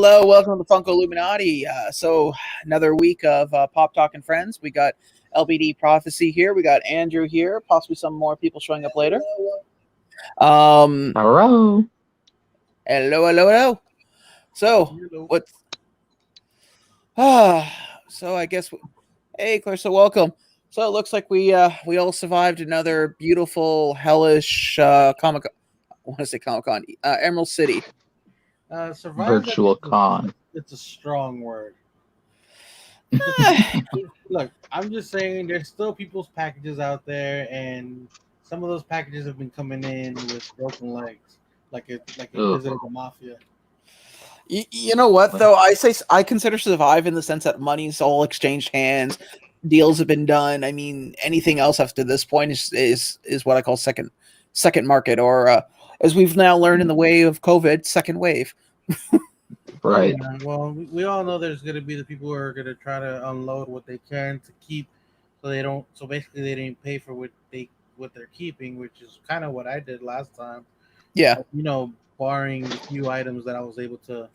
Hello, welcome to Funko Illuminati. So another week of Pop Talk and Friends. We got LBDProphecy here. We got Andrew here. Possibly some more people showing up later. Hello. Hello. So what's so I guess hey Clarissa, welcome. So it looks like we all survived another beautiful hellish Comic. I want to say Comic Con, Emerald City. Survive. Virtual con. It's a strong word. Look, I'm just saying there's still people's packages out there, and some of those packages have been coming in with broken legs, like it visited the mafia. You know what though? I consider survive in the sense that money's all exchanged hands, deals have been done. I mean, anything else after this point is what I call second market, or as we've now learned in the way of COVID, second wave. Right. Yeah, well, we all know there's going to be the people who are going to try to unload what they can to keep, so they don't. So basically, they didn't pay for what they're keeping, which is kind of what I did last time. Yeah, Barring the few items that I was able to,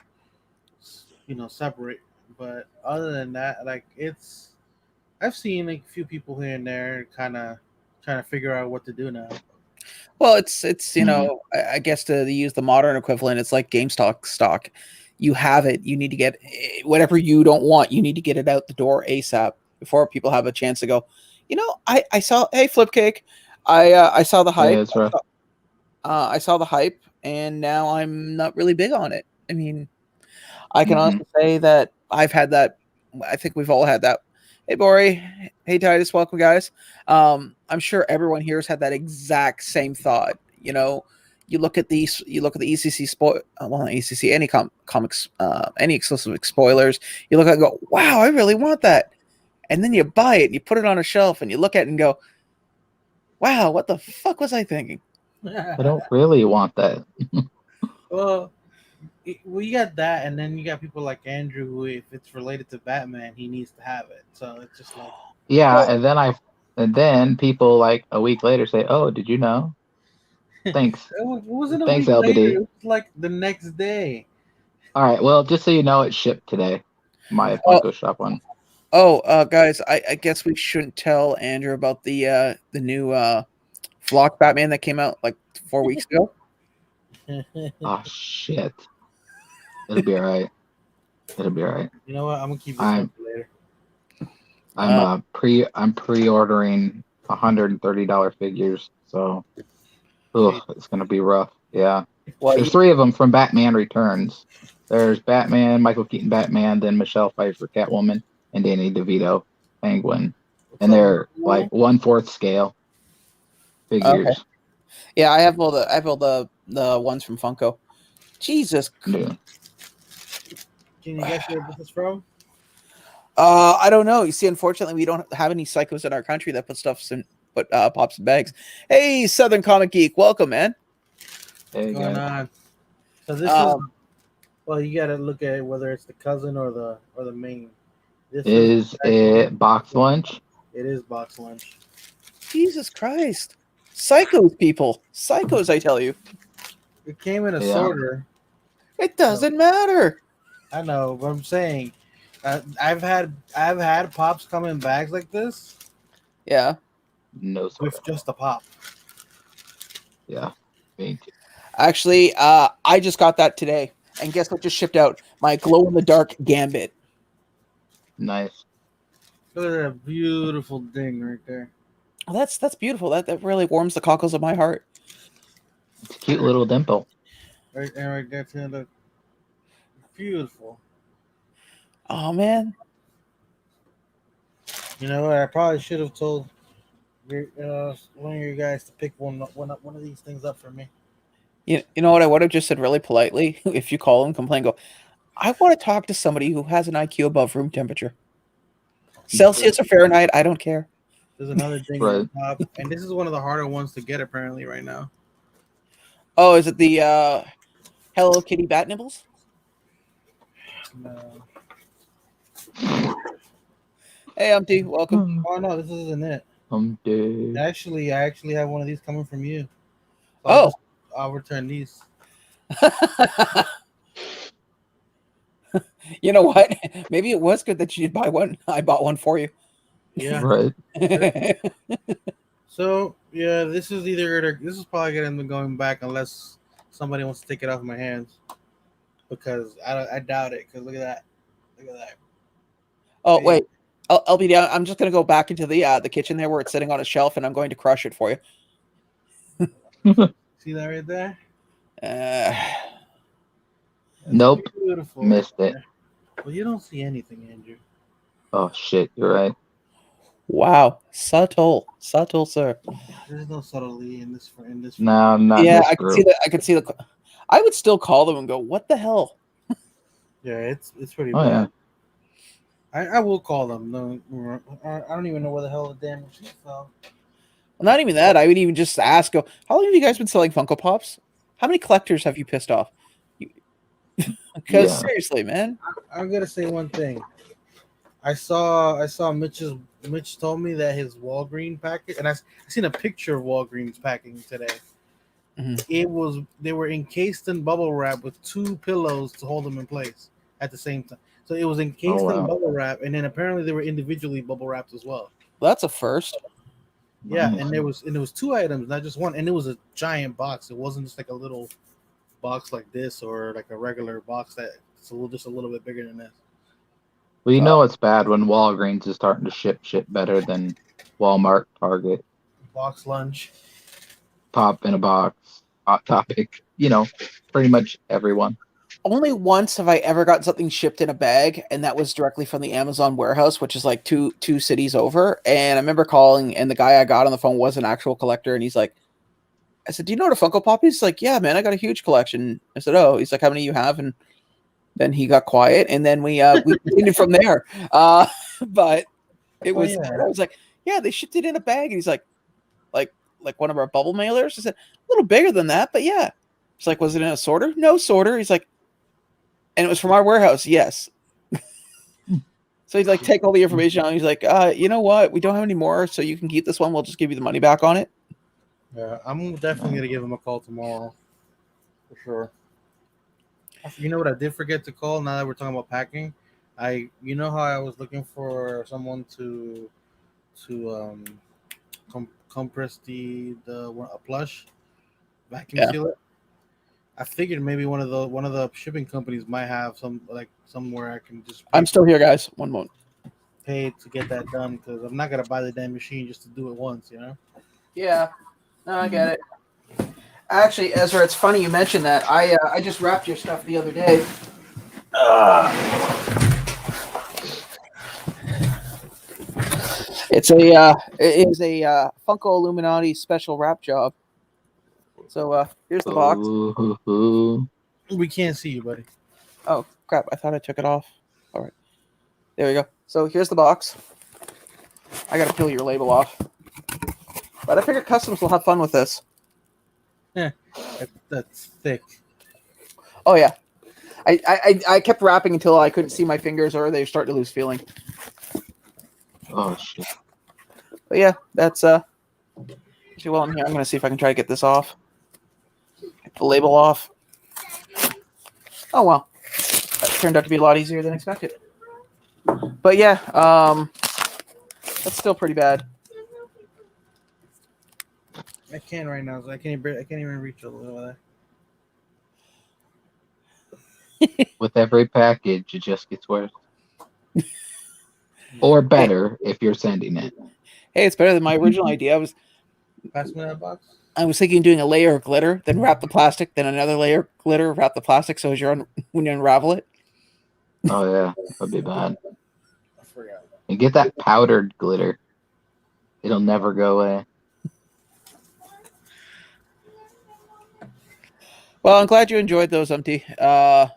separate. But other than that, I've seen a few people here and there kind of trying to figure out what to do now. well, it's I guess to use the modern equivalent, it's like GameStop stock. You have it. You need to get whatever you don't want. You need to get it out the door ASAP before people have a chance to go. I saw Flipcake. I saw the hype. Yeah, that's right. I saw the hype, and now I'm not really big on it. I mean, I can honestly say that I've had that. I think we've all had that. Hey, Bori. Hey, Titus. Welcome, guys. I'm sure everyone here has had that exact same thought. You look at these. You look at the ECC not ECC, any comics, any exclusive spoilers. You look at it and go, wow, I really want that. And then you buy it and you put it on a shelf and you look at it and go, wow, what the fuck was I thinking? I don't really want that. Well, you got that, and then you got people like Andrew, who, if it's related to Batman, he needs to have it. So it's just like, Yeah, and then people like a week later say, "Oh, did you know?" Thanks. it wasn't a Thanks, week later. LBD. It was like the next day. All right. Well, just so you know, it shipped today. My Funko Shop one. Guys, I guess we shouldn't tell Andrew about the new Flock Batman that came out like 4 weeks ago. Oh shit! It'll be all right. It'll be all right. You know what? I'm gonna keep this one for later. I'm pre-ordering $130 figures, so it's gonna be rough. Yeah. Well, There's 3 of them from Batman Returns. There's Batman, Michael Keaton Batman, then Michelle Pfeiffer Catwoman, and Danny DeVito Penguin, and they're like 1/4 scale figures. Okay. Yeah, I have all the ones from Funko. Jesus. Yeah. Can you guess where this is from? I don't know. You see, unfortunately, we don't have any psychos in our country that put pops in bags. Hey, Southern Comic Geek, welcome, man. There you What's going go. on? So this is, well, you got to look at whether it's the cousin or the main. This Is it box lunch? It is box lunch. Jesus Christ, psychos, people, psychos! I tell you, it came in a sorter. It doesn't matter. I know, but I'm saying, I've had pops come in bags like this. Yeah. No sorter. With just a pop. Yeah. Me too. Actually, I just got that today, and guess what just shipped out? My glow-in-the-dark Gambit. Nice. Look at that beautiful thing right there. Oh, that's beautiful. That really warms the cockles of my heart. It's a cute little dimple. Right there too. Look, beautiful. Oh man. You know what? I probably should have told one of you guys to pick one of these things up for me. You know what I would have just said really politely if you call and complain, go, I want to talk to somebody who has an IQ above room temperature. Celsius or Fahrenheit, I don't care. There's another thing on top, and this is one of the harder ones to get apparently right now. Oh, is it the Hello Kitty Bat Nibbles? No. Hey, Umpty, welcome. Oh no, this isn't it. Dude. Actually, I have one of these coming from you. So I'll return these. You know what? Maybe it was good that you did buy one. I bought one for you. Yeah. Right. So yeah, this is probably gonna end up going back unless somebody wants to take it off my hands because I doubt it. Because look at that. Oh Big. wait, LBD. I'm just gonna go back into the kitchen there where it's sitting on a shelf, and I'm going to crush it for you. See that right there? Uh, That's Nope. beautiful. Missed it. Well, you don't see anything, Andrew. Oh shit, you're right. wow, subtle, sir. There's no subtlety in this. No, not in Yeah, this I can see group. that. I can see the. I would still call them and go, "What the hell?" Yeah, it's pretty Oh yeah. bad. I will call them. No, I don't even know where the hell the damn machine fell. Well, not even that. I would even just ask, "Go, how long have you guys been selling Funko Pops? How many collectors have you pissed off?" Because Yeah. seriously, man. I'm gonna say one thing. I saw Mitch told me that his Walgreens package, and I seen a picture of Walgreens packing today. Mhm. They were encased in bubble wrap with two pillows to hold them in place at the same time. So it was Oh encased in wow. bubble wrap, and then apparently they were individually bubble wrapped as well. That's a first. Yeah, Nice. and there was two items, not just one, and it was a giant box. It wasn't just like a little box like this or like a regular box that's just a little bit bigger than this. Well, you Uh, know it's bad when Walgreens is starting to ship shit better than Walmart, Target, Box lunch. Pop in a Box, Hot Topic. You know, pretty much everyone. Only once have I ever gotten something shipped in a bag, and that was directly from the Amazon warehouse, which is like two cities over. And I remember calling, and the guy I got on the phone was an actual collector, and he's like, I said, "Do you know what a Funko Pop is?" He's like, "Yeah, man, I got a huge collection." I said, "Oh," he's like, "How many you have?" And then he got quiet, and then we continued from there. But it Oh was yeah. I was like, "Yeah, they shipped it in a bag," and he's like like one of our bubble mailers. I said, "A little bigger than that, but yeah." It's like, "Was it in a sorter?" No sorter. He's like, "And it was from our warehouse." Yes. So he'd like take all the information out. And he's like, "You know what? We don't have any more, so you can keep this one. We'll just give you the money back on it." Yeah, I'm definitely gonna give him a call tomorrow for sure. You know what I did forget to call? Now that we're talking about packing, you know how I was looking for someone to compress a plush vacuum Yeah. sealer. I figured maybe one of the shipping companies might have somewhere I can just I'm still here, guys. One moment. pay to get that done because I'm not gonna buy the damn machine just to do it once, you know. Yeah. No, I get it. Actually, Ezra, it's funny you mentioned that. I just wrapped your stuff the other day. It is a Funko Illuminati special wrap job. So here's the box. Ooh. We can't see you, buddy. Oh crap! I thought I took it off. All right, there we go. So here's the box. I gotta peel your label off. But I figure customs will have fun with this. That's thick. Oh yeah, I kept wrapping until I couldn't see my fingers or they start to lose feeling. Oh shit. But yeah, that's actually while I'm here, I'm gonna see if I can try to get this off. Get the label off. Oh well, that turned out to be a lot easier than expected. But yeah, that's still pretty bad. I can't right now, so I can't even reach over there. With every package, it just gets worse. Or better if you're sending it. Hey, it's better than my original idea. Pass me that box. I was thinking doing a layer of glitter, then wrap the plastic, then another layer of glitter, wrap the plastic so as when you unravel it. Oh yeah, that'd be bad. I forgot. And get that powdered glitter. It'll never go away. Well, I'm glad you enjoyed those, Umpty. Man,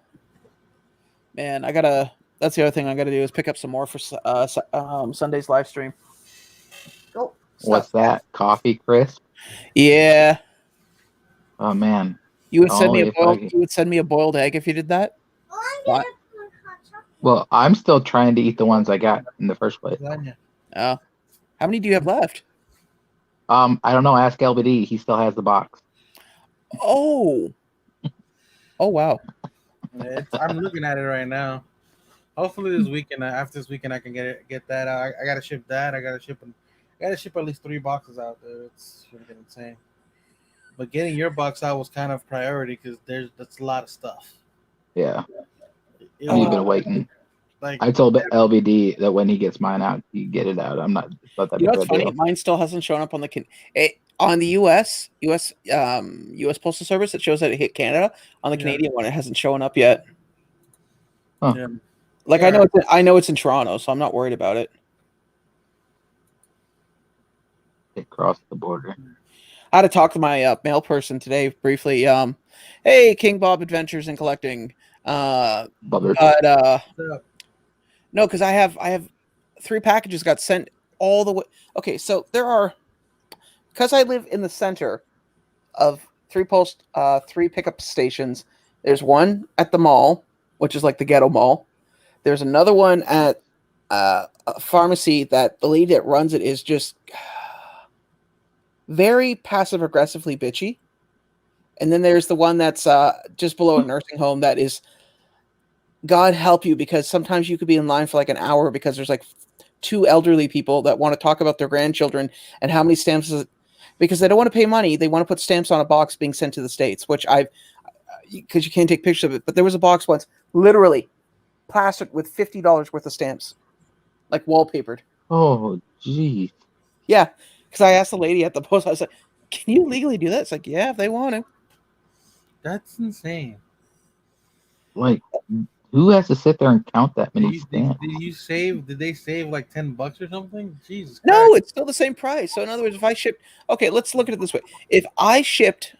that's the other thing I gotta do is pick up some more for Sunday's live stream. Oh, What's that? Coffee crisp? Yeah. Oh man. You would send me Only a if boiled. You would send me a boiled egg if you did that. What? Well, I'm still trying to eat the ones I got in the first place. Oh, how many do you have left? I don't know. Ask LBD. He still has the box. Oh. Oh wow. I'm looking at it right now. Hopefully this weekend. After this weekend, I can get that out. I gotta ship that. I gotta ship at least 3 boxes out there. It's gonna get insane. But getting your box out was kind of priority because that's a lot of stuff. Yeah, It we've was been waiting. like I told LBD that when he gets mine out, he get it out. I'm not. It's not that You know big of what's a funny? deal. Mine still hasn't shown up on the on the US Postal Service. It shows that it hit Canada. On the yeah, Canadian one, it hasn't shown up yet. Huh. yeah, Like yeah. I know it's in Toronto, so I'm not worried about it. It crossed the border. I had to talk to my mail person today briefly. Hey, King Bob Adventures in Collecting. Bother. But So, no, because I have 3 packages got sent all the way. Okay, so there are, because I live in the center of 3 pickup stations. There's one at the mall, which is like the ghetto mall. There's another one at a pharmacy that the lady that runs it is just very passive aggressively bitchy. And then there's the one that's just below a nursing home that is, God help you, because sometimes you could be in line for like an hour because there's like 2 elderly people that want to talk about their grandchildren and how many stamps is it, because they don't want to pay money. They want to put stamps on a box being sent to the States, which because you can't take pictures of it. But there was a box once, literally plastered with $50 worth of stamps, like wallpapered. Oh, geez. Yeah, because I asked the lady at the post, I was like, "Can you legally do that?" It's like, "Yeah, if they want to." that's insane. Like, who has to sit there and count that many stamps? Did you save? Did they save like $10 or something? Jesus No, Christ! it's still the same price. So in other words, if I shipped, okay, let's look at it this way. If I shipped,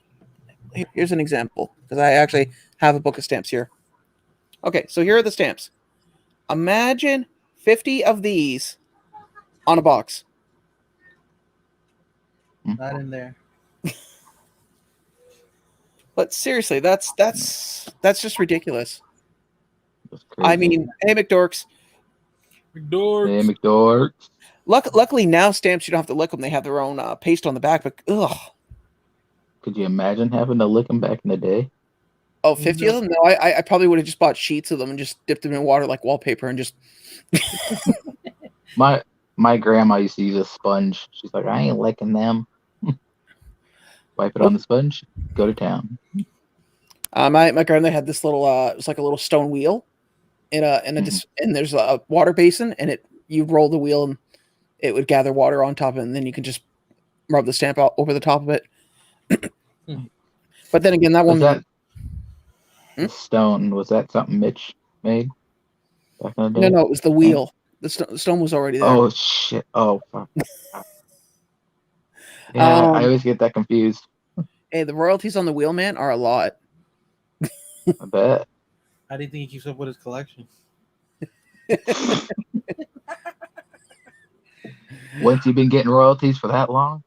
here's an example because I actually have a book of stamps here. Okay, so here are the stamps. Imagine 50 of these on a box. Not in there. But seriously, that's just ridiculous. That's crazy. I mean, hey McDorks. Hey, McDork. Luckily now stamps you don't have to lick them; they have their own paste on the back. But ugh, Could you imagine having to lick them back in the day? oh, 50 of them? No, I probably would have just bought sheets of them and just dipped them in water like wallpaper and just. My grandma used to use a sponge. She's like, I ain't licking them. Wipe it on the sponge, go to town. My grandma had this little it was like a little stone wheel and there's a water basin, and you roll the wheel and it would gather water on top of it, and then you can just rub the stamp out over the top of it. But then again, that Was one that stone? Was that something Mitch made back in the day? no, it was the wheel. The stone was already there. Oh shit! Oh fuck! Yeah, I always get that confused. Hey, the royalties on the wheel, man, are a lot. I bet. How do you think he keeps up with his collection? Once you've been getting royalties for that long,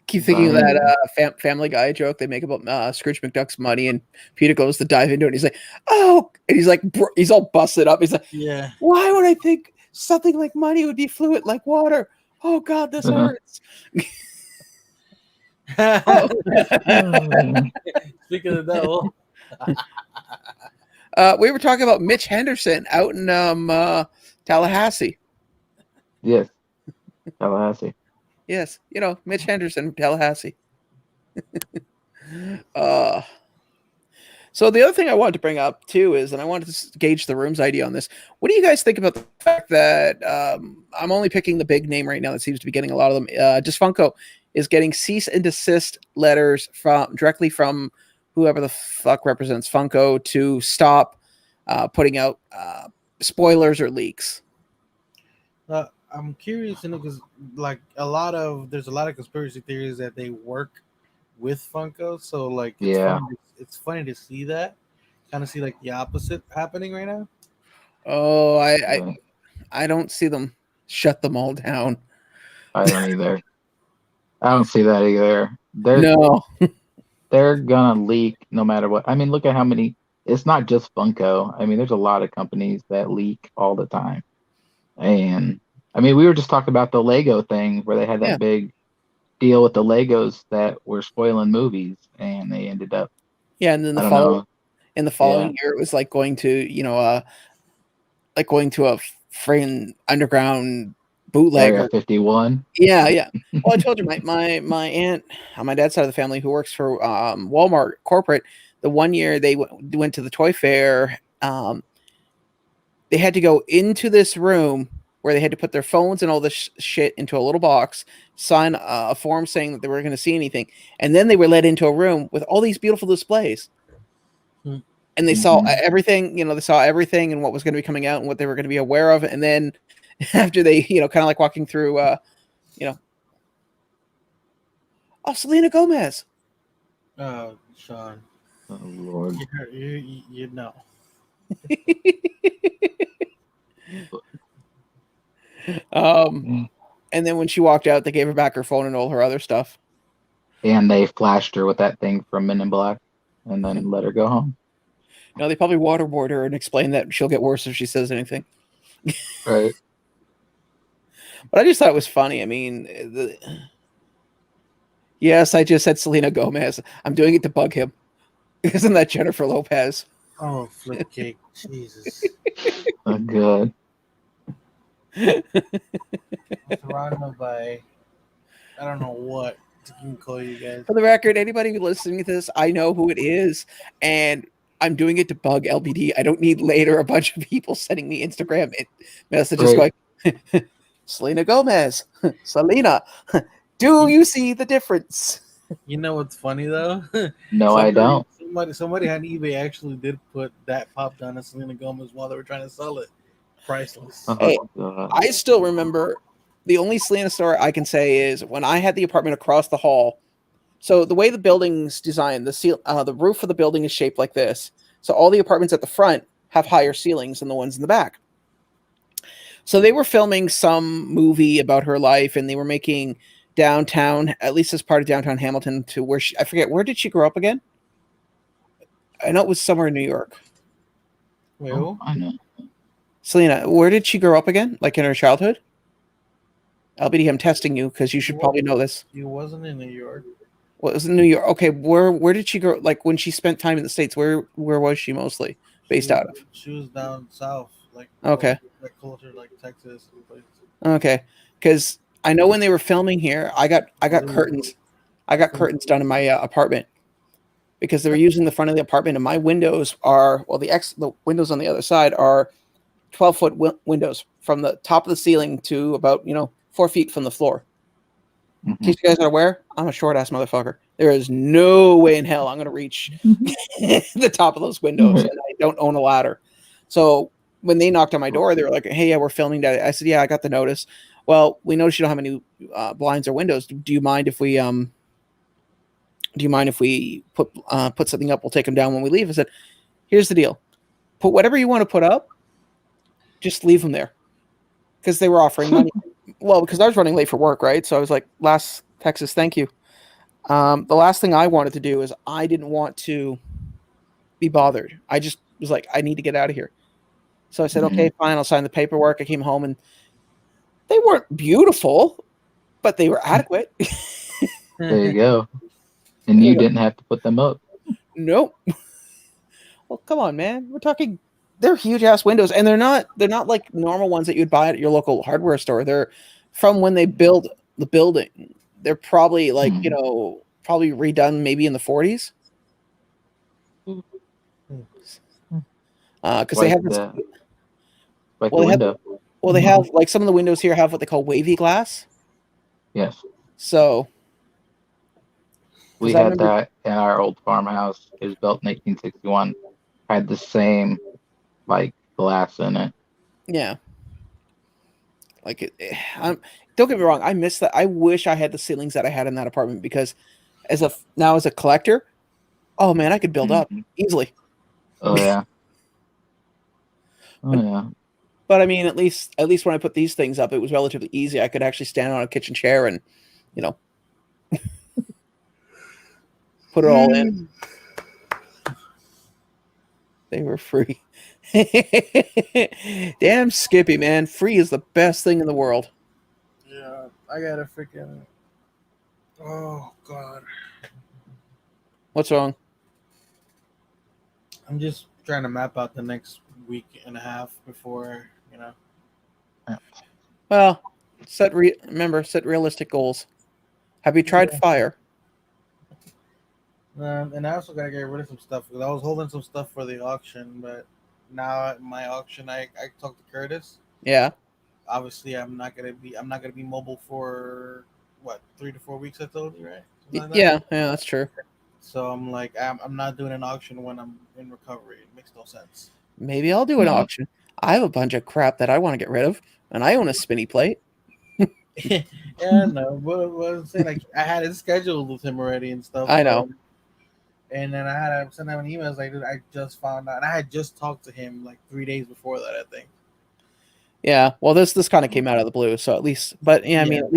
Keep thinking of that Family Guy joke they make about Scrooge McDuck's money, and Peter goes to dive into it. And he's like, "Oh," and he's like, he's all busted up. He's like, Yeah. "Why would I think something like money would be fluid like water? Oh God, this hurts." Speaking of the devil, we were talking about Mitch Henderson out in Tallahassee. yes, Tallahassee. Yes, Mitch Henderson from Tallahassee. So the other thing I wanted to bring up too is, and I wanted to gauge the room's idea on this. What do you guys think about the fact that I'm only picking the big name right now that seems to be getting a lot of them? Just Funko is getting cease and desist letters directly from whoever the fuck represents Funko to stop putting out spoilers or leaks. I'm curious to know because, like, there's a lot of conspiracy theories that they work with Funko, so like, it's funny to see that, kind of see like the opposite happening right now. Oh, I don't see them shut them all down. I don't either. I don't see that either. They're gonna leak no matter what. I mean, look at how many. It's not just Funko. I mean, there's a lot of companies that leak all the time. And I mean, we were just talking about the Lego thing where they had that big deal with the Legos that were spoiling movies, and they ended up. Yeah, and then the following year, it was like going to like going to a friggin' underground bootleg Area or 51. yeah. Well, I told you my aunt on my dad's side of the family who works for Walmart corporate. The one year they went to the toy fair, they had to go into this room where they had to put their phones and all this shit into a little box, sign a form saying that they weren't going to see anything, and then they were led into a room with all these beautiful displays. Hmm. And they saw everything, they saw everything and what was going to be coming out and what they were going to be aware of. And then after they, kind of like walking through, oh, Selena Gomez. Oh, Sean. Oh Lord. You know. And then when she walked out, they gave her back her phone and all her other stuff. And they flashed her with that thing from Men in Black, and then let her go home. No, they probably waterboard her and explain that she'll get worse if she says anything. Right. But I just thought it was funny. I mean, yes, I just said Selena Gomez. I'm doing it to bug him. Isn't that Jennifer Lopez? Oh, flip cake. Jesus. Oh, good. Surrounded by, I don't know what to call you guys. For the record, anybody listening to this, I know who it is, and I'm doing it to bug LBD. I don't need later a bunch of people sending me Instagram messages going, Selena Gomez, Selena, do you see the difference? You know what's funny though? No, I don't. Somebody on eBay actually did put that pop down to Selena Gomez while they were trying to sell it. Priceless. Hey, I still remember the only Selena story I can say is when I had the apartment across the hall. So the way the building's designed, the roof of the building is shaped like this. So all the apartments at the front have higher ceilings than the ones in the back. So they were filming some movie about her life, and they were making downtown, at least as part of downtown Hamilton, to where I forget, where did she grow up again? I know it was somewhere in New York. Well, I know. Selena, where did she grow up again? Like in her childhood? LBD, I'm testing you because you should probably know this. She wasn't in New York. Well, it was in New York. Okay, where did she grow? Like when she spent time in the States, where was she mostly based out of? She was down south, like Okay, like closer, like Texas and places. okay, because I know when they were filming here, I got curtains. I got curtains done in my apartment because they were using the front of the apartment, and my windows are the windows on the other side are 12-foot windows from the top of the ceiling to about 4 feet from the floor. In case you guys are aware, I'm a short ass motherfucker. There is no way in hell I'm going to reach the top of those windows, and I don't own a ladder. So when they knocked on my door, they were like, "Hey, yeah, we're filming that." I said, "Yeah, I got the notice." Well, we noticed you don't have any blinds or windows. Do you mind if we put something up? We'll take them down when we leave. I said, "Here's the deal: put whatever you want to put up. Just leave them there," because they were offering money. Well, because I was running late for work, right? So I was like, "Last Texas, thank you." The last thing I wanted to do is I didn't want to be bothered. I just was like, I need to get out of here. So I said, okay, fine. I'll sign the paperwork. I came home and they weren't beautiful, but they were adequate. There you go. And you didn't have to put them up. Nope. Well, come on, man. We're talking. They're huge ass windows, and they're not like normal ones that you'd buy at your local hardware store. They're from when they built the building. They're probably like probably redone maybe in the 40s. Because they have this. Like the window. They have like some of the windows here have what they call wavy glass. Yes. So we had that in our old farmhouse. It was built in 1861. Had the same like glass in it. Yeah. Like don't get me wrong, I miss that. I wish I had the ceilings that I had in that apartment because as a collector, oh man, I could build up easily. Oh yeah. Oh yeah. But I mean, at least when I put these things up, it was relatively easy. I could actually stand on a kitchen chair and, put it all in. They were free. Damn Skippy, man. Free is the best thing in the world. Yeah, I got a freaking... Oh, God. What's wrong? I'm just trying to map out the next week and a half before, you know. Well, remember, set realistic goals. Have you tried fire? And I also gotta get rid of some stuff because I was holding some stuff for the auction, but now at my auction, I talked to Curtis. Yeah. Obviously, I'm not gonna be mobile for what 3 to 4 weeks. I told you, right? Something like that. Yeah, that's true. So I'm like, I'm not doing an auction when I'm in recovery. It makes no sense. Maybe I'll do an auction. I have a bunch of crap that I want to get rid of, and I own a spinny plate. Yeah, no, but I'm saying, like, I had it scheduled with him already and stuff. I know. And then I had to send him an email. I was like, dude, I just found out. And I had just talked to him like 3 days before that, I think. Yeah. Well, this kind of came out of the blue, so at least, but yeah, I mean, at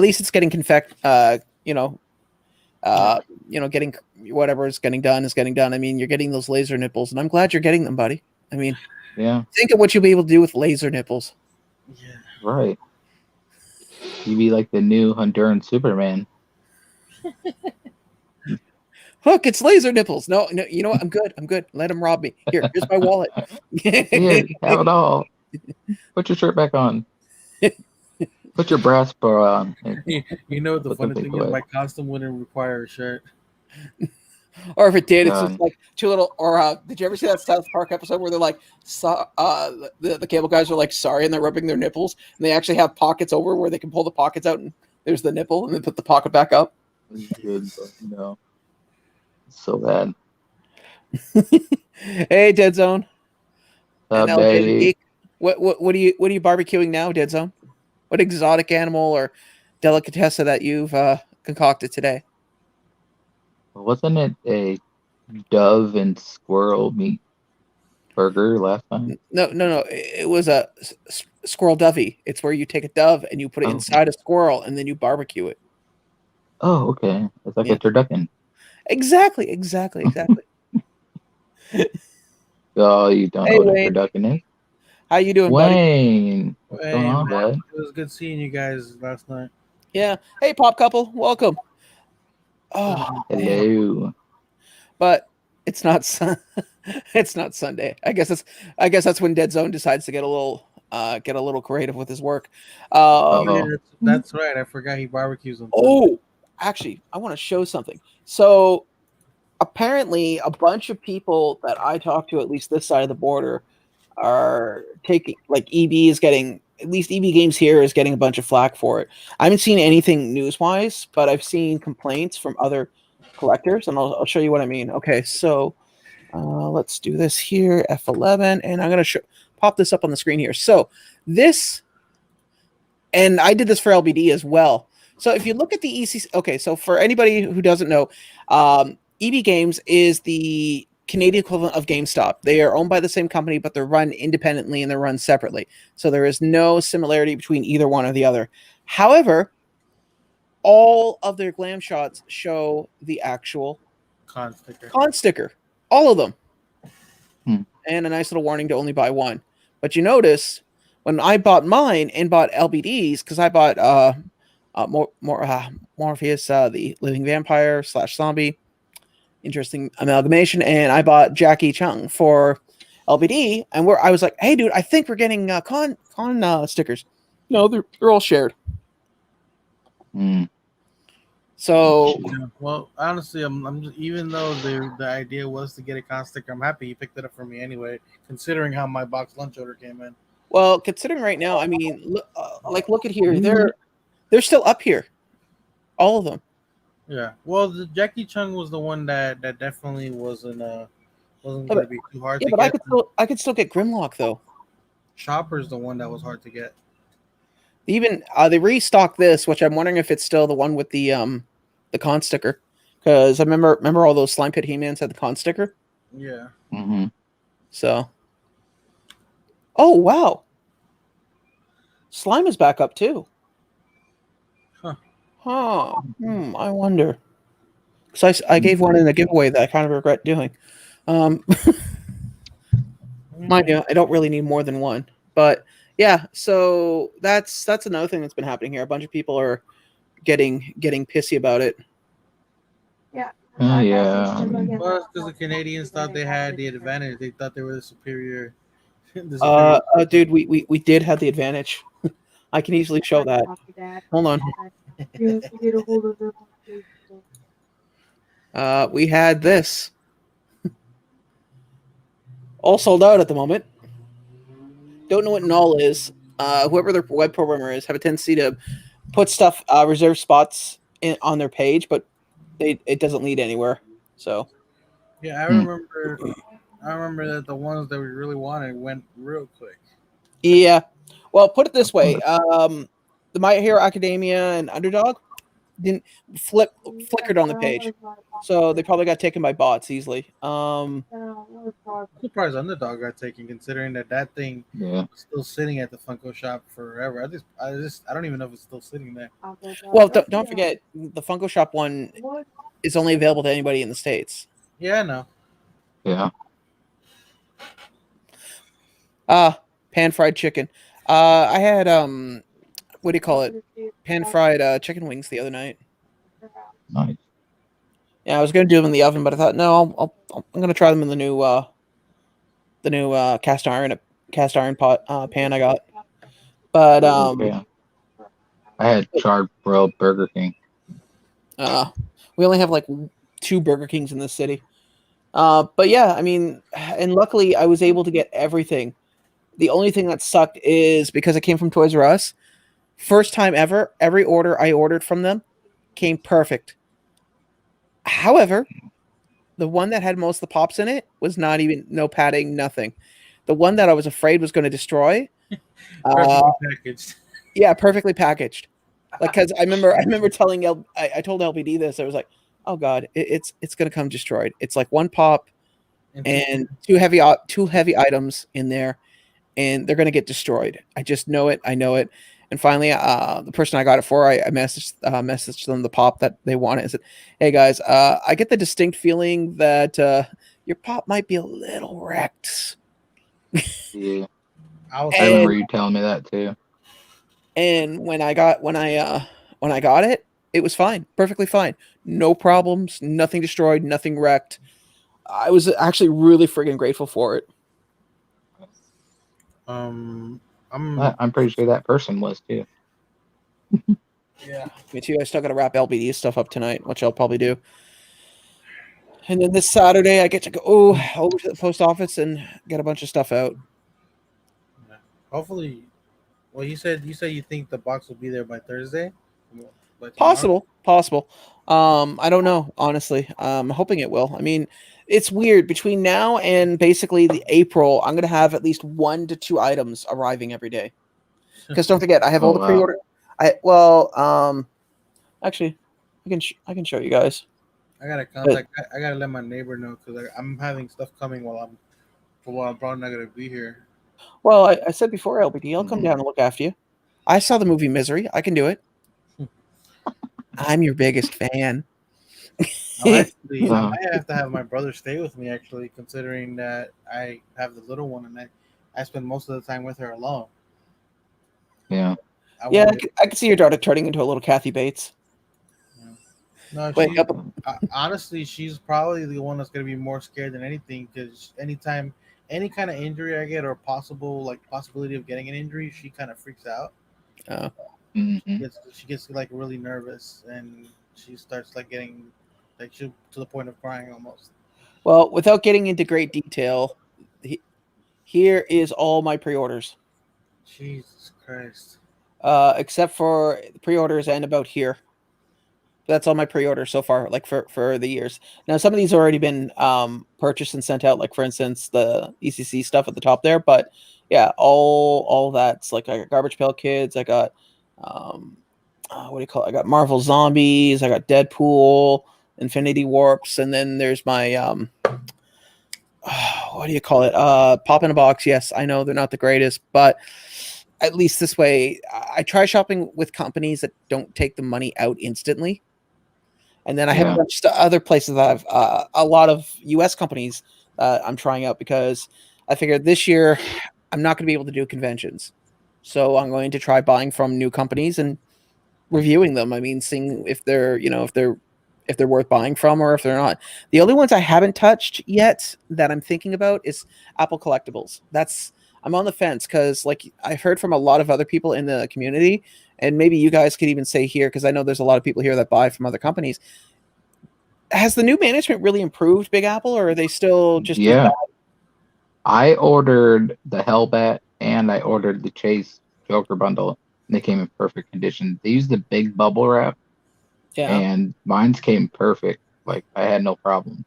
least it's getting getting whatever is getting done is getting done. I mean, you're getting those laser nipples, and I'm glad you're getting them, buddy. I mean, yeah. Think of what you'll be able to do with laser nipples. Yeah. Right. You'd be like the new Honduran Superman. Look, it's laser nipples. No, you know what? I'm good. Let him rob me. Here's my wallet. Here, have it all. Put your shirt back on. Put your brass bra on. You know what the Put funny them thing away. is? My costume wouldn't require a shirt. Or if it did, it's just like two little. Or did you ever see that South Park episode where they're like, the cable guys are like sorry, and they're rubbing their nipples, and they actually have pockets over where they can pull the pockets out, and there's the nipple, and then put the pocket back up. Good, but no, it's so bad. Hey, Dead Zone. And baby. What are you barbecuing now, Dead Zone? What exotic animal or delicatessen that you've concocted today? Wasn't it a dove and squirrel meat burger last time? No. It was a squirrel dovey. It's where you take a dove and you put it inside a squirrel and then you barbecue it. Oh, okay. It's like a turducken. Exactly. Oh, you don't know what a turducken is? How you doing, Wayne? What's going on, bud? It was good seeing you guys last night. Yeah. Hey, Pop Couple. Welcome. Oh, hello. Man. But it's not it's not Sunday. I guess that's when Dead Zone decides to get a little creative with his work. That's right. I forgot he barbecues them. Oh, actually, I want to show something. So apparently a bunch of people that I talk to, at least this side of the border, are taking, like, EB is getting, at least EB Games here is getting a bunch of flack for it. I haven't seen anything news-wise, but I've seen complaints from other collectors, and I'll show you what I mean. Okay, so let's do this here, F11, and I'm going to pop this up on the screen here. So this, and I did this for LBD as well. So if you look at the EC, okay, so for anybody who doesn't know, EB Games is the Canadian equivalent of GameStop. They are owned by the same company, but they're run independently and they're run separately. So there is no similarity between either one or the other. However, all of their glam shots show the actual con sticker. All of them. And a nice little warning to only buy one. But you notice when I bought mine and bought LBDs, because I bought Morpheus, the living vampire / zombie, interesting amalgamation, and I bought Jackie Chung for LBD, and I was like, hey dude, I think we're getting con stickers. No, they're all shared. So well, honestly, I'm just, even though the idea was to get a con sticker, I'm happy you picked it up for me anyway, considering how my box lunch order came in. Well, considering right now, I mean, look at here, they're still up here, all of them. Yeah, well, the Jackie Chung was the one that definitely wasn't going to be too hard to but get. I could still get Grimlock though. Chopper's the one that was hard to get. Even they restocked this, which I'm wondering if it's still the one with the con sticker, because I remember all those Slime Pit He-Mans had the con sticker. Yeah. So. Oh wow. Slime is back up too. I wonder. Because I gave one in a giveaway that I kind of regret doing. Mind you, I don't really need more than one. But yeah, so that's another thing that's been happening here. A bunch of people are getting pissy about it. Yeah. Oh yeah. Well, because the Canadians thought they had the advantage. They thought they were the superior The superior. Dude, we did have the advantage. I can easily show that. Hold on. We had this all sold out at the moment. Don't know what null is. Whoever their web programmer is have a tendency to put stuff reserve spots on their page, but it doesn't lead anywhere. So Yeah, I remember that the ones that we really wanted went real quick. yeah, well, put it this way: the My Hero Academia and Underdog didn't flickered on the page, so they probably got taken by bots easily. Surprised Underdog got taken, considering that thing Yeah. was still sitting at the Funko shop forever. I don't even know if it's still sitting there. Well, don't forget the Funko Shop one is only available to anybody in the States. Yeah, I know. Yeah. Pan fried chicken. I had what do you call it? Pan fried chicken wings the other night. Nice. Yeah, I was gonna do them in the oven, but I thought no, I'm gonna try them in the new cast iron pot pan I got. But Yeah. I had charred grilled Burger King. we only have like 2 Burger Kings in this city. But yeah, I mean, and luckily I was able to get everything. The only thing that sucked is because it came from Toys R Us. First time ever, every order I ordered from them came perfect. However, the one that had most of the pops in it was not even no padding, nothing. The one that I was afraid was going to destroy, Perfectly packaged. yeah, perfectly packaged. Like, because I remember telling I told LBD this. I was like, oh god, it's going to come destroyed. It's like one pop and two heavy items in there, and they're going to get destroyed. I just know it. I know it. And finally, the person I got it for, I messaged them the pop that they wanted. I said, "Hey guys, I get the distinct feeling that your pop might be a little wrecked." Yeah. I I remember you telling me that too. And when I got it, it was fine, perfectly fine, no problems, nothing destroyed, nothing wrecked. I was actually really friggin' grateful for it. I'm I'm pretty sure that person was too. yeah. Me too. I still got to wrap LBD stuff up tonight, which I'll probably do. And then this Saturday, I get to go over to the post office and get a bunch of stuff out. Hopefully, well, you said you think the box will be there by Thursday. By tomorrow? Possible. I don't know, honestly. I'm hoping it will. I mean, it's weird. Between now and basically the April, I'm gonna have at least 1 to 2 items arriving every day. Because don't forget, I have all the wow. pre-order. Actually, I can show you guys. I gotta contact. I gotta let my neighbor know because I'm having stuff coming while I'm probably not gonna be here. Well, I said before, LBD, I'll come down and look after you. I saw the movie Misery. I can do it. I'm your biggest fan. Actually, I might have to have my brother stay with me. Actually, considering that I have the little one and I spend most of the time with her alone. Yeah. Yeah, I can see your daughter turning into a little Kathy Bates. No, Wake up. honestly, she's probably the one that's gonna be more scared than anything. Because anytime any kind of injury I get or possibility of getting an injury, she kind of freaks out. Mm-hmm. She gets like really nervous and she starts like getting like she to the point of crying almost. Well, without getting into great detail, here is all my pre-orders. Jesus Christ. Except for the pre-orders and about here. That's all my pre-orders so far, like for the years. Now, some of these have already been purchased and sent out, like for instance, the ECC stuff at the top there. But yeah, all that's like I got Garbage Pail Kids, I got what do you call it? I got Marvel Zombies, I got Deadpool, Infinity Warps, and then there's my what do you call it? Pop in a Box. Yes, I know they're not the greatest, but at least this way, I try shopping with companies that don't take the money out instantly. And then I have a bunch of other places that I've a lot of U.S. companies I'm trying out because I figured this year I'm not going to be able to do conventions, so I'm going to try buying from new companies and reviewing them. I mean, seeing if they're if they're worth buying from or if they're not. The only ones I haven't touched yet that I'm thinking about is Apple Collectibles. I'm on the fence because, like, I've heard from a lot of other people in the community, and maybe you guys could even say here, because I know there's a lot of people here that buy from other companies. Has the new management really improved Big Apple, or are they still just as Yeah, bad? I ordered the Hellbat and I ordered the Chase Joker bundle, and they came in perfect condition. They used the big bubble wrap, Yeah. and mine's came perfect. Like I had no problems.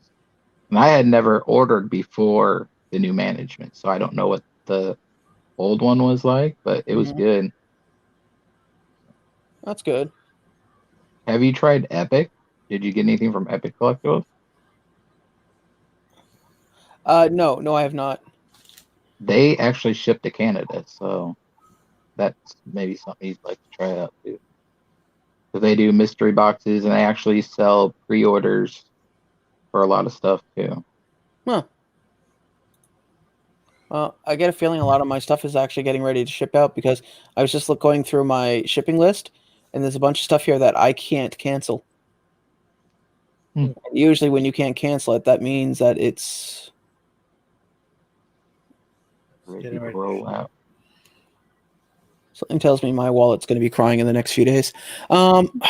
And I had never ordered before the new management, so I don't know what the old one was like, but it was Mhm. good. That's good. Have you tried Epic? Did you get anything from Epic Collectibles? No, I have not. They actually ship to Canada, so that's maybe something you'd like to try out too. So they do mystery boxes and they actually sell pre-orders for a lot of stuff too. Huh. I get a feeling a lot of my stuff is actually getting ready to ship out because I was just going through my shipping list, and there's a bunch of stuff here that I can't cancel. Hmm. Usually, when you can't cancel it, that means that it's It's Ready getting to ready. roll out. something tells me my wallet's going to be crying in the next few days. Um,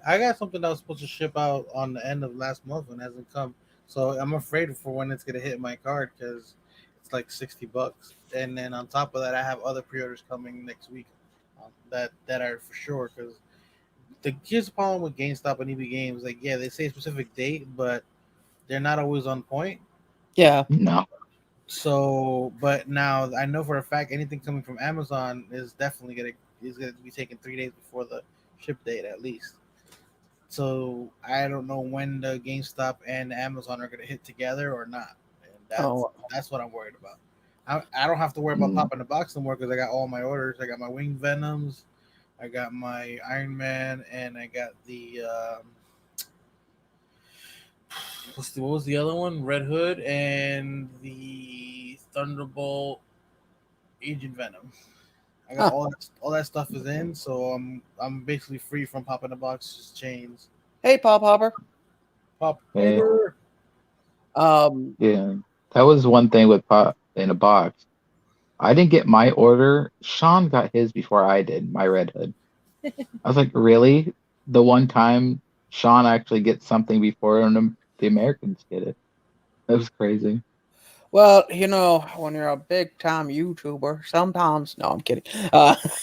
I got something that was supposed to ship out on the end of last month and hasn't come. So I'm afraid for when it's gonna hit my card because it's like $60. And then on top of that, I have other pre-orders coming next week that are for sure. Because here's the problem with GameStop and EB Games. Like, yeah, they say a specific date, but they're not always on point. yeah. No. So, but now I know for a fact anything coming from Amazon is definitely gonna be taken 3 days before the ship date at least. So I don't know when the GameStop and Amazon are gonna hit together or not, and Oh, that's what I'm worried about. I don't have to worry about Mm. popping the box no more because I got all my orders. I got my Wing Venoms, I got my Iron Man, and I got the what was the other one? Red Hood and the Thunderbolt Agent Venom. I got huh. all that stuff is in, so I'm basically free from popping the box, just chains. Hey, Pop Hopper. Pop Hey, over. Um, yeah. That was one thing with Pop in a box. I didn't get my order. Sean got his before I did, my Red Hood. I was like, really? The one time Sean actually gets something before the Americans get it. That was crazy. well, when you're a big time YouTuber, sometimes no, I'm kidding.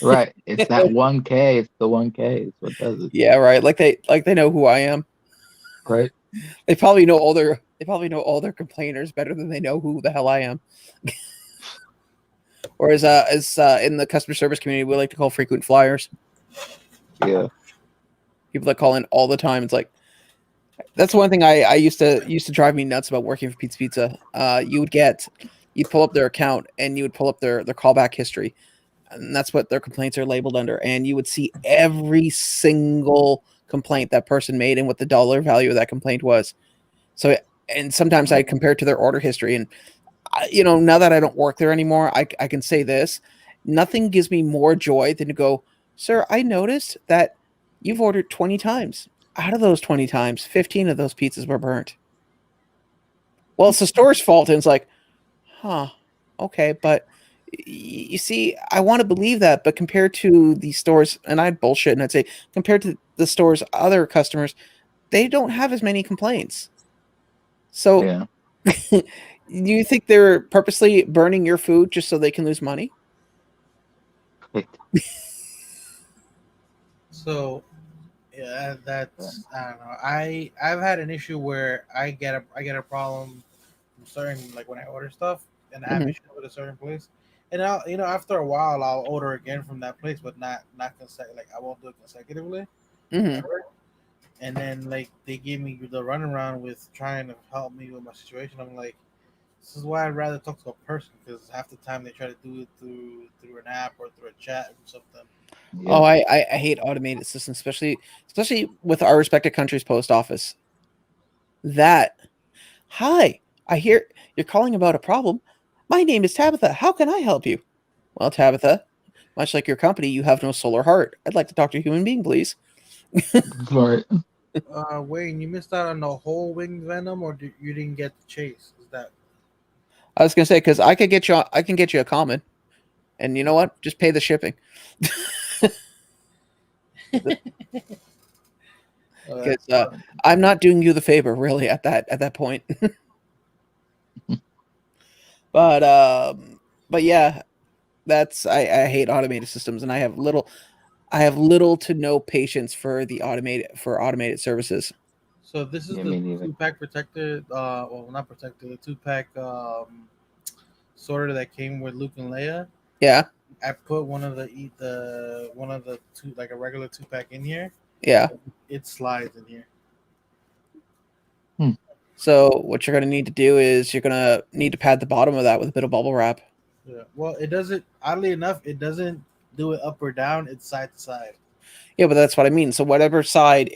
Right. It's that 1K. It's the 1K. It's what does it. Yeah, right. Like they know who I am. Right. They probably know all their complainers better than they know who the hell I am. Or as in the customer service community, we like to call frequent flyers. Yeah. People that call in all the time. It's like that's one thing I used to drive me nuts about working for Pizza Pizza. You'd pull up their account and you would pull up their callback history, and that's what their complaints are labeled under. And you would see every single complaint that person made and what the dollar value of that complaint was. So, and sometimes I compare it to their order history. And now that I don't work there anymore, I can say this: nothing gives me more joy than to go, sir. I noticed that you've ordered 20 times. Out of those 20 times, 15 of those pizzas were burnt. Well, it's the store's fault. And it's like, huh, okay, but you see, I want to believe that, but compared to the stores, and I'd bullshit and I'd say, compared to the store's other customers, they don't have as many complaints. So, Yeah. do you think they're purposely burning your food just so they can lose money? So yeah, that's I don't know. I've had an issue where I get a problem from certain like when I order stuff and I have Hmm. issues with a certain place, and after a while I'll order again from that place, but not like I won't do it consecutively Hmm. ever. And then like they give me the runaround with trying to help me with my situation. I'm like, this is why I'd rather talk to a person because half the time they try to do it through an app or through a chat or something. Oh, Yeah. I hate automated systems, especially with our respected country's post office. That Hi, I hear you're calling about a problem. My name is Tabitha. How can I help you? Well, Tabitha, much like your company, you have no solar heart. I'd like to talk to a human being, please. Right. Wayne, you missed out on the whole winged venom, or you didn't get the chase? Is that I was gonna say because I can get you a common, and you know what? Just pay the shipping. Because I'm not doing you the favor really at that point. But yeah, that's I hate automated systems, and I have little to no patience for automated services. So this is Yeah, the me neither. 2-pack protector. Well, not protector. The 2-pack sorter that came with Luke and Leia. Yeah, I put one of the two, like a regular 2-pack in here. yeah. It slides in here. So what you're gonna need to do is you're gonna need to pad the bottom of that with a bit of bubble wrap. Yeah. Well, it doesn't. Oddly enough, it doesn't do it up or down. It's side to side. Yeah, but that's what I mean. So whatever side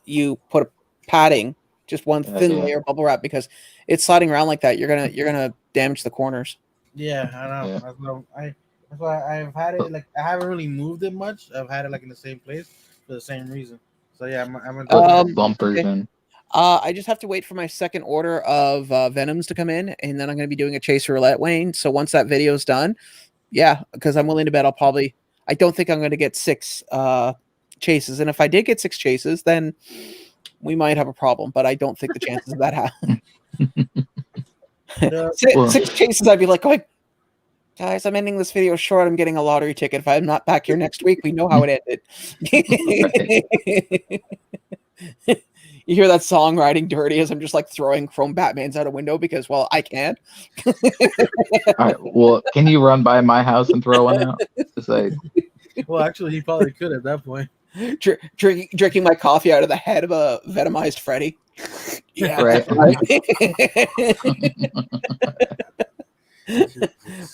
you put a padding, just one thin Yeah. layer of bubble wrap, because it's sliding around like that. You're gonna damage the corners. Yeah, I know. Yeah. That's why I've had it. Like I haven't really moved it much. I've had it like in the same place for the same reason. So yeah, I'm gonna Put bumpers okay. in. I just have to wait for my second order of Venoms to come in, and then I'm going to be doing a chase roulette, Wayne. So once that video's done, yeah, because I'm willing to bet I don't think I'm going to get 6 chases. And if I did get 6 chases, then we might have a problem. But I don't think the chances of that happen. Six chases, I'd be like, going, guys, I'm ending this video short. I'm getting a lottery ticket. If I'm not back here next week, we know how it ended. You hear that song "Riding Dirty" as I'm just like throwing chrome Batmans out a window because, well, I can. All right. Well, can you run by my house and throw one out? It's like, well, actually, he probably could at that point. Drinking my coffee out of the head of a venomized Freddy. Yeah, right.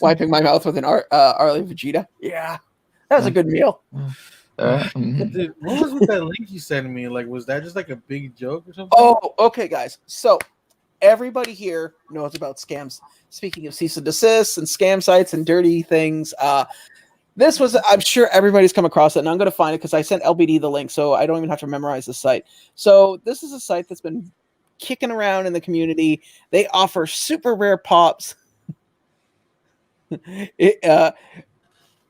Wiping my mouth with an Arlie Vegeta. Yeah, that was a good meal. Dude, what was with that link you sent me? Like, was that just like a big joke or something? Oh, okay, guys. So everybody here knows about scams. Speaking of cease and desist and scam sites and dirty things, this was, I'm sure everybody's come across it, and I'm going to find it because I sent LBD the link, so I don't even have to memorize the site. So this is a site that's been kicking around in the community. They offer super rare pops.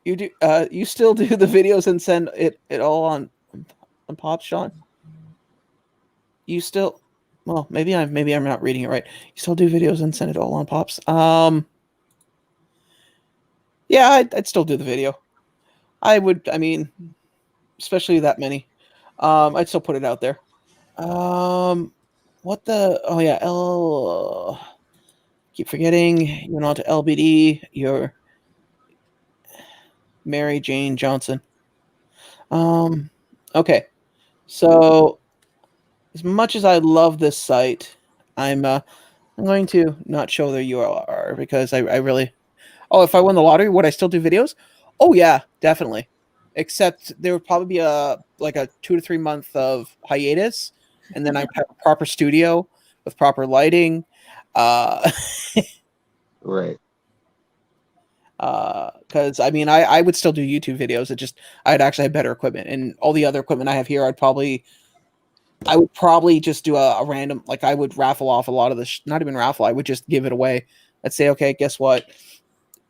You still do the videos and send it all on pops, Sean? You still, well, maybe I'm not reading it right. You still do videos and send it all on pops. Yeah, I'd still do the video. I would, I mean, especially that many. I'd still put it out there. What the? Oh yeah, keep forgetting. You went on to LBD. You're Mary Jane Johnson. Okay. So, as much as I love this site, I'm going to not show the URL because I really. Oh, if I won the lottery, would I still do videos? Oh yeah, definitely. Except there would probably be a 2 to 3 month of hiatus, and then I would have a proper studio with proper lighting. Right. Because I mean, I would still do YouTube videos. I'd actually have better equipment, and all the other equipment I have here, I would probably just do a random, like I would raffle off a lot of this. Not even raffle. I would just give it away. I'd say, okay, guess what?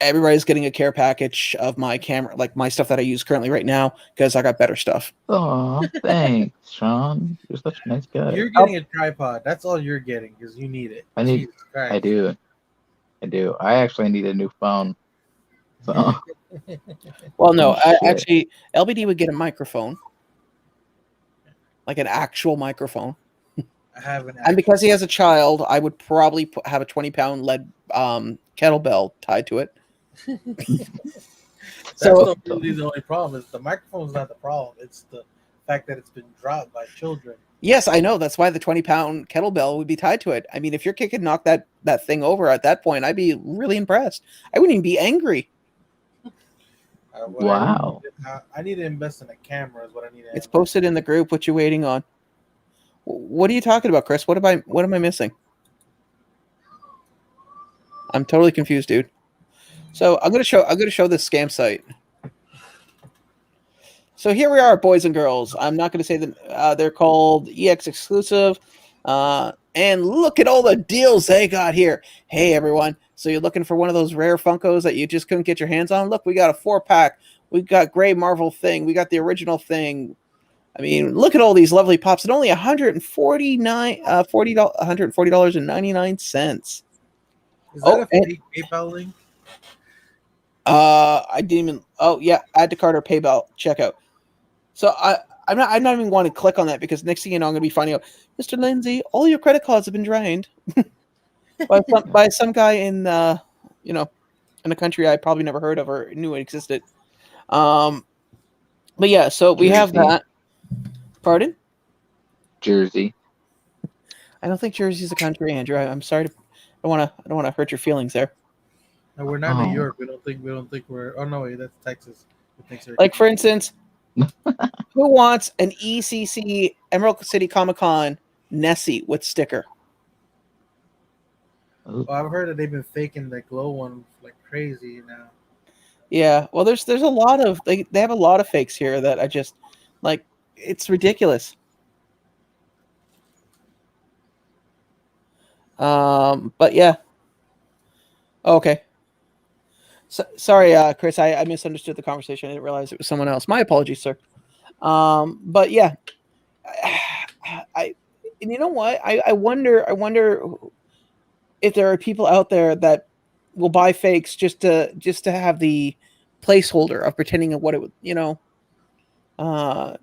Everybody's getting a care package of my camera, like my stuff that I use currently right now, because I got better stuff. Oh, thanks, Sean. You're such a nice guy. You're getting a tripod. That's all you're getting because you need it. I do. I actually need a new phone. So. Well, no, actually, LBD would get a microphone, like an actual microphone. I have an. And because he has a child, I would probably have a 20-pound lead kettlebell tied to it. That's not really the only problem. Is the microphone's not the problem. It's the fact that it's been dropped by children. Yes, I know. That's why the 20-pound kettlebell would be tied to it. I mean, if your kid could knock that thing over at that point, I'd be really impressed. I wouldn't even be angry. Wow. I need to invest in a camera is what I need to It's posted in the group. What you waiting on? What are you talking about, Chris? What am I missing? I'm totally confused, dude. So I'm gonna show this scam site. So here we are, boys and girls. I'm not gonna say that they're called EX exclusive. And look at all the deals they got here. Hey, everyone. So you're looking for one of those rare Funkos that you just couldn't get your hands on? Look, we got a 4-pack. We got Gray Marvel thing. We got the original thing. I mean, look at all these lovely pops. At only $140.99. Is that a fake PayPal link? I didn't even. Oh yeah, add to cart or PayPal checkout. So I'm not even want to click on that because next thing you know, I'm going to be finding out, Mr. Lindsay, all your credit cards have been drained by some guy in in a country I probably never heard of or knew it existed. But yeah, so we have that. Pardon? Jersey. I don't think Jersey's a country, Andrew. I'm sorry. I don't want to hurt your feelings there. No, we're not New York. We don't think we're. Oh no, wait, that's Texas. Like for instance, who wants an ECC Emerald City Comic Con Nessie with sticker? Well, I've heard that they've been faking the glow one like crazy now. Yeah, well, there's a lot of they have a lot of fakes here that I just like. It's ridiculous. But yeah. Okay. So, sorry, Chris. I misunderstood the conversation. I didn't realize it was someone else. My apologies, sir. But yeah, and you know what? I wonder if there are people out there that will buy fakes just to have the placeholder of pretending of what it would,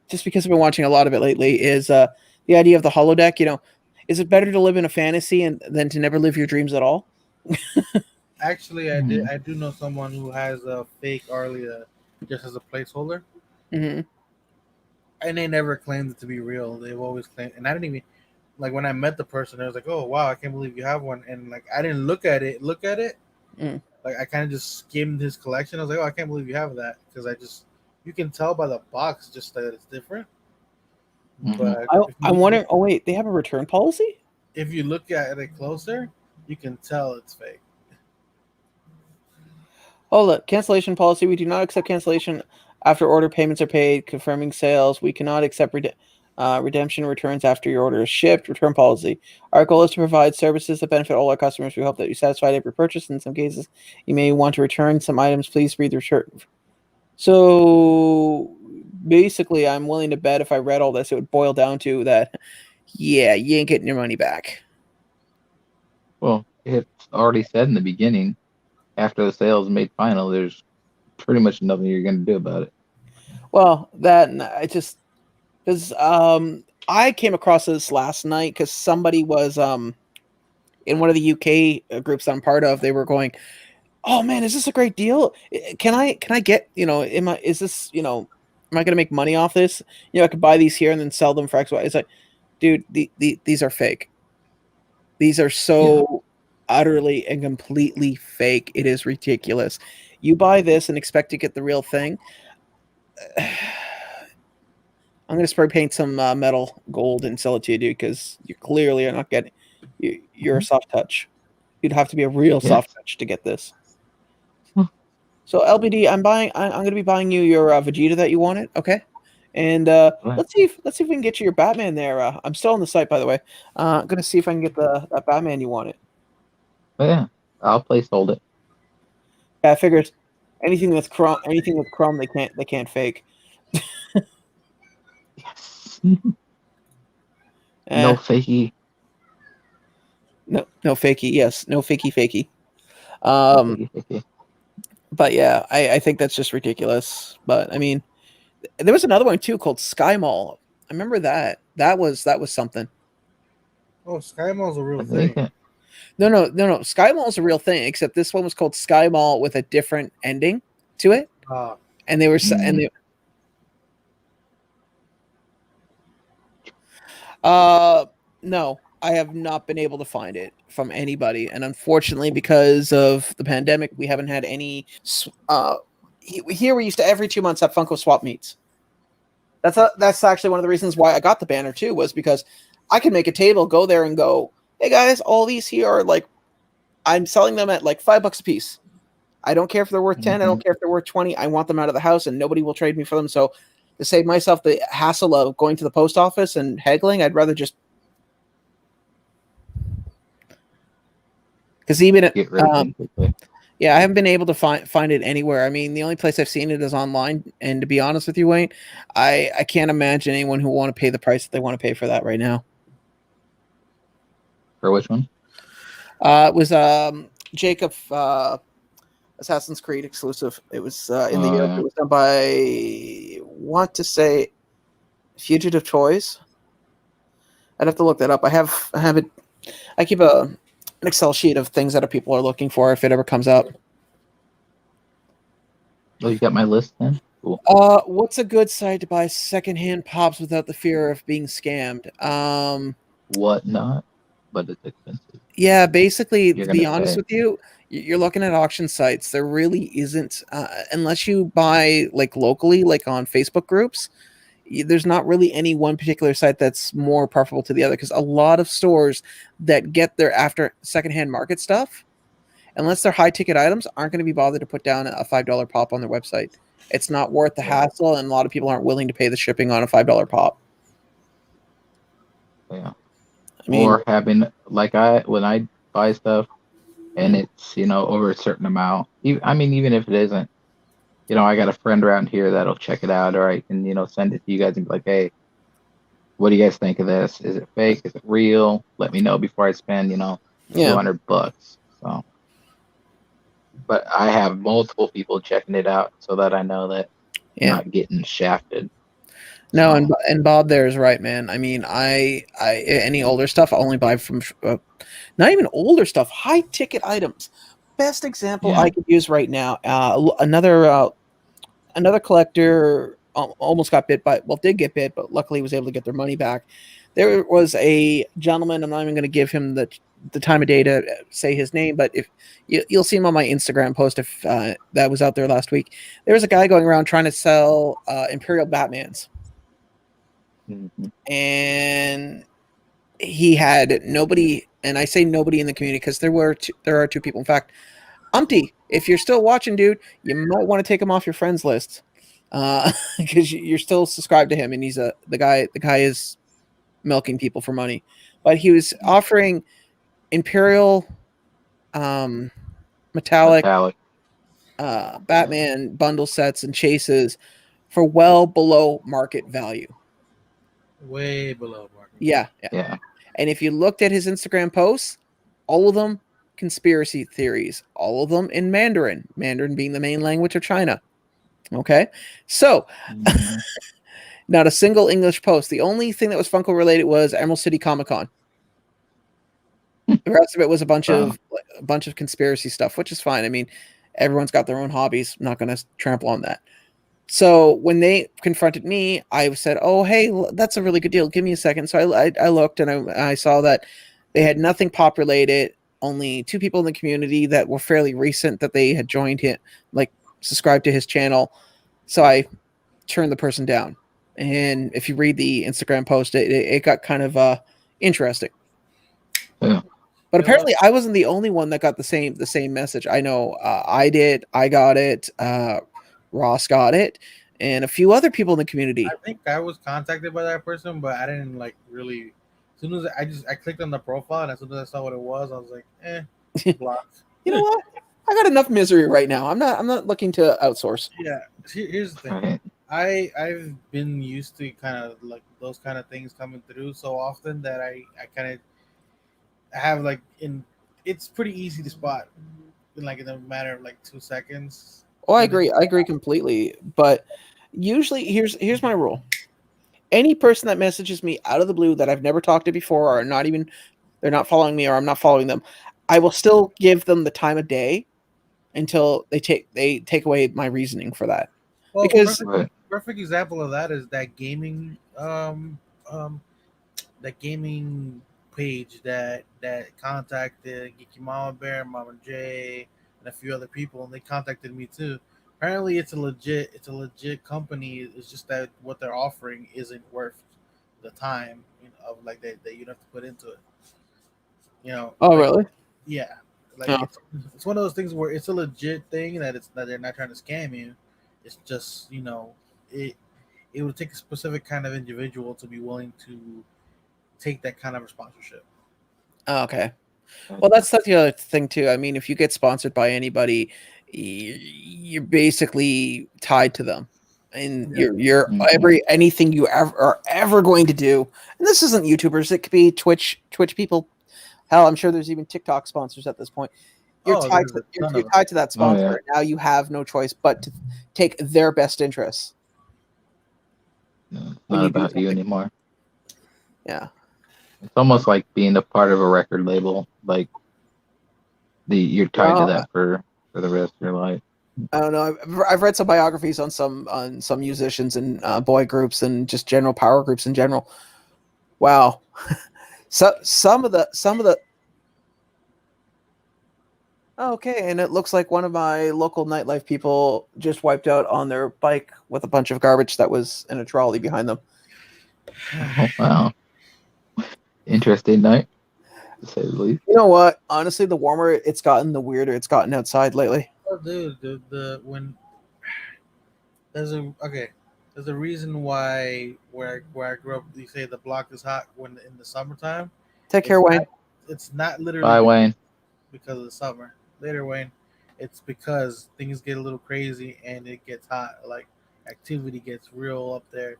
just because I've been watching a lot of it lately is the idea of the holodeck. Is it better to live in a fantasy than to never live your dreams at all? Actually, I do know someone who has a fake Arlia just as a placeholder. Mm-hmm. And they never claimed it to be real. They've always claimed, and I didn't even like when I met the person. I was like, "Oh wow, I can't believe you have one." And like I didn't look at it. Mm. Like I kind of just skimmed his collection. I was like, "Oh, I can't believe you have that," because you can tell by the box just that it's different. Mm-hmm. But I'm wondering. Oh wait, they have a return policy? If you look at it closer, you can tell it's fake. Oh look, cancellation policy. We do not accept cancellation after order payments are paid. Confirming sales. We cannot accept redemption returns after your order is shipped. Return policy. Our goal is to provide services that benefit all our customers. We hope that you're satisfied every purchase. In some cases, you may want to return some items. Please read the return. So basically, I'm willing to bet if I read all this, it would boil down to that. Yeah, you ain't getting your money back. Well, it's already said in the beginning. After the sale is made final, there's pretty much nothing you're going to do about it. Well, that I just because I came across this last night because somebody was in one of the UK groups I'm part of. They were going, "Oh man, is this a great deal? Can I get am I going to make money off this? I could buy these here and then sell them for X, Y." It's like, dude, these are fake. These are so utterly and completely fake. It is ridiculous. You buy this and expect to get the real thing. I'm going to spray paint some metal gold and sell it to you, dude, because you clearly are not getting. You're a soft touch. You'd have to be a real soft touch to get this. So LBD, I'm going to be buying you your Vegeta that you wanted. Okay. And let's see if we can get you your Batman there. I'm still on the site, by the way. I'm gonna see if I can get that Batman you wanted. But yeah, I'll placehold it. Yeah, I figured anything with chrome, they can't fake. Yes. No fakey. No fakey. Yes, no fakey. Fakey. But yeah, I think that's just ridiculous. But I mean, there was another one too called Sky Mall. I remember that. That was something. Oh, Sky Mall's a real thing. No. Sky Mall is a real thing, except this one was called Sky Mall with a different ending to it. And they were no, I have not been able to find it from anybody, and unfortunately, because of the pandemic, we haven't had any. Here we used to every 2 months have Funko swap meets. That's actually one of the reasons why I got the banner too, was because I can make a table, go there, and go, "Hey guys, all these here are like, I'm selling them at like $5 a piece. I don't care if they're worth 10. I don't care if they're worth 20. I want them out of the house, and nobody will trade me for them. So to save myself the hassle of going to the post office and haggling, I'd rather just Because even get rid of them quickly. yeah, I haven't been able to find it anywhere. I mean, the only place I've seen it is online. And to be honest with you, Wayne, I can't imagine anyone who want to pay the price that they want to pay for that right now. For which one? It was Jacob Assassin's Creed exclusive. It was in the Europe. Yeah. It was done by want to say Fugitive Toys. I'd have to look that up. I have it. I keep an Excel sheet of things that people are looking for if it ever comes up. Oh, you got my list then? Cool. What's a good site to buy secondhand pops without the fear of being scammed? Whatnot, but it's expensive. Yeah, basically, You're to be gonna honest pay. with you, you're looking at auction sites. There really isn't, unless you buy like locally, like on Facebook groups. There's not really any one particular site that's more preferable to the other because a lot of stores that get their after secondhand market stuff, unless they're high ticket items, aren't going to be bothered to put down a $5 pop on their website. It's not worth the hassle, and a lot of people aren't willing to pay the shipping on a $5 pop. Yeah. I mean, Or having when I buy stuff and it's over a certain amount. Even if it isn't, I got a friend around here that'll check it out, or I can send it to you guys and be like, hey, what do you guys think of this? Is it fake? Is it real? Let me know before I spend yeah, $200. So, but I have multiple people checking it out so that I know that I'm yeah. not getting shafted. No, So, and Bob there is right, man. I mean, I any older stuff I only buy from not even older stuff, high ticket items. Best example yeah. I could use right now. Another collector almost got bit by, well, did get bit, but luckily was able to get their money back. There was a gentleman. I'm not even going to give him the time of day to say his name, but if you'll see him on my Instagram post if that was out there last week. There was a guy going around trying to sell Imperial Batmans. Mm-hmm. And he had nobody, and I say nobody in the community because there are two people. In fact, Umpty, if you're still watching, dude, you might want to take him off your friends list because you're still subscribed to him, and he's the guy. The guy is milking people for money, but he was offering Imperial metallic Batman bundle sets and chases for well below market value. Way below market. Yeah. And if you looked at his Instagram posts, all of them conspiracy theories, all of them in Mandarin, Mandarin being the main language of China. Okay. So, not a single English post. The only thing that was Funko related was Emerald City Comic Con. The rest of it was a bunch of conspiracy stuff, which is fine. I mean, everyone's got their own hobbies. I'm not going to trample on that. So when they confronted me, I said, "Oh, hey, that's a really good deal. Give me a second." So I looked and I saw that they had nothing pop related. Only two people in the community that were fairly recent that they had joined him, like subscribed to his channel. So I turned the person down. And if you read the Instagram post, it got kind of interesting. Yeah. But apparently, I wasn't the only one that got the same message. I know I did. I got it. Ross got it, and a few other people in the community. I think I was contacted by that person, but I didn't really. As soon as I clicked on the profile, and as soon as I saw what it was, I was like, blocked. You know what? I got enough misery right now. I'm not looking to outsource. Yeah. Here's the thing. I've been used to kind of like those kind of things coming through so often that I kind of have it's pretty easy to spot in a matter of 2 seconds. Oh, I agree completely. But usually, here's my rule: any person that messages me out of the blue that I've never talked to before, or they're not following me, or I'm not following them, I will still give them the time of day until they take away my reasoning for that. Well, Because perfect example of that is that gaming that gaming page that contacted Geeky Mama Bear, Mama J, and a few other people, and they contacted me too. Apparently, it's a legit company. It's just that what they're offering isn't worth the time of that you'd have to put into it. Oh, really? Yeah. Oh. It's one of those things where it's a legit thing that they're not trying to scam you. It's just it would take a specific kind of individual to be willing to take that kind of sponsorship. Oh, okay. Well, that's the other thing too. I mean, if you get sponsored by anybody, you're basically tied to them, and you're anything you are ever going to do. And this isn't YouTubers; it could be Twitch people. Hell, I'm sure there's even TikTok sponsors at this point. You're Oh, tied there's to a ton you're of them. tied to that Oh, yeah. sponsor. Now you have no choice but to take their best interests. No, it's when not you do about you something. anymore. Yeah. It's almost like being a part of a record label. Like you're tied to that for the rest of your life. I don't know. I've read some biographies on some musicians and boy groups and just general power groups in general. Wow. So some of the okay, and it looks like one of my local nightlife people just wiped out on their bike with a bunch of garbage that was in a trolley behind them. Oh wow, interesting night to say the least. You know what? Honestly, the warmer it's gotten, the weirder it's gotten outside lately. Oh, dude, the when there's a okay, there's a reason why where I grew up. They say the block is hot when in the summertime. Take care, It's Wayne. not, it's not literally Bye, Wayne. because of the summer. Later, Wayne, it's because things get a little crazy and it gets hot. Like activity gets real up there.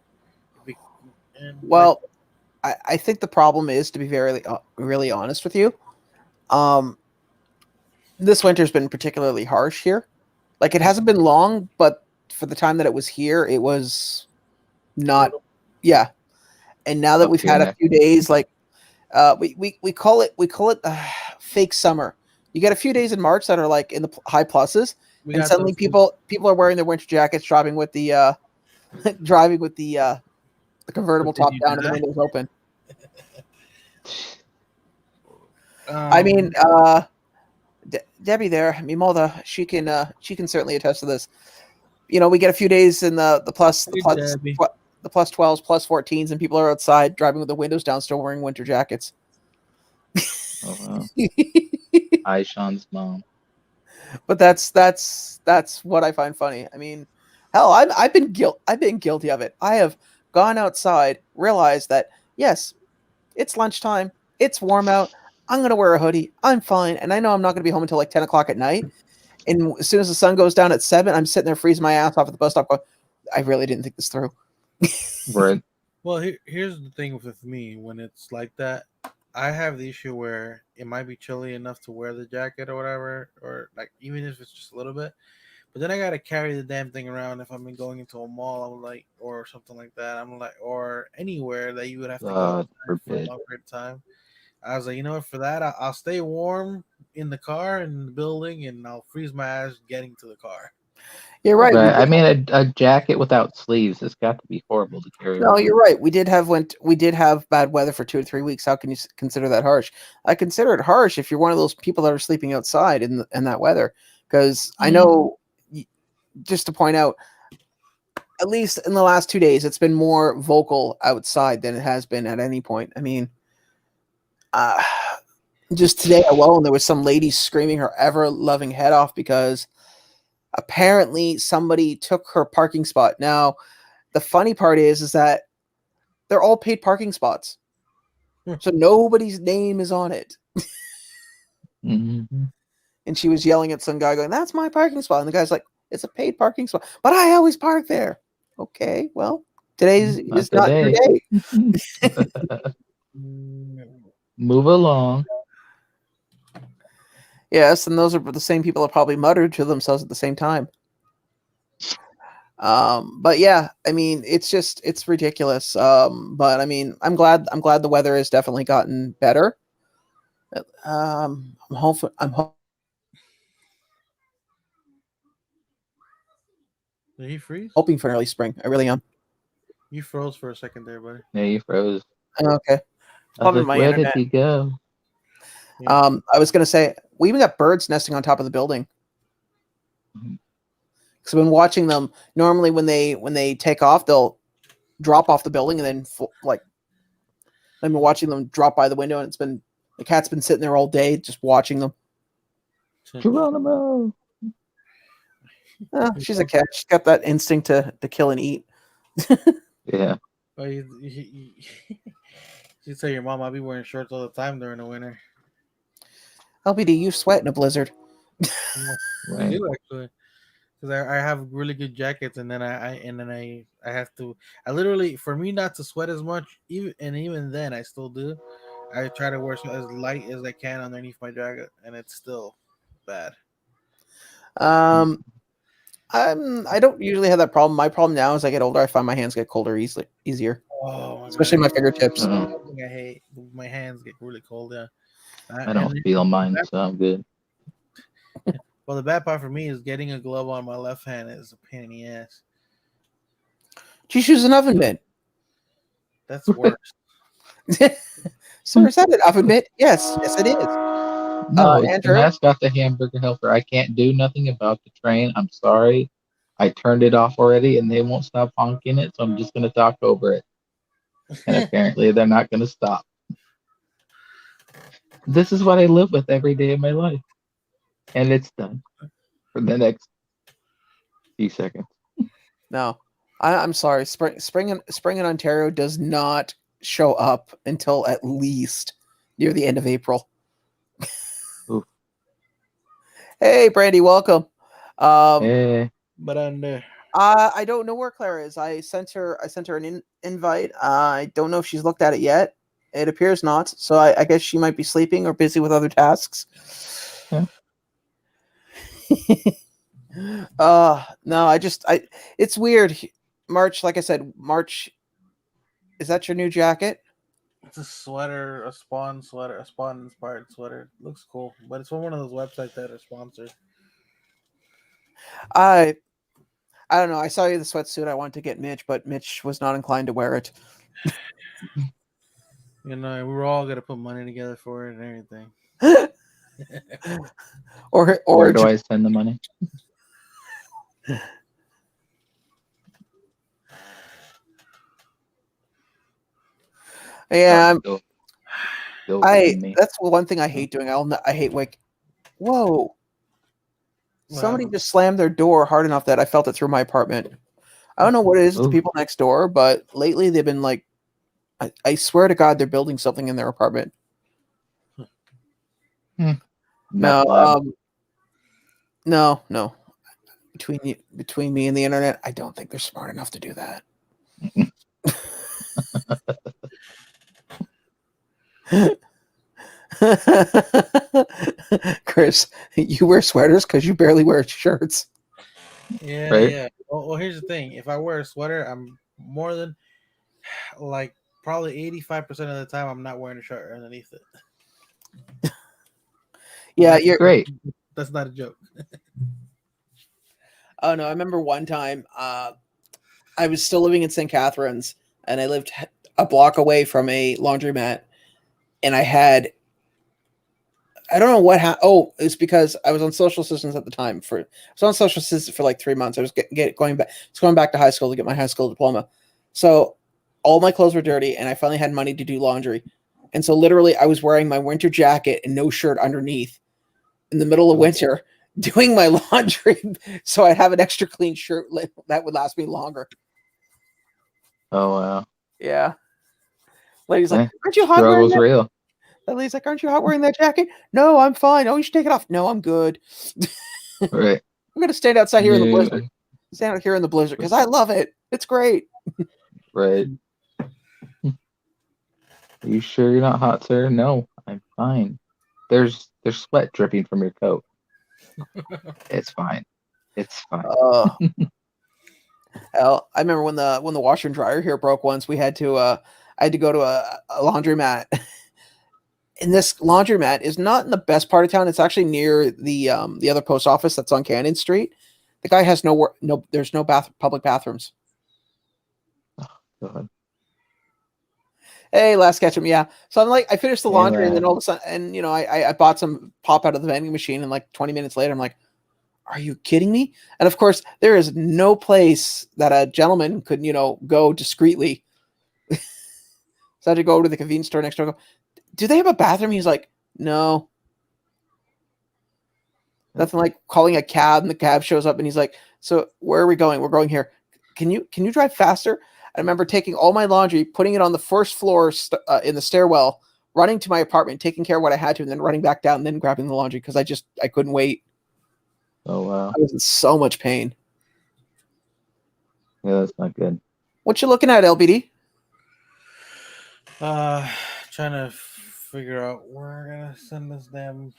And like, Well, I think the problem is, to be very really honest with you, um, this winter's been particularly harsh here. Like it hasn't been long, but for the time that it was here, it was not. Yeah, and now that Up we've here had a next. few days, like we call it fake summer. You get a few days in March that are like in the high pluses, we and got suddenly people are wearing their winter jackets, driving with the driving with the convertible But did top you down do and the that? windows open. I mean, Debbie there, Mimolda, she can certainly attest to this. You know, we get a few days in the plus Hey, Debbie. the plus 12s, plus 14s, and people are outside driving with the windows down, still wearing winter jackets. Oh wow. Hi, Sean's mom. But that's what I find funny. I mean, hell, I've been guilty of it. I have gone outside, realized that yes, it's lunchtime, it's warm out. I'm gonna wear a hoodie. I'm fine, and I know I'm not gonna be home until like 10 o'clock at night. And as soon as the sun goes down at 7, I'm sitting there freezing my ass off at the bus stop. Going, I really didn't think this through. Right. Well, here's the thing with me when it's like that. I have the issue where it might be chilly enough to wear the jacket or whatever, or like even if it's just a little bit. But then I gotta carry the damn thing around if I'm going into a mall. I'm like, or something like that. I'm like, or anywhere that you would have to go God outside for a forbid. long period of time. I was like, you know what? For that, I'll stay warm in the car in the building, and I'll freeze my ass getting to the car. You're right. Right. I mean, a jacket without sleeves has got to be horrible to carry No, around. you're right. We did have bad weather for 2 to 3 weeks. How can you consider that harsh? I consider it harsh if you're one of those people that are sleeping outside in that weather. Because I know, just to point out, at least in the last 2 days, it's been more vocal outside than it has been at any point. I mean, uh, just today alone, there was some lady screaming her ever loving head off because apparently somebody took her parking spot. Now, the funny part is that they're all paid parking spots. So nobody's name is on it. Mm-hmm. And she was yelling at some guy going, "That's my parking spot." And the guy's like, "It's a paid parking spot. But I always park there." Okay, well, today's Not is not your today. day. Move along. Yes, and those are the same people that probably muttered to themselves at the same time. But yeah, I mean, it's ridiculous. But I mean, I'm glad the weather has definitely gotten better. I'm hopeful. Did he freeze? Hoping for an early spring. I really am. You froze for a second there, buddy. Yeah, you froze. Okay, I was probably like, my where did internet. he go? Yeah. I was gonna say we even got birds nesting on top of the building. Because I've been watching them. Normally, when they take off, they'll drop off the building and then like I've been watching them drop by the window, and the cat's been sitting there all day just watching them. Geronimo. She's a cat. She's got that instinct to kill and eat. Yeah. But you tell your mom I'll be wearing shorts all the time during the winter. LBD, you sweat in a blizzard. I do actually, because I have really good jackets, and then I have to. I literally, for me not to sweat as much, even then I still do. I try to wear as light as I can underneath my jacket, and it's still bad. Um, I don't usually have that problem. My problem now as I get older, I find my hands get colder easier, Oh my especially god! my fingertips. One thing I hate, my hands get really cold. Yeah, I don't feel mine, so I'm good. well, the bad part for me is getting a glove on my left hand is a pain in the ass. Just use an oven mitt. That's worse. Sir, is that an oven mitt? Yes, it is. No, it's the Andrew? mascot, the hamburger helper. I can't do nothing about the train. I'm sorry. I turned it off already, and they won't stop honking it, so I'm just going to talk over it. And apparently, they're not going to stop. This is what I live with every day of my life. And it's done for the next few seconds. No, I'm sorry. Spring in Ontario does not show up until at least near the end of April. Oof. Hey, Brandy, welcome. Hey. But I don't know where Claire is. I sent her an invite. I don't know if she's looked at it yet. It appears not. So I guess she might be sleeping or busy with other tasks. Yeah. No, it's weird. March, like I said, March. Is that your new jacket? it's a sweater, a Spawn inspired sweater. Looks cool, but it's from one of those websites that are sponsored. I don't know. I saw you the sweatsuit. I wanted to get Mitch, but Mitch was not inclined to wear it. You know, we were all gonna put money together for it and everything. or Where do I send the money? Yeah, Me. that's one thing I hate doing. I hate whoa. Somebody just slammed their door hard enough that I felt it through my apartment. I don't know what it is with the people next door, but lately they've been like, I swear to God, they're building something in their apartment. No, no. Between me and the internet, I don't think they're smart enough to do that. Chris, you wear sweaters because you barely wear shirts. Yeah, right? yeah. Well, here's the thing: if I wear a sweater, I'm more than like probably 85% of the time I'm not wearing a shirt underneath it. Yeah, you're great. That's not a joke. Oh no, I remember one time I was still living in St. Catharines, and I lived a block away from a laundromat, and I don't know what happened. Oh, it's because I was on social assistance at the time. I was on social assistance for like 3 months. I was going back to high school to get my high school diploma. So all my clothes were dirty, and I finally had money to do laundry. And so literally, I was wearing my winter jacket and no shirt underneath in the middle of winter, doing my laundry, so I'd have an extra clean shirt that would last me longer. Oh wow. Yeah. Lady's like, aren't you hot? Struggle's real. That lady's like, aren't you hot wearing that jacket? No, I'm fine. Oh, you should take it off. No, I'm good. Right. I'm gonna stand outside here in the blizzard. Stand out here in the blizzard because I love it. It's great. Right. Are you sure you're not hot, sir? No, I'm fine. There's sweat dripping from your coat. It's fine. It's fine. Hell, I remember when the washer and dryer here broke once. I had to go to a laundromat. And this laundromat is not in the best part of town. It's actually near the other post office that's on Cannon Street. The guy has there's no public bathrooms. Oh, God. Hey, last ketchup, yeah. So I'm like, I finished the laundry, and then all of a sudden, and I bought some pop out of the vending machine, and like 20 minutes later, I'm like, are you kidding me? And of course, there is no place that a gentleman could, go discreetly. So I had to go over to the convenience store next door. And go, do they have a bathroom? He's like, no. Nothing like calling a cab, and the cab shows up, and he's like, so where are we going? We're going here. Can you drive faster? I remember taking all my laundry, putting it on the first floor in the stairwell, running to my apartment, taking care of what I had to, and then running back down, and then grabbing the laundry because I couldn't wait. Oh wow. I was in so much pain. Yeah, that's not good. What you looking at, LBD? Trying to figure out where we're gonna send this damn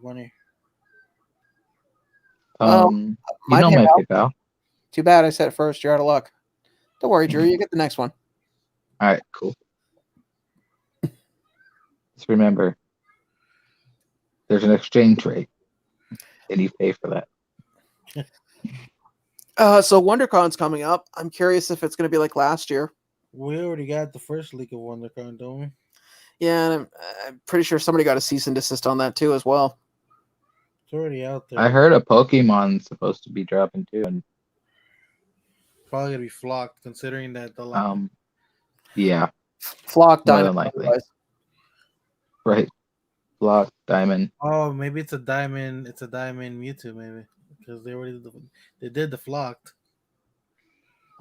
money. You My know my PayPal. PayPal. Too bad I said it first. You're out of luck. Don't worry, Drew. You get the next one. All right, cool. Just remember, there's an exchange rate, and you pay for that. So WonderCon's coming up. I'm curious if it's going to be like last year. We already got the first leak of WonderCon, don't we? Yeah, and I'm pretty sure somebody got a cease and desist on that too as well. It's already out there. I heard a Pokemon's supposed to be dropping too, and Probably gonna be flocked, considering that the yeah, Flock, more Diamond, than likely. otherwise. Right, Block, Diamond. Oh, maybe it's a diamond. It's a diamond Mewtwo, maybe, because they already did the flocked.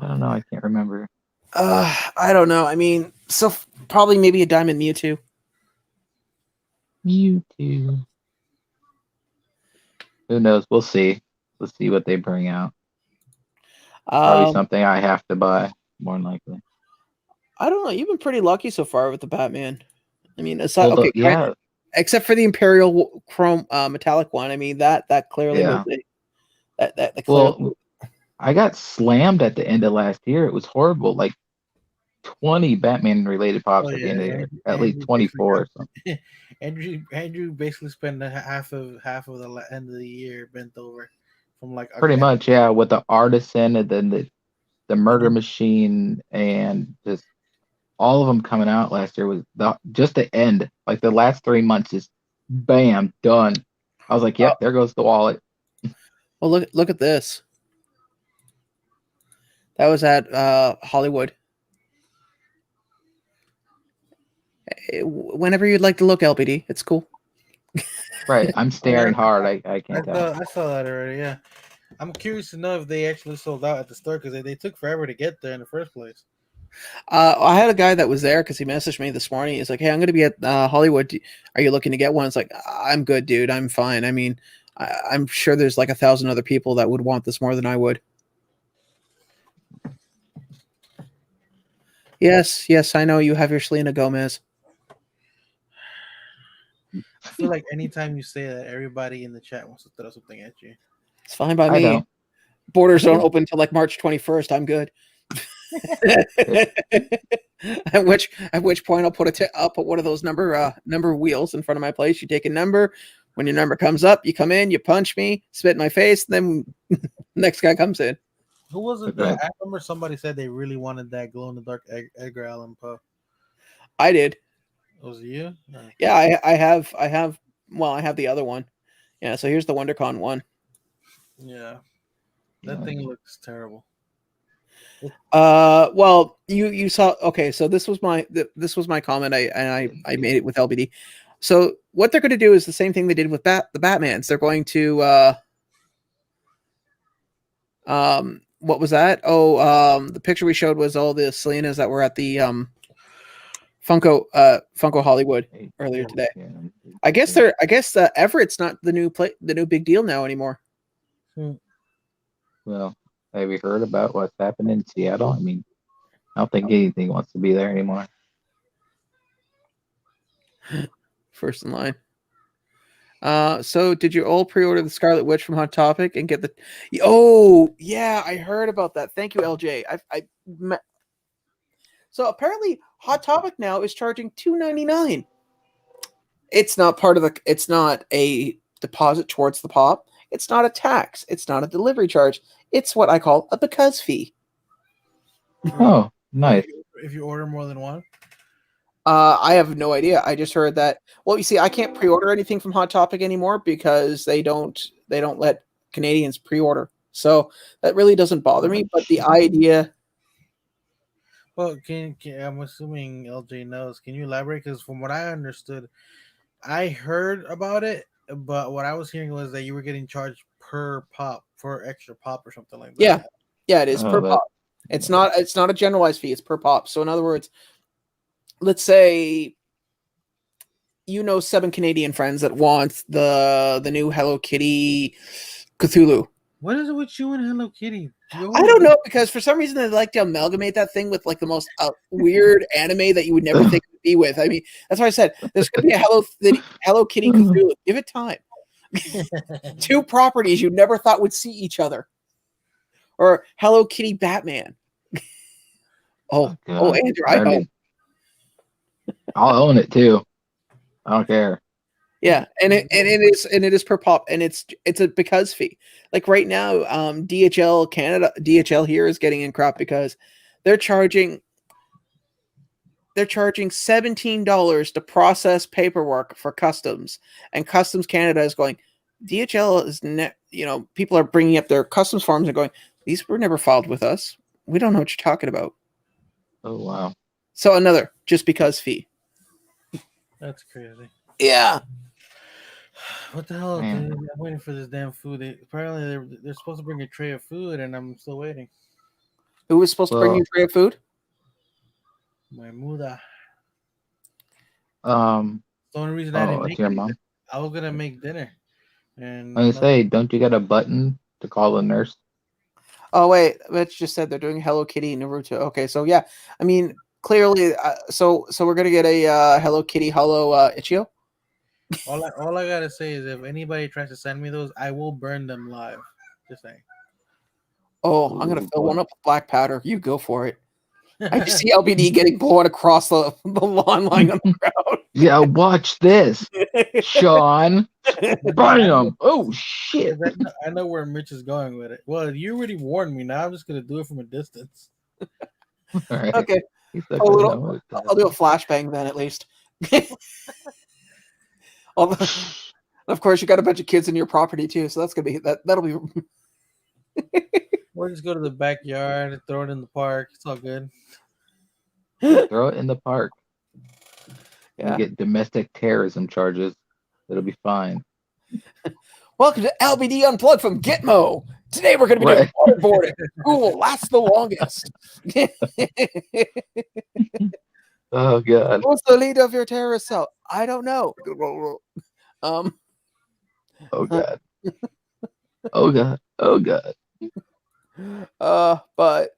I don't know. I can't remember. I don't know. I mean, so probably maybe a Diamond Mewtwo. Mewtwo. Who knows? We'll see. We'll see what they bring out. Probably something I have to buy, more than likely. I don't know. You've been pretty lucky so far with the Batman. I mean, aside, Well, okay, yeah. except for the Imperial Chrome metallic one. I mean, that clearly was that clearly. Well, I got slammed at the end of last year. It was horrible. Like 20 Batman related pops at the end of the year. At least 24 or something. Andrew basically spent half of the end of the year bent over from like Pretty much, yeah, with the Artisan and then the Murder Machine and just all of them coming out last year was just the end. Like the last 3 months, just bam, done. I was like, yep, there goes the wallet. Well, look at this. That was at Hollywood. Whenever you'd like to look, LBD, it's cool. Right, I'm staring hard. I can't tell. I saw that already. Yeah, I'm curious to know if they actually sold out at the store because they took forever to get there in the first place. I had a guy that was there because he messaged me this morning. He's like, "Hey, I'm going to be at Hollywood. Are you looking to get one?" It's like, "I'm good, dude. I'm fine. I mean, I'm sure there's like 1,000 other people that would want this more than I would." Yes, I know you have your Selena Gomez. I feel like anytime you say that, everybody in the chat wants to throw something at you. It's fine by me. Don't. Borders don't open until like March 21st. I'm good. at which point I'll put one of those number wheels in front of my place. You take a number. When your number comes up, you come in, you punch me, spit in my face, then next guy comes in. Who was it? I remember somebody said they really wanted that glow in the dark Edgar Allan Poe. I did. Was it you? No. Yeah, I have. Well, I have the other one. Yeah. So here's the WonderCon one. Yeah, that thing looks terrible. Well, you saw. Okay, so this was my comment. I made it with LBD. So what they're going to do is the same thing they did with the Batmans. They're going to what was that? Oh, the picture we showed was all the Selenas that were at the Funko Hollywood earlier today. I guess Everett's not the new big deal now anymore. Well, have you heard about what's happening in Seattle? I mean, I don't think anything wants to be there anymore. First in line. So did you all pre-order the Scarlet Witch from Hot Topic and get the? Oh yeah, I heard about that. Thank you, LJ. So apparently, Hot Topic now is charging $2.99. It's not part of the. It's not a deposit towards the pop. It's not a tax. It's not a delivery charge. It's what I call a because fee. Oh, nice. If you order more than one. I have no idea. I just heard that. Well, you see, I can't pre-order anything from Hot Topic anymore because they don't let Canadians pre-order. So that really doesn't bother me. But the idea. Well, I'm assuming LJ knows. Can you elaborate? Because from what I understood, I heard about it, but what I was hearing was that you were getting charged per pop for extra pop or something like that. Yeah, it is per pop. It's not a generalized fee. It's per pop. So in other words, let's say seven Canadian friends that want the new Hello Kitty Cthulhu. What is it with you and Hello Kitty? I don't know, because for some reason they like to amalgamate that thing with like the most weird anime that you would never think it would be with. I mean, that's why I said there's going to be a Hello Kitty Cthulhu. Give it time. Two properties you never thought would see each other. Or Hello Kitty Batman. God. Andrew, I know. I'll own it too. I don't care. Yeah, and it is per pop, and it's a because fee. Like right now, DHL here is getting in crap because they're charging $17 to process paperwork for customs, and Customs Canada is going. DHL is people are bringing up their customs forms and going, these were never filed with us. We don't know what you're talking about. Oh wow! So another just because fee. That's crazy. Yeah. What the hell? Dude? I'm waiting for this damn food. Apparently they're supposed to bring a tray of food, and I'm still waiting. Who was supposed to bring you a tray of food? My muda. The only reason I didn't make your mom? I was gonna make dinner, and I say, don't you got a button to call the nurse? Oh wait, Mitch just said they're doing Hello Kitty Naruto. Okay, so yeah, I mean clearly, so we're gonna get a Hello Kitty Hollow Ichio. All I gotta say is if anybody tries to send me those, I will burn them live. Just saying. Oh, I'm gonna fill one up with black powder. You go for it. I just see LBD getting blown across the lawn, lying on the ground. Yeah, watch this, Sean. Bam! Oh shit! I know where Mitch is going with it. Well, you already warned me. Now I'm just gonna do it from a distance. All right. Okay. I'll do a flashbang then, at least. Of course, you got a bunch of kids in your property too, so that's gonna be that'll be. We'll just go to the backyard and throw it in the park. It's all good. Throw it in the park. Yeah. You get domestic terrorism charges. It'll be fine. Welcome to LBD Unplugged from Gitmo. Today we're going to be doing waterboarding. Who will last the longest? Oh god. Who's the leader of your terrorist cell? I don't know. Oh god. Oh god. Oh god. But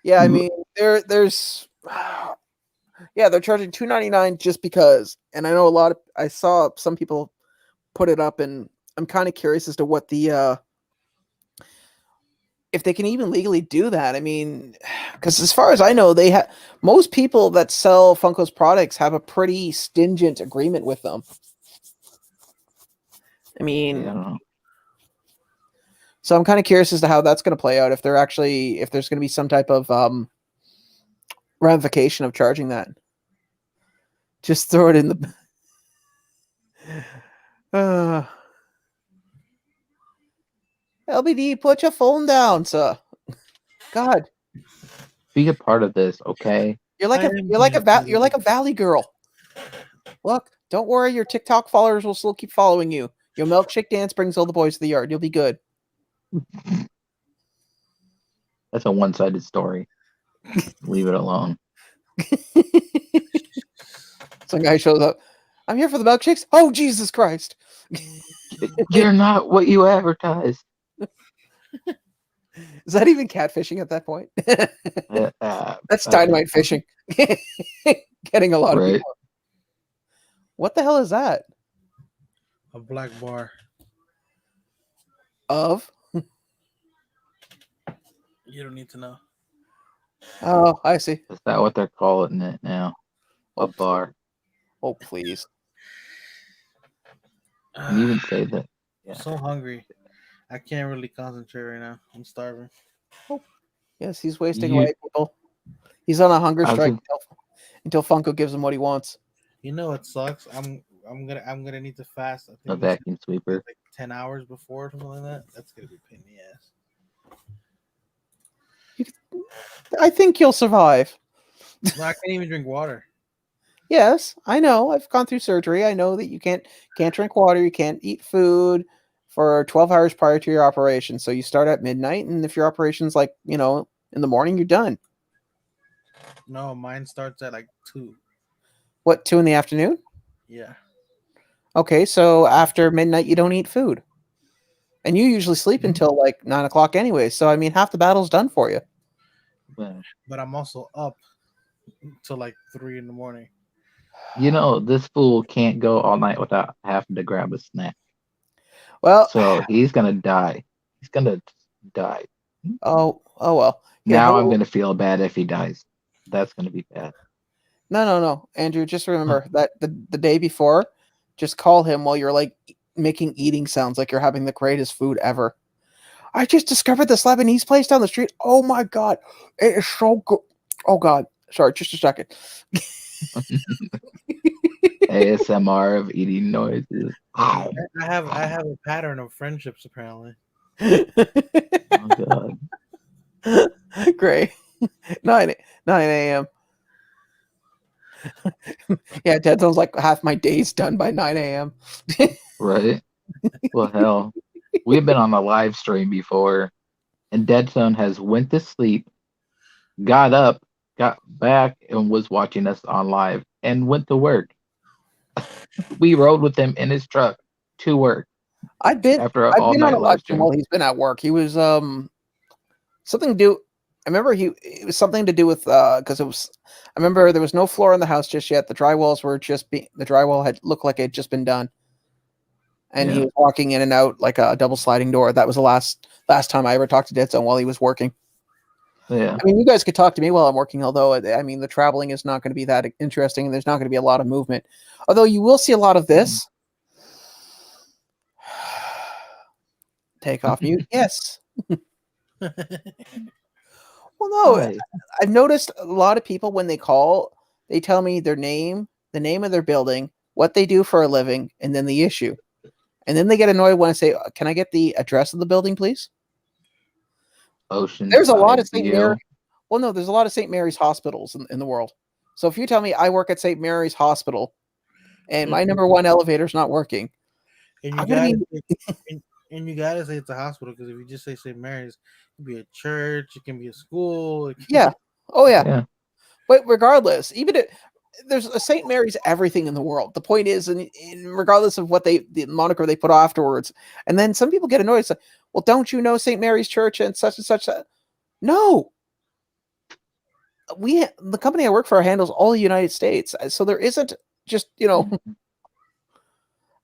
yeah, I mean, there's they're charging $2.99 just because, and I know I saw some people put it up, and I'm kind of curious as to what the if they can even legally do that. I mean, because as far as I know, most people that sell Funko's products have a pretty stringent agreement with them. I mean, I don't know. So I'm kind of curious as to how that's going to play out. If there's going to be some type of ramification of charging that. Just throw it in the. LBD, put your phone down, sir. God, be a part of this, okay? You're like a valley girl. Look, don't worry, your TikTok followers will still keep following you. Your milkshake dance brings all the boys to the yard. You'll be good. That's a one-sided story. Leave it alone. Some guy shows up. I'm here for the milkshakes. Oh, Jesus Christ. You're not what you advertised. Is that even catfishing at that point? That's dynamite fishing. Getting a lot of people. What the hell is that? A black bar. Of? You don't need to know. Oh, I see. Is that what they're calling it now? A bar. Oh, please. Can you even say that? Yeah. I'm so hungry. I can't really concentrate right now. I'm starving. Oh. Yes, he's wasting away, people. He's on a hunger strike until Funko gives him what he wants. You know what sucks? I'm gonna need to fast. I think a vacuum sweeper. Like 10 hours before or something like that. That's gonna be a pain in the ass. I think you'll survive. No, I can't even drink water. Yes, I know. I've gone through surgery. I know that you can't drink water. You can't eat food for 12 hours prior to your operation. So you start at midnight, and if your operation's like, in the morning, you're done. No, mine starts at like 2. What, 2 in the afternoon? Yeah. Okay, so after midnight, you don't eat food. And you usually sleep until like 9 o'clock anyway. So, I mean, half the battle's done for you. Well, But I'm also up till like 3 in the morning. this fool can't go all night without having to grab a snack. Well, So he's gonna die. He's gonna die. oh well. Yeah, Now I'm gonna feel bad if he dies. That's gonna be bad. no. Andrew, just remember that the day before, just call him while you're like making eating sounds like you're having the greatest food ever. I just discovered this Lebanese place down the street. Oh my god, it is so good. Oh god, sorry, just a second. ASMR of eating noises. Oh I have a pattern of friendships apparently. god. Great. 9 a.m. Yeah, Dead Zone's like half my day's done by 9 a.m. Right? Well, hell, we've been on a live stream before, and Dead Zone has went to sleep, got up, got back, and was watching us on live, and went to work. We rode with him in his truck to work I've been after an I've been on all-night a live live stream stream. while he's been at work. He was something to do. I remember it was something to do with because it was. I remember there was no floor in the house just yet. The drywalls were the drywall had looked like it had just been done, and he Yeah. was walking in and out like a double sliding door. That was the last time I ever talked to Dead Zone while he was working. Yeah. I mean, you guys could talk to me while I'm working, although I mean the traveling is not going to be that interesting, and there's not going to be a lot of movement. Although you will see a lot of this. Take off mute. Yes. Well, no, Hi. I've noticed a lot of people when they call, they tell me their name, the name of their building, what they do for a living, and then the issue. And then they get annoyed when I say, "Can I get the address of the building, please?" There's a lot of Oceanside St. Mary. view. Well, no, there's a lot of St. Mary's hospitals in the world. So if you tell me I work at St. Mary's Hospital and my number one elevator is not working, And you I'm gonna gotta be and you gotta say it's a hospital because if you just say St. Mary's, it can be a church, it can be a school. yeah. Oh yeah. Yeah. But regardless, even if there's a St. Mary's everything in the world. The point is, and regardless of what the moniker they put afterwards, and then some people get annoyed. It's like, well, don't you know St. Mary's Church and such and such? No, the company I work for handles all the United States, so there isn't just And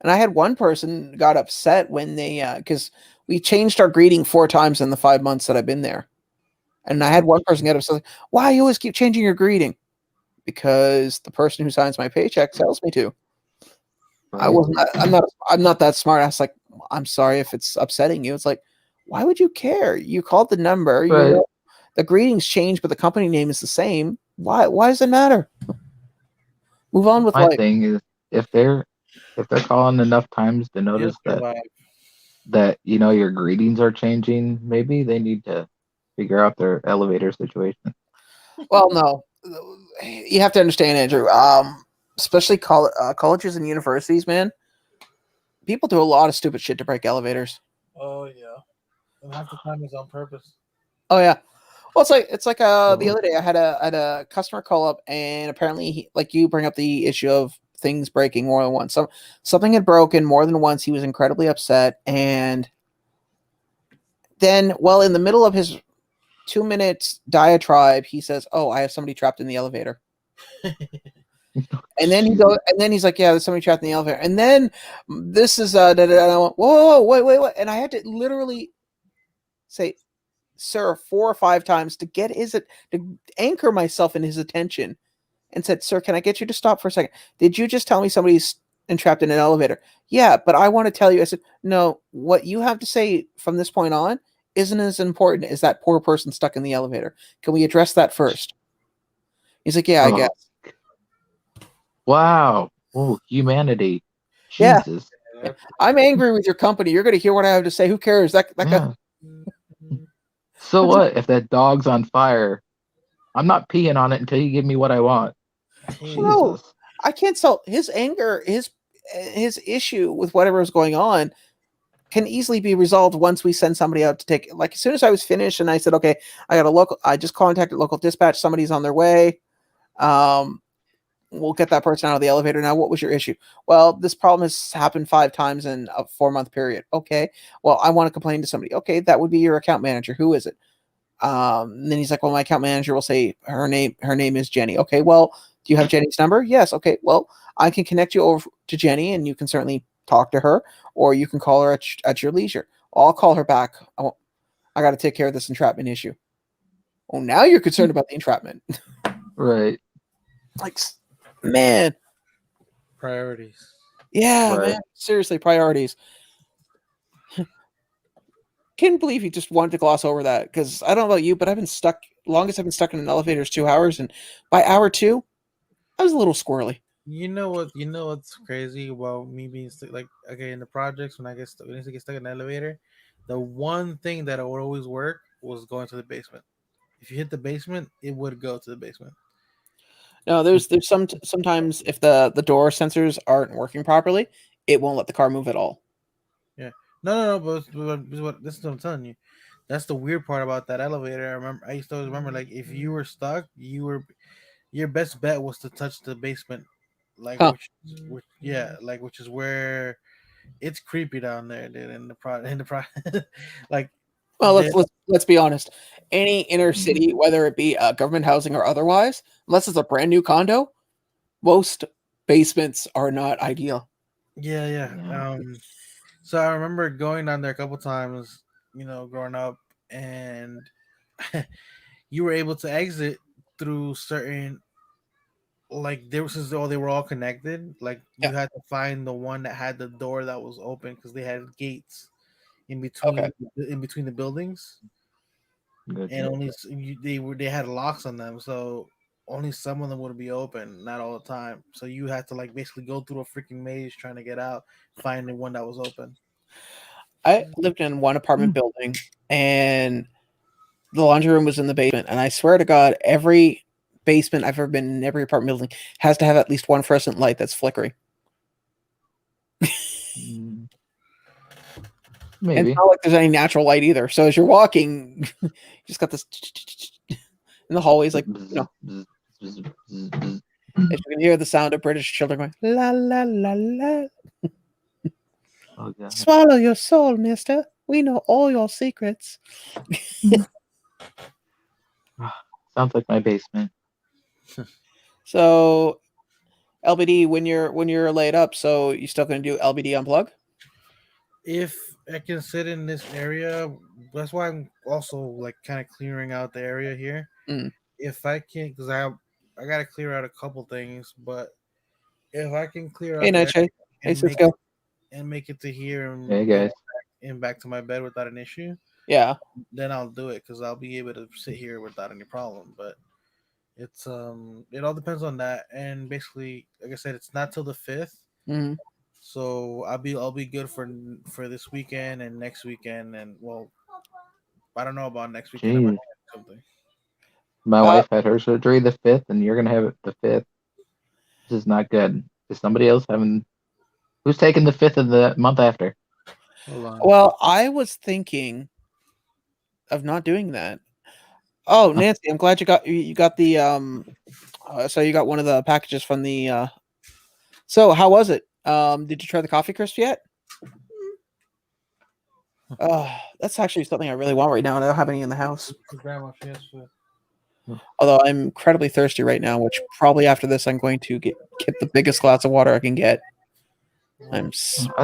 I had one person got upset when they because we changed our greeting 4 times in the 5 months that I've been there, and I had one person get upset. Like, why you always keep changing your greeting? Because the person who signs my paycheck tells me to. I Right. wasn't. I'm not that smart. I was like, I'm sorry if it's upsetting you. It's like, why would you care? You called the number. You Right. know, the greetings changed, but the company name is the same. Why? Why does it matter? Move on with My life. thing is if they're calling enough times to You'll notice survive. that your greetings are changing, maybe they need to figure out their elevator situation. Well, no, you have to understand, Andrew. Especially colleges and universities, man. People do a lot of stupid shit to break elevators. Oh yeah, and half the time it's on purpose. Oh yeah. Well, it's like the So, other day I had a customer call up, and apparently like you bring up the issue of things breaking more than once. So something had broken more than once. He was incredibly upset, and then, well, in the middle of his 2 minutes diatribe, he says, "Oh, I have somebody trapped in the elevator." And then he's like, "Yeah, there's somebody trapped in the elevator." And then this is and I went, whoa, wait, and I had to literally say, "Sir," 4 or 5 times to anchor myself in his attention, and said, "Sir, can I get you to stop for a second? Did you just tell me somebody's entrapped in an elevator?" "Yeah, but I want to tell you." I said, "No, what you have to say from this point on isn't as important as that poor person stuck in the elevator. Can we address that first?" He's like, "Yeah, I oh, guess." wow. Oh, humanity. Yeah, Jesus. I'm angry with your company. You're going to hear what I have to say. Who cares? That guy. Yeah. So what if that dog's on fire? I'm not peeing on it until you give me what I want. No, Jesus. I can't sell his anger. His issue with whatever is going on can easily be resolved once we send somebody out to take it. Like as soon as I was finished and I said, "Okay, I just contacted local dispatch. Somebody's on their way." we'll get that person out of the elevator. Now, what was your issue? Well, this problem has happened 5 times in a 4-month period. Okay. Well, I want to complain to somebody. Okay, that would be your account manager. Who is it? Then he's like, well, my account manager will say her name is Jenny. Okay, well, do you have Jenny's number? Yes. Okay, well, I can connect you over to Jenny, and you can certainly talk to her, or you can call her at your leisure. I'll call her back. I got to take care of this entrapment issue. Oh, now you're concerned about the entrapment. Right. Like, man. Priorities. Yeah, Right. man. Seriously, priorities. Can't believe you just wanted to gloss over that, because I don't know about you, but I've been stuck. Longest I've been stuck in an elevator is 2 hours, and by hour 2, I was a little squirrely. You know what? You know what's crazy about me being stuck? Like, okay, in the projects when when I used to get stuck in an elevator, the one thing that would always work was going to the basement. If you hit the basement, it would go to the basement. No, there's sometimes if the door sensors aren't working properly, it won't let the car move at all. Yeah. No. This is what I'm telling you. That's the weird part about that elevator. I used to always remember, like, if you were stuck, your best bet was to touch the basement, like, Huh. which is where it's creepy down there, dude. In the like, Well, the, let's be honest. Any inner city, whether it be government housing or otherwise, unless it's a brand new condo, most basements are not ideal. yeah. So I remember going down there a couple times, growing up, and you were able to exit through certain, like, there was, since all they were all connected, like, Yeah. you had to find the one that had the door that was open because they had gates Okay. in between the buildings, Good. and only they had locks on them, so only some of them would be open, not all the time. So you had to, like, basically go through a freaking maze trying to get out, find the one that was open. I lived in one apartment building, and the laundry room was in the basement. And I swear to God, every basement I've ever been in, every apartment building has to have at least one fluorescent light that's flickering. Mm, And Maybe. it's not like there's any natural light either. So as you're walking, you just got this in the hallways, like, Bzz, bzz, bzz, bzz, bzz. as you can hear the sound of British children going, la la la la. Oh god. Swallow your soul, mister. We know all your secrets. Sounds like my basement. So LBD, when you're laid up, so you still gonna do LBD unplug? If I can sit in this area, that's why I'm also, like, kind of clearing out the area here. Mm. If I can, because I gotta clear out a couple things, but if I can clear Hey, out the area Nightshade. Hey, and make Cisco. and make it to here Hey and guys. back to my bed without an issue, Yeah. then I'll do it because I'll be able to sit here without any problem. But it all depends on that, and basically, like I said, it's not till the 5th. Mm. So I'll be good for this weekend and next weekend, and, well, I don't know about next weekend. I might Jeez. have something. My Uh, wife had her surgery the 5th, and you're gonna have it the 5th. This is not good. Is somebody else having? Who's taking the 5th of the month after? Hold on. well, I was thinking of not doing that. Oh, Huh. Nancy, I'm glad you got the so you got one of the packages from the so how was it? Did you try the coffee crisp yet? That's actually something I really want right now, and I don't have any in the house. Grandma, she has food. Although I'm incredibly thirsty right now, which probably after this I'm going to get the biggest glass of water I can get. I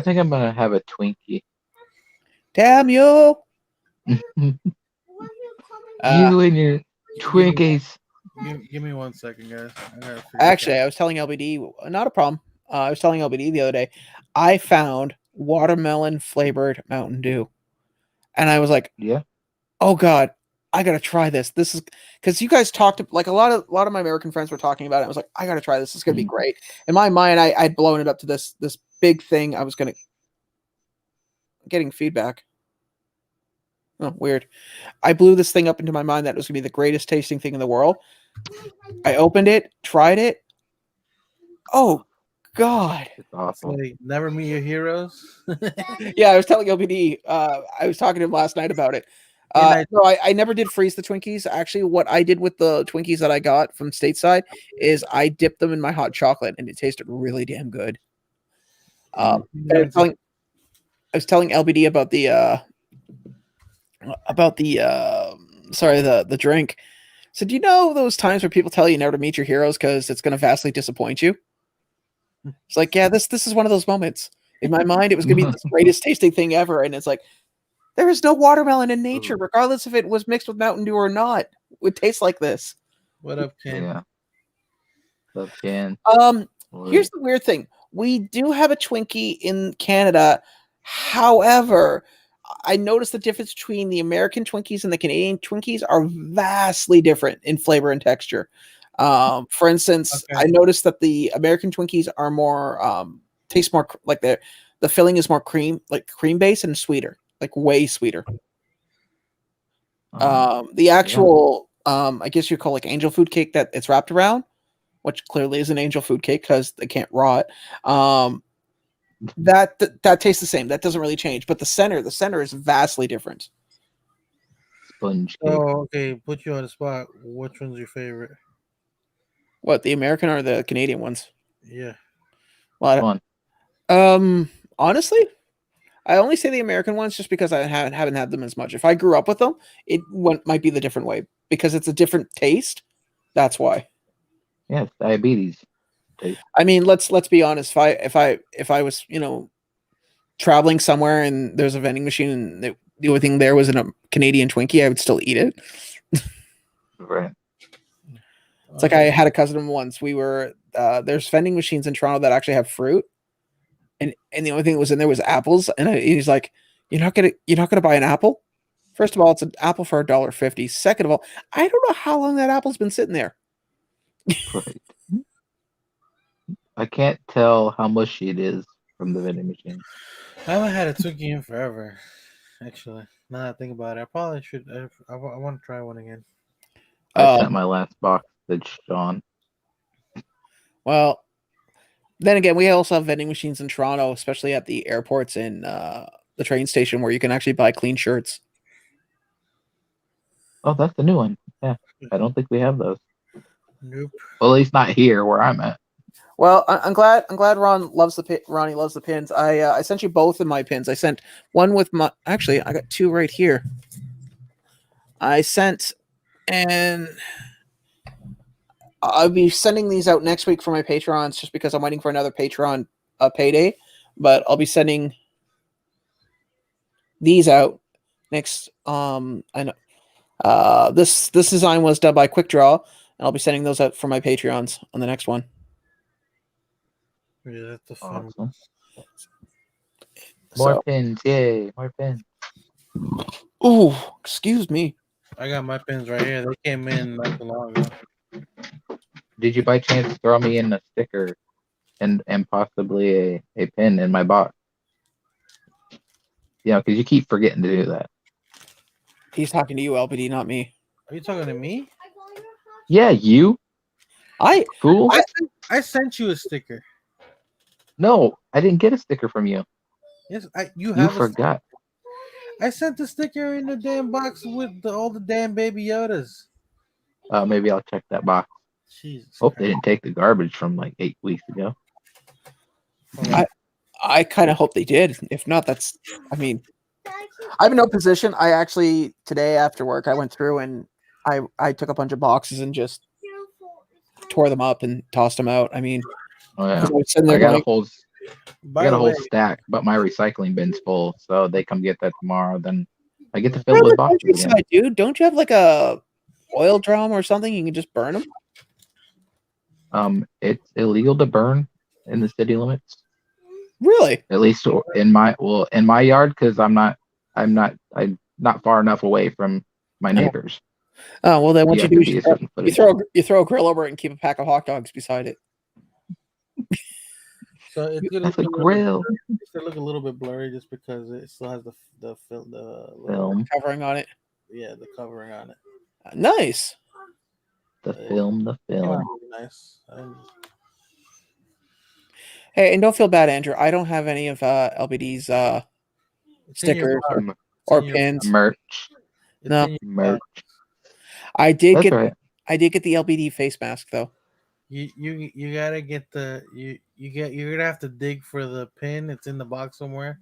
think I'm gonna have a Twinkie. Damn you! You and your Twinkies. Give me 1 second, guys. I gotta figure Actually, this I was telling LBD, not a problem. I was telling LBD the other day, I found watermelon flavored Mountain Dew, and I was like, Yeah. "Oh God, I gotta try this." This is because you guys talked, like, a lot of my American friends were talking about it. I was like, "I gotta try this. It's gonna be great." In my mind, I'd blown it up to this big thing. I was getting feedback. Oh, weird. I blew this thing up into my mind that it was gonna be the greatest tasting thing in the world. I opened it, tried it. Oh God. It's It's awesome. like, never meet your heroes. Yeah, I was telling LBD, I was talking to him last night about it. No, I never did freeze the Twinkies. Actually, what I did with the Twinkies that I got from stateside is I dipped them in my hot chocolate, and it tasted really damn good. I was telling LBD about the drink. So do you know those times where people tell you never to meet your heroes because it's going to vastly disappoint you? It's like, yeah, this is one of those moments. In my mind, it was going to be the greatest tasting thing ever, and it's like, there is no watermelon in nature, regardless if it was mixed with Mountain Dew or not. It would taste like this. What up, Ken? Yeah. What's up, Ken? Here's the weird thing. We do have a Twinkie in Canada. However, I noticed the difference between the American Twinkies and the Canadian Twinkies are vastly different in flavor and texture. For instance, I noticed that the American Twinkies are more taste more like the filling is more cream based and sweeter, like way sweeter. The actual I guess you call like angel food cake that it's wrapped around, which clearly is an angel food cake because they can't rot. That tastes the same. That doesn't really change. But the center is vastly different. Sponge cake. Oh, okay. Put you on the spot. Which one's your favorite? What, the American or the Canadian ones? Yeah. Well, honestly, I only say the American ones just because I haven't had them as much. If I grew up with them, it might be the different way because it's a different taste. That's why. Yeah, it's diabetes. I mean, let's be honest. If I was, traveling somewhere and there's a vending machine and the only thing there was a Canadian Twinkie, I would still eat it. Right. It's like I had a cousin once. We were there's vending machines in Toronto that actually have fruit, and the only thing that was in there was apples. And he's like, "You're not gonna buy an apple? First of all, it's an apple for $1.50. Second of all, I don't know how long that apple's been sitting there." Right. I can't tell how mushy it is from the vending machine. I haven't had a Twinkie in forever. Actually, now that I think about it, I probably should. I want to try one again. I sent my last box to Sean. Well, then again, we also have vending machines in Toronto, especially at the airports and the train station, where you can actually buy clean shirts. Oh, that's the new one. Yeah, I don't think we have those. Nope. Well, at least not here where I'm at. Well, I'm glad Ronnie loves the pins. I sent you both of my pins. I sent one with my. Actually, I got two right here. I sent, and I'll be sending these out next week for my Patrons, just because I'm waiting for another Patreon payday. But I'll be sending these out next. I know this design was done by Quick Draw, and I'll be sending those out for my Patreons on the next one. Yeah, that's a fun. Awesome. More pins, yay! More pins. Ooh, excuse me. I got my pins right here. They came in not too long ago. Did you by chance throw me in a sticker and possibly a pin in my box? Yeah, because you keep forgetting to do that. He's talking to you, LBD, not me. Are you talking to me? Yeah, you. Fool. I sent you a sticker. No, I didn't get a sticker from you. Yes, You forgot. I sent the sticker in the damn box with all the damn baby Yodas. Maybe I'll check that box. Jesus Hope Christ. they didn't take the garbage from like 8 weeks ago. I kind of hope they did. If not, I'm in no position. I actually, today after work, I went through and I took a bunch of boxes and just tore them up and tossed them out. I mean, Oh, yeah. I got a whole stack, but my recycling bin's full, so they come get that tomorrow. Then I get to fill the boxes again. Dude, don't you have like a oil drum or something? You can just burn them. It's illegal to burn in the city limits. Really? At least in my yard, because I'm not far enough away from my neighbors. Oh well, then what you do is you throw a grill over it and keep a pack of hot dogs beside it. So it's That's a grill. It's gonna look a little bit blurry just because it still has the film covering on it. Yeah, the covering on it. Nice. The film. Really nice. Hey, and don't feel bad, Andrew. I don't have any of LBD's stickers or pins. Merch. It's No. in your Merch. box. I did That's get right. the LBD face mask though. You gotta get you're gonna have to dig for the pin. It's in the box somewhere,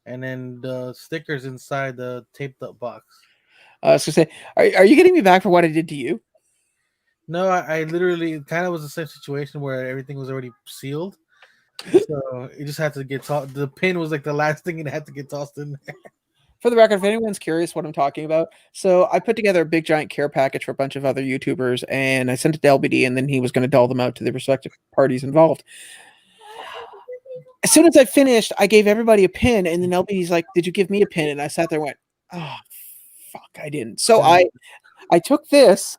and then the stickers inside the taped up box. I was gonna say, are you getting me back for what I did to you? No, I literally it kind of was the same situation where everything was already sealed, so it just had to get tossed. The pin was like the last thing it had to get tossed in there. For the record, if anyone's curious what I'm talking about, so I put together a big giant care package for a bunch of other YouTubers, and I sent it to LBD, and then he was going to dole them out to the respective parties involved. As soon as I finished, I gave everybody a pin, and then LBD's like, "Did you give me a pin?" And I sat there and went, "Oh, fuck, I didn't." So I took this,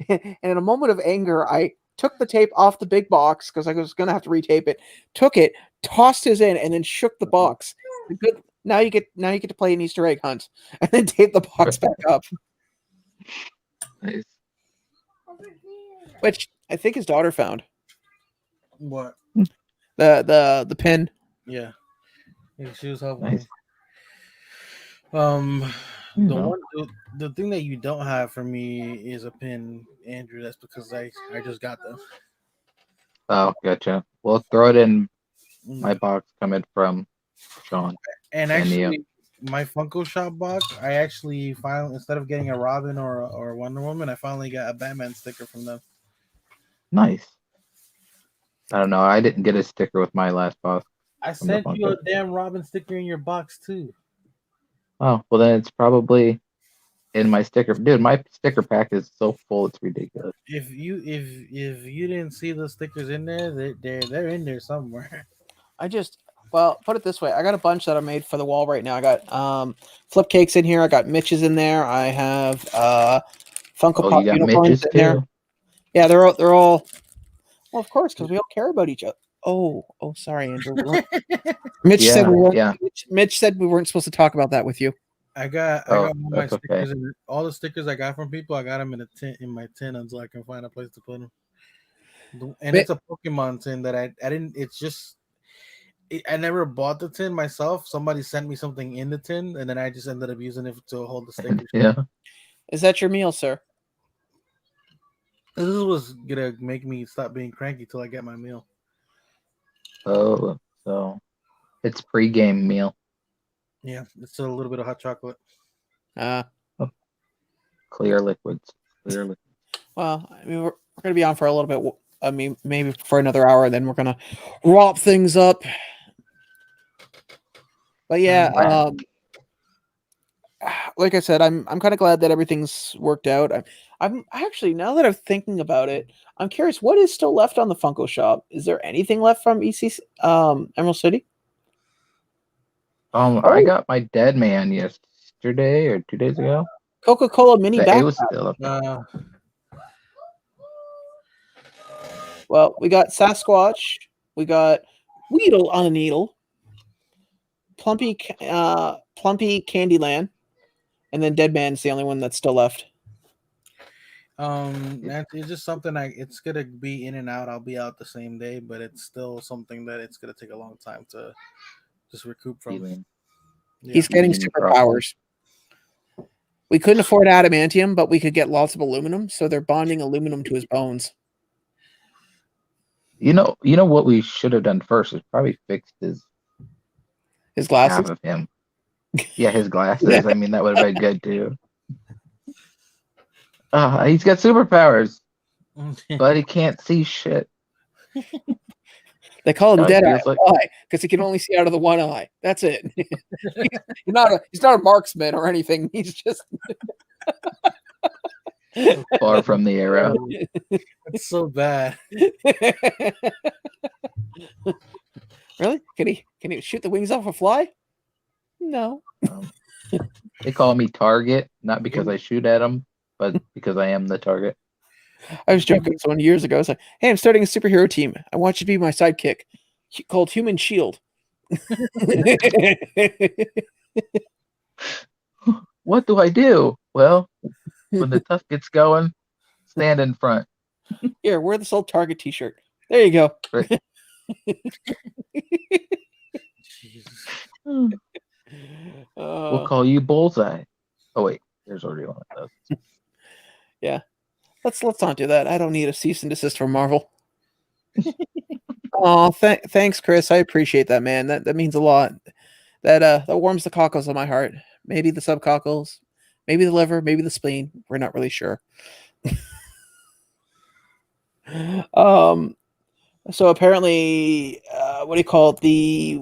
and in a moment of anger, I took the tape off the big box because I was going to have to retape it. Took it, tossed his in, and then shook the box. Good. Now you get to play an Easter egg hunt, and then tape the box back up, Nice. which I think his daughter found What? the pin. Yeah, she was helping Nice. me. You The know. one, the thing that you don't have for me is a pin, Andrew. That's because I just got them. Oh, gotcha. We'll throw it in my Mm. box coming from Sean. And And you. actually, my Funko Shop box, I actually finally, instead of getting a Robin or a Wonder Woman, I finally got a Batman sticker from them. Nice. I don't know. I didn't get a sticker with my last box. I From the sent you a Funko. damn Robin sticker in your box too. Oh, well then it's probably in my sticker. Dude, my sticker pack is so full, it's ridiculous. If you didn't see the stickers in there, they're in there somewhere. Well, put it this way, I got a bunch that I made for the wall right now. I got flip cakes in here. I got Mitch's in there. I have Funko Oh, Pop you got unicorns Mitch's in there. too? Yeah, they're all. Well, of course, because we all care about each other. Oh, sorry, Andrew. Mitch said Yeah, we weren't. yeah. Mitch said we weren't supposed to talk about that with you. I got Oh, all my that's okay. stickers and all the stickers I got from people. I got them in a tin in my tin until I can find a place to put them. And it's a Pokemon tin that I didn't. It's just I never bought the tin myself. Somebody sent me something in the tin, and then I just ended up using it to hold the stickers. Yeah. Is that your meal, sir? This was gonna make me stop being cranky till I get my meal. Oh, so it's pre-game meal. Yeah, it's a little bit of hot chocolate. Clear liquids. Clear liquids. Well, I mean, we're going to be on for a little bit. I mean, maybe for another hour, then we're going to wrap things up. But yeah, like I said, I'm kind of glad that everything's worked out. I'm actually, now that I'm thinking about it, I'm curious what is still left on the Funko Shop. Is there anything left from EC Emerald City? I got my dead man yesterday or 2 days ago. Coca-Cola mini It backpack. was still up there. Well, we got Sasquatch, we got Weedle on a needle, Plumpy Candyland, and then Dead Man's the only one that's still left. It's just something it's gonna be in and out. I'll be out the same day, but it's still something that it's gonna take a long time to just recoup from. Healing. Yeah. He's getting superpowers. We couldn't afford adamantium, but we could get lots of aluminum, so they're bonding aluminum to his bones. You know what we should have done first is probably fixed his glasses. Half of him. Yeah, his glasses. I mean, that would have been good too. He's got superpowers, but he can't see shit. They call him Dead Eye. Like... Why? Because he can only see out of the one eye. That's it. He's not a marksman or anything. He's just far from the arrow. It's so bad. Really? Can he shoot the wings off a fly? No. They call me Target, not because I shoot at them, but because I am the target. I was joking someone years ago. I was like, hey, I'm starting a superhero team. I want you to be my sidekick called Human Shield. What do I do? Well, when the tough gets going, stand in front. Here, wear this old Target t-shirt. There you go. Right. We'll call you Bullseye. Oh, wait. There's already one of those. Yeah. Let's not do that. I don't need a cease and desist from Marvel. Oh, thanks, Chris. I appreciate that, man. That means a lot. That warms the cockles of my heart. Maybe the subcockles, maybe the liver, maybe the spleen. We're not really sure. um so apparently what do you call it?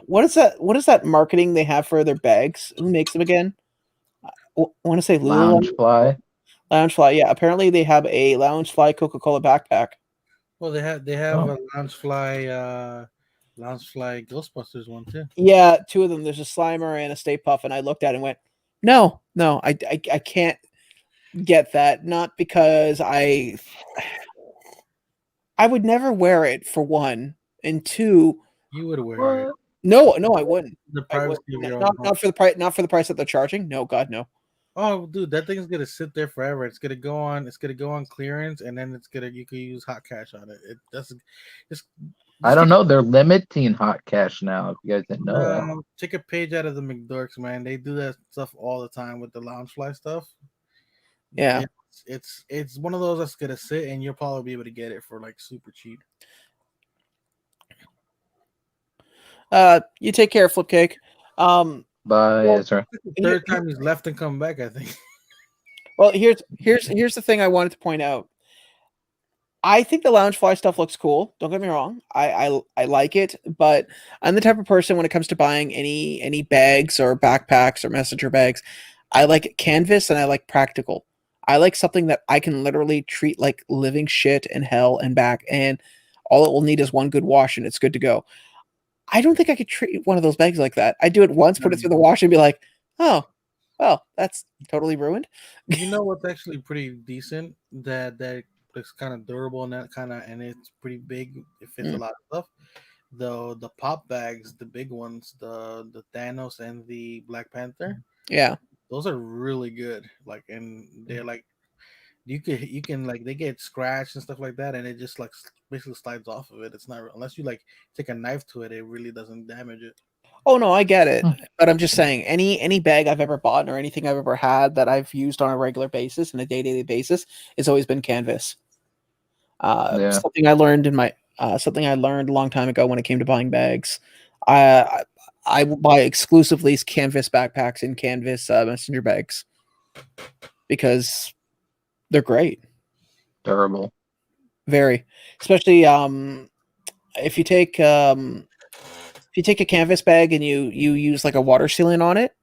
What is that marketing they have for their bags? Who makes them again? I want to say Lululemon. Loungefly. Loungefly, yeah. Apparently they have a Loungefly Coca-Cola backpack. Well, they have a Loungefly Ghostbusters one too. Yeah, two of them. There's a Slimer and a Stay Puff, and I looked at it and went, no, I can't get that. Not because I would never wear it, for one, and two, You would wear it. no, I wouldn't. The I privacy wouldn't. of your own Not, home. not for the price. Not for the price that they're charging. No, God, no. Oh, dude, that thing's gonna sit there forever. It's gonna go on. It's gonna go on clearance, and then you can use hot cash on it. Just I don't know. They're limiting hot cash now. If you guys didn't know that. take a page out of the McDorks, man. They do that stuff all the time with the Loungefly stuff. Yeah. It's one of those that's gonna sit, and you'll probably be able to get it for like super cheap. You take care, Flipcake. Bye, Well, Ezra. Third time he's left and come back, I think. Well, here's the thing I wanted to point out. I think the Loungefly stuff looks cool. Don't get me wrong. I like it, but I'm the type of person when it comes to buying any bags or backpacks or messenger bags, I like canvas and I like practical. I like something that I can literally treat like living shit and hell and back, and all it will need is one good wash and it's good to go. I don't think I could treat one of those bags like that. I do it once, put it through the wash, and be like, oh, well, that's totally ruined. You know what's actually pretty decent? That looks kind of durable and and it's pretty big. It fits a lot of stuff. The pop bags, the big ones, the Thanos and the Black Panther. Yeah. Those are really good. Like, and they're like you can like they get scratched and stuff like that, and it just like basically slides off of it. It's not unless you like take a knife to it, it really doesn't damage it. Oh no, I get it. But I'm just saying, any bag I've ever bought or anything I've ever had that I've used on a regular basis and a day-to-day basis, it's always been canvas. Yeah. Something I learned a long time ago when it came to buying bags. I will buy exclusively canvas backpacks and canvas messenger bags because they're great. Durable. Very, especially if you take a canvas bag and you use like a water sealant on it,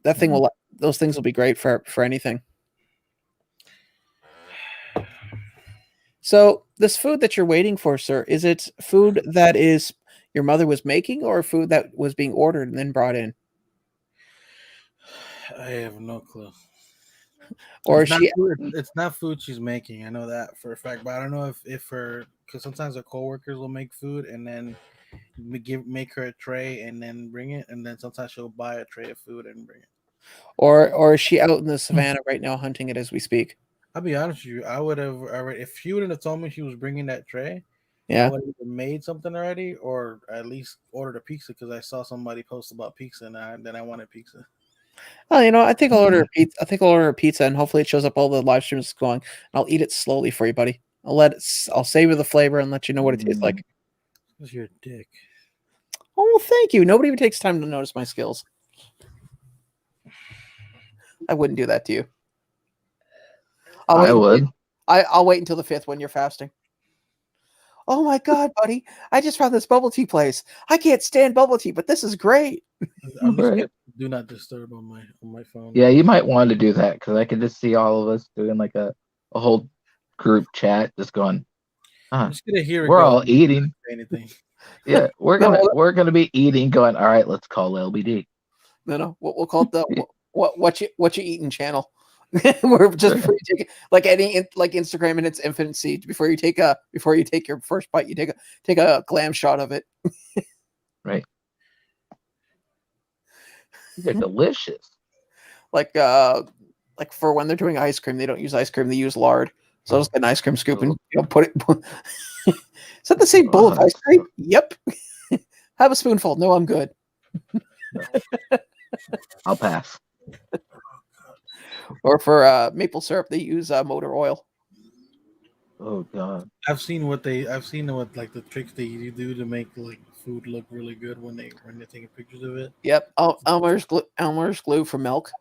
that thing will those things will be great for anything. So this food that you're waiting for, sir, is it food that is your mother was making or food that was being ordered and then brought in? I have no clue. Or it's not food she's making. I know that for a fact, but I don't know if her, because sometimes her coworkers will make food and then make her a tray and then bring it, and then sometimes she'll buy a tray of food and bring it. Or is she out in the savannah right now hunting it as we speak? I'll be honest with you. I would have already, if she wouldn't have told me she was bringing that tray. Yeah. I would have made something already, or at least ordered a pizza because I saw somebody post about pizza, and then I wanted pizza. Well, I think I'll order a pizza. I think I'll order a pizza, and hopefully it shows up all the live streams going. And I'll eat it slowly for you, buddy. I'll savor the flavor and let you know what it tastes like. Because you're a dick. Oh, well, thank you. Nobody even takes time to notice my skills. I wouldn't do that to you. I would. I'll wait until the 5th when you're fasting. Oh my God, buddy! I just found this bubble tea place. I can't stand bubble tea, but this is great. I'm just gonna do not disturb on my phone. Yeah, you might want to do that because I can just see all of us doing like a whole group chat, just going. I'm just gonna hear it. We're all eating. Anything? Yeah, we're gonna be eating. Going. All right, let's call LBD. No. We'll call it the what you eating channel. We're just before you take like Instagram in its infancy. Before you take your first bite, you take a glam shot of it. Right. They're delicious. Like for when they're doing ice cream, they don't use ice cream; they use lard. So I'll just get an ice cream scoop and put it. Is that the same bowl of ice cream? Yep. Have a spoonful. No, I'm good. I'll pass. Or for maple syrup, they use motor oil. Oh god. I've seen what like the tricks they do to make like food look really good when they're taking pictures of it. Yep. Elmer's glue for milk.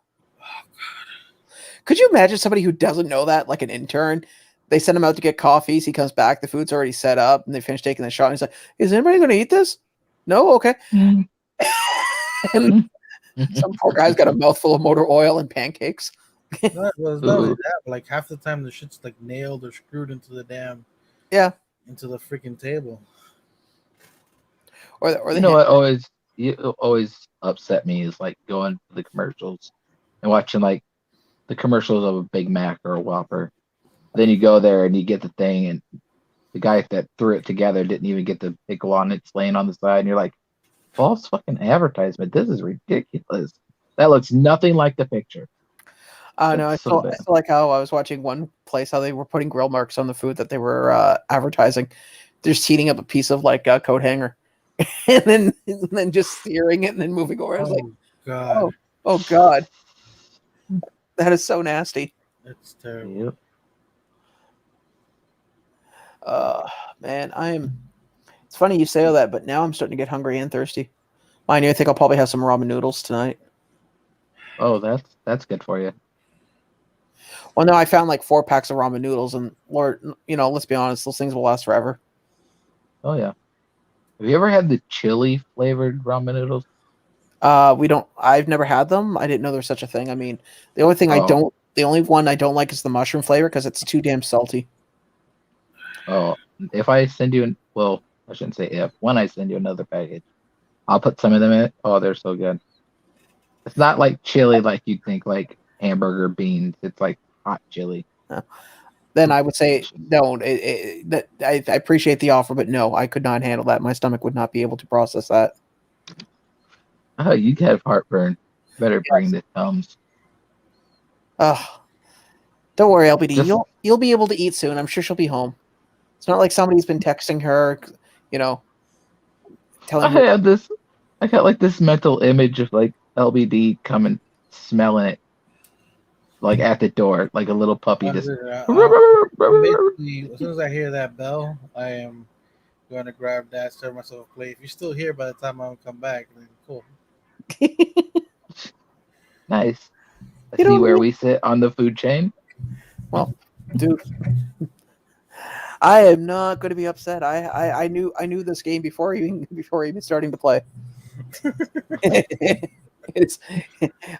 Could you imagine somebody who doesn't know that, like an intern? They send him out to get coffees. He comes back. The food's already set up, and they finish taking the shot. And he's like, "Is anybody going to eat this?" No. Okay. And some poor guy's got a mouthful of motor oil and pancakes. Not only that, but like half the time the shit's like nailed or screwed into the into the freaking table. Or you know what always upset me is like going to the commercials and watching like the commercials of a Big Mac or a Whopper. Then you go there and you get the thing, and the guy that threw it together didn't even get the pickle on it. It's laying on the side, and you're like, false fucking advertisement. This is ridiculous. That looks nothing like the picture. I know. I saw like how I was watching one place how they were putting grill marks on the food that they were advertising. They're just heating up a piece of like a coat hanger, and then just searing it and then moving over. I was like, God. Oh God, that is so nasty. That's terrible. Yep. Man, it's funny you say all that, but now I'm starting to get hungry and thirsty. Mind you, I think I'll probably have some ramen noodles tonight. Oh, that's good for you. Well, no, I found like 4 packs of ramen noodles, and Lord, let's be honest, those things will last forever. Oh yeah. Have you ever had the chili flavored ramen noodles? I've never had them. I didn't know there's such a thing. I mean, the only one I don't like is the mushroom flavor because it's too damn salty. Oh, if I send you I shouldn't say if. When I send you another package, I'll put some of them in it. Oh, they're so good. It's not like chili like you'd think, like hamburger beans. It's like hot chili. Then I would say no. I appreciate the offer, but no, I could not handle that. My stomach would not be able to process that. Oh, you have heartburn. Better bring the Tums. Oh, don't worry, LBD. You'll be able to eat soon. I'm sure she'll be home. It's not like somebody's been texting her, telling her. I got like this mental image of like LBD coming, smelling it, like at the door, like a little puppy just. Basically, as soon as I hear that bell, I am going to grab that, serve myself a plate. If you're still here by the time I come back, then cool. Nice. See where we sit on the food chain. Well, dude, I am not going to be upset. I knew this game before even starting to play.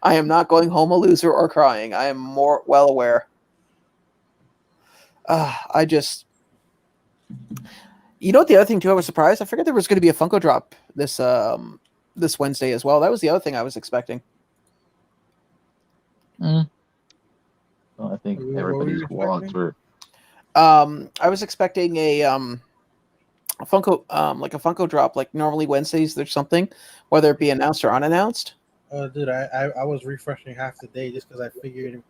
I am not going home a loser or crying. I am more well aware. I just, the other thing too, I was surprised. I figured there was going to be a Funko drop this Wednesday as well. That was the other thing I was expecting. Well, I think everybody's wallets were. I was expecting a Funko, like a Funko drop, like normally Wednesdays there's something, whether it be announced or unannounced. Dude, I was refreshing half the day just because I figured,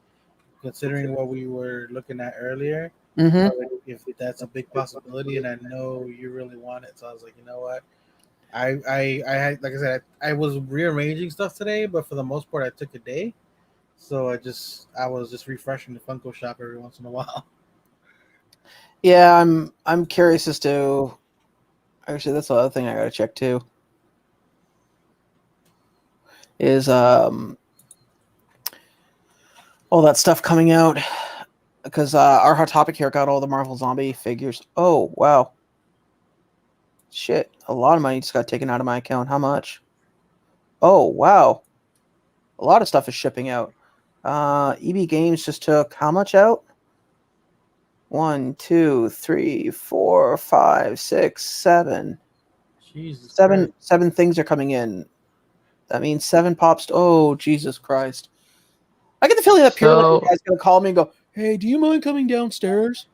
considering what we were looking at earlier, if that's a big possibility, and I know you really want it, so I was like, you know what, I had, like I said, I was rearranging stuff today, but for the most part, I took a day, so I was just refreshing the Funko shop every once in a while. Yeah, I'm curious as to. Actually, that's the other thing I gotta check too. Is all that stuff coming out, because our Hot Topic here got all the Marvel Zombie figures. Oh wow, shit! A lot of money just got taken out of my account. How much? Oh wow, a lot of stuff is shipping out. EB Games just took how much out? 1, 2, 3, 4, 5, 6, 7. Jesus, seven things are coming in. That means 7 pops. Oh, Jesus Christ. I get the feeling that Pure Land guy's going to call me and go, hey, do you mind coming downstairs?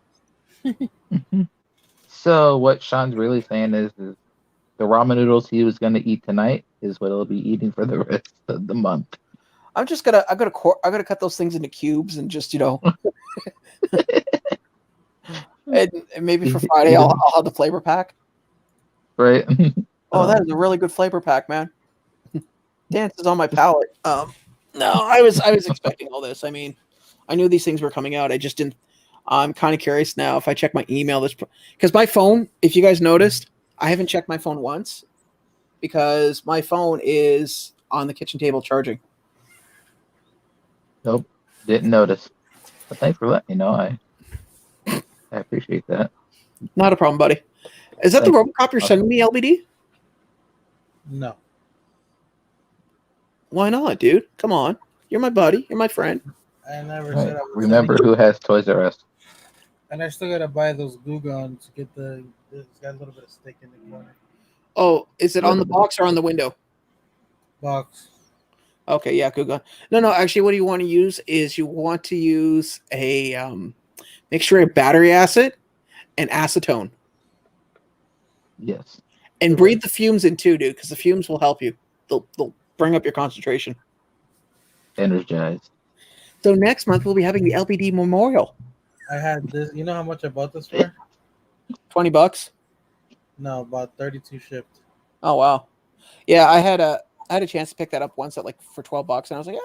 So what Sean's really saying is the ramen noodles he was going to eat tonight is what he'll be eating for the rest of the month. I'm gonna cut those things into cubes and just, and maybe for Friday I'll have the flavor pack. Right. Oh, that is a really good flavor pack, man. Dances on my palate. No, I was expecting all this. I mean, I knew these things were coming out. I just didn't. I'm kind of curious now if I check my email. This because my phone. If you guys noticed, I haven't checked my phone once because my phone is on the kitchen table charging. Nope, didn't notice. But thanks for letting me know. I appreciate that. Not a problem, buddy. Is that the Thank you. RoboCop you're sending me, LBD? No. Why not, dude? Come on. You're my buddy. You're my friend. I never Right. said I was Remember who has Toys R Us. And I still gotta buy those glue guns to get it's got a little bit of stick in the corner. Oh, is it on the box or on the window? Box. Okay, yeah, good gun. No, actually, what you want to use is you want to use a mixture of battery acid and acetone. Yes. And breathe the fumes in too, dude, because the fumes will help you. They'll bring up your concentration. Energized. So next month we'll be having the LBD Memorial. I had this. You know how much I bought this for? $20. No, about 32 shipped. Oh wow. Yeah, I had a chance to pick that up once at like for $12, and I was like,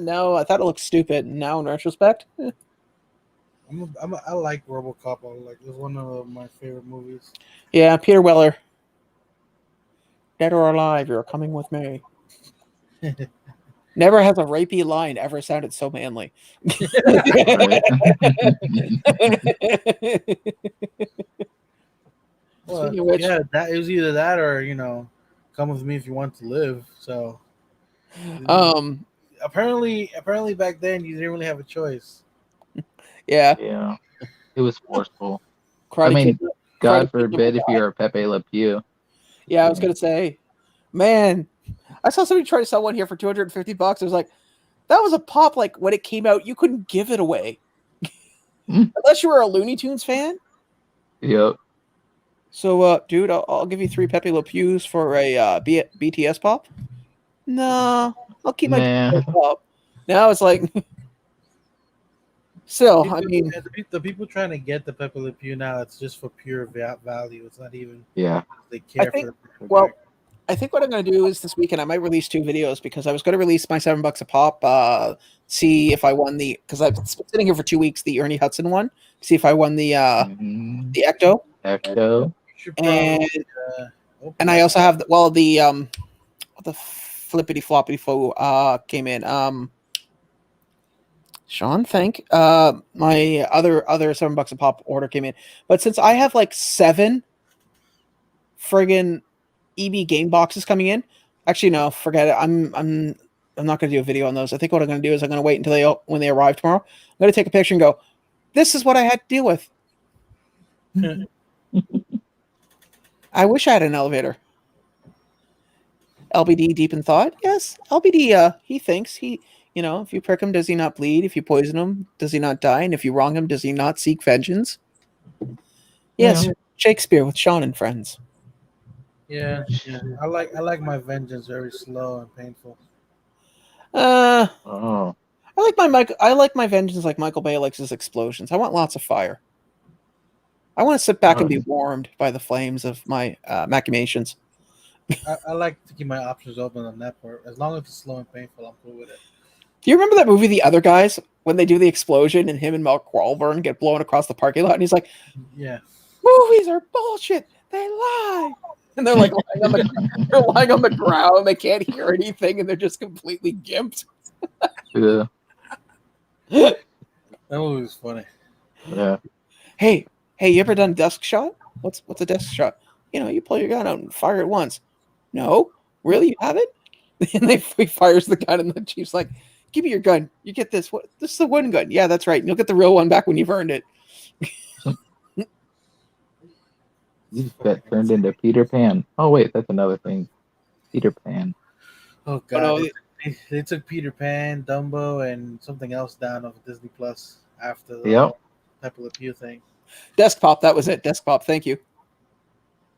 no, I thought it looked stupid. And now in retrospect, I like RoboCop. It's one of my favorite movies. yeah, Peter Weller. Dead or alive, you're coming with me. Never has a rapey line ever sounded so manly. Well, Speaking of which, yeah, that it was either that or come with me if you want to live. So, apparently back then you didn't really have a choice. yeah, Yeah. It was forceful. Karate I mean, Kid, God Karate Kid forbid if you're a Pepe Le Pew. Yeah, I was gonna say, man, I saw somebody try to sell one here for $250. I was like, that was a pop. Like when it came out, you couldn't give it away unless you were a Looney Tunes fan. Yep. So, dude, I'll give you 3 Pepe Le Pews for a BTS pop. No, I'll keep my BTS pop. Now it's like, still, I mean, the people trying to get the Pepe Le Pew now, it's just for pure value. It's not even they care think, for the well, I think what I'm going to do is this weekend I might release 2 videos because I was going to release my $7 a pop. See if I won because I've been sitting here for 2 weeks. The Ernie Hudson one. See if I won the Ecto. Ecto. And I also have the flippity floppity fo came in. Sean, thank my other $7 a pop order came in, but since I have like 7 friggin' EB game boxes coming in, actually no, forget it. I'm not going to do a video on those. I think what I'm going to do is I'm going to wait until when they arrive tomorrow. I'm going to take a picture and go, this is what I had to deal with. I wish I had an elevator. LBD deep in thought. Yes, LBD. He thinks if you prick him, does he not bleed? If you poison him, does he not die? And if you wrong him, does he not seek vengeance? Yes, Shakespeare with Sean and friends. Yeah. I like my vengeance very slow and painful. I like my vengeance like Michael Bay likes his explosions. I want lots of fire. I want to sit back and be warmed by the flames of my machinations. I like to keep my options open on that part. As long as it's slow and painful, I'm cool with it. Do you remember that movie, The Other Guys, when they do the explosion and him and Mark Wahlberg get blown across the parking lot? And he's like, yeah, movies are bullshit. They lie. And they're like lying on the ground. They can't hear anything, and they're just completely gimped. Yeah. That movie was funny. Yeah. Hey, you ever done desk shot? What's a desk shot? You pull your gun out and fire it once. No? Really? You haven't? And he fires the gun, and the chief's like, give me your gun. You get this. What? This is the one gun. Yeah, that's right. And you'll get the real one back when you've earned it. You just got turned into Peter Pan. Oh, wait, that's another thing. Peter Pan. Oh, God. Oh, no. They took Peter Pan, Dumbo, and something else down of Disney Plus after the Pepe Le Pew thing. Desktop, that was it. Desktop, thank you.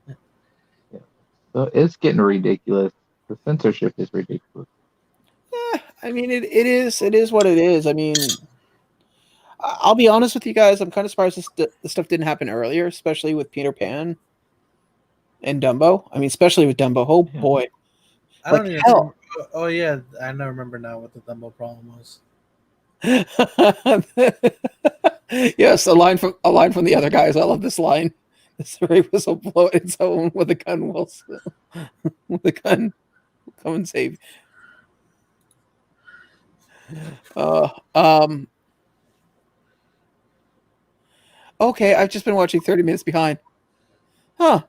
Yeah. So it's getting ridiculous. The censorship is ridiculous. Yeah, I mean, it is what it is. I mean, I'll be honest with you guys. I'm kind of surprised this stuff didn't happen earlier, especially with Peter Pan and Dumbo. I mean, especially with Dumbo. Oh, boy. I don't even remember. Oh, yeah. I don't remember now what the Dumbo problem was. Yes, a line from the other guys. I love this line. This ray whistle blow and someone with a gun will with a gun will come and save. Uh, um. Okay, I've just been watching 30 Minutes Behind. Huh.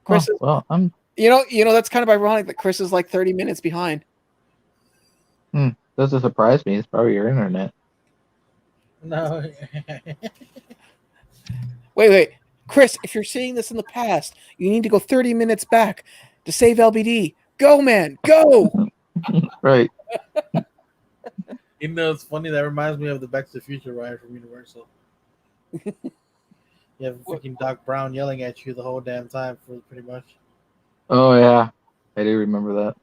Chris, well, I'm. That's kind of ironic that Chris is like 30 minutes behind. Doesn't surprise me. It's probably your internet. No. Wait. Chris, if you're seeing this in the past, you need to go 30 minutes back to save LBD. Go, man, go! Right. It's funny. That reminds me of the Back to the Future ride from Universal. You have freaking Doc Brown yelling at you the whole damn time for pretty much. Oh yeah, I do remember that.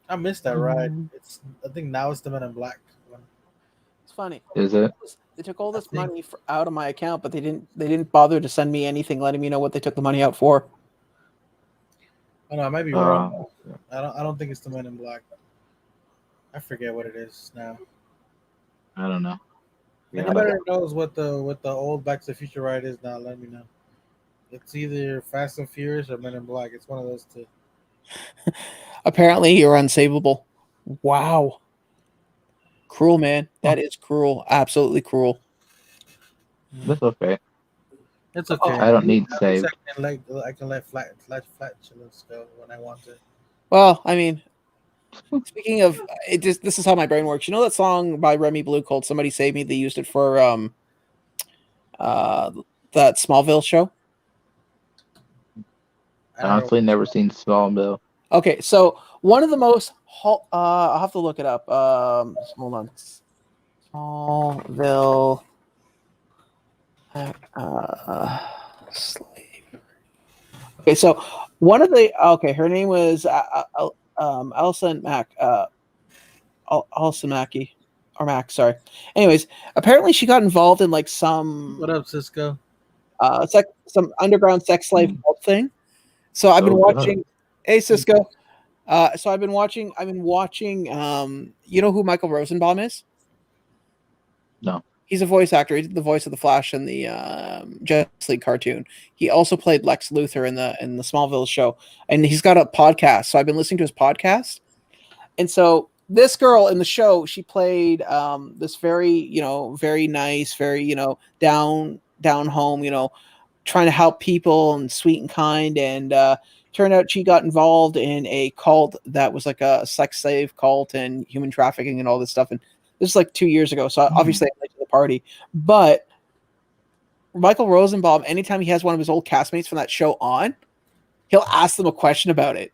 I missed that ride. I think now it's the Men in Black one. It's funny. Is it? They took all this money out of my account, but they didn't bother to send me anything letting me know what they took the money out for. Oh no, I might be wrong. I don't think it's the Men in Black. I forget what it is now. I don't know. Yeah, anybody knows what the old Back to the Future ride is now? Let me know. It's either Fast and Furious or Men in Black. It's one of those two. Apparently, you're unsavable. Wow. Cruel, man. That is cruel. Absolutely cruel. That's okay. It's okay. I don't need save. I can let flatulence go when I want to. Well, I mean, speaking of it, this is how my brain works. You know that song by Remy Blue called "Somebody Save Me"? They used it for that Smallville show. Honestly, never seen Smallville. Okay, so one of the most I'll have to look it up. Hold on. Smallville slave. Okay, so one of the her name was Alison Mack. Alison Mackey or Mac, sorry. Anyways, apparently she got involved in like some What up, Cisco? Some underground sex slave cult thing. So I've been watching. Hey, Cisco. So I've been watching. You know who Michael Rosenbaum is? No. He's a voice actor. He did the voice of the Flash in the Justice League cartoon. He also played Lex Luthor in the Smallville show, and he's got a podcast. So I've been listening to his podcast, and so this girl in the show, she played this very very nice, very down home, trying to help people and sweet and kind, and turned out she got involved in a cult that was like a sex slave cult and human trafficking and all this stuff. And this is like 2 years ago. So obviously I'm late to the party. But Michael Rosenbaum, anytime he has one of his old castmates from that show on, he'll ask them a question about it.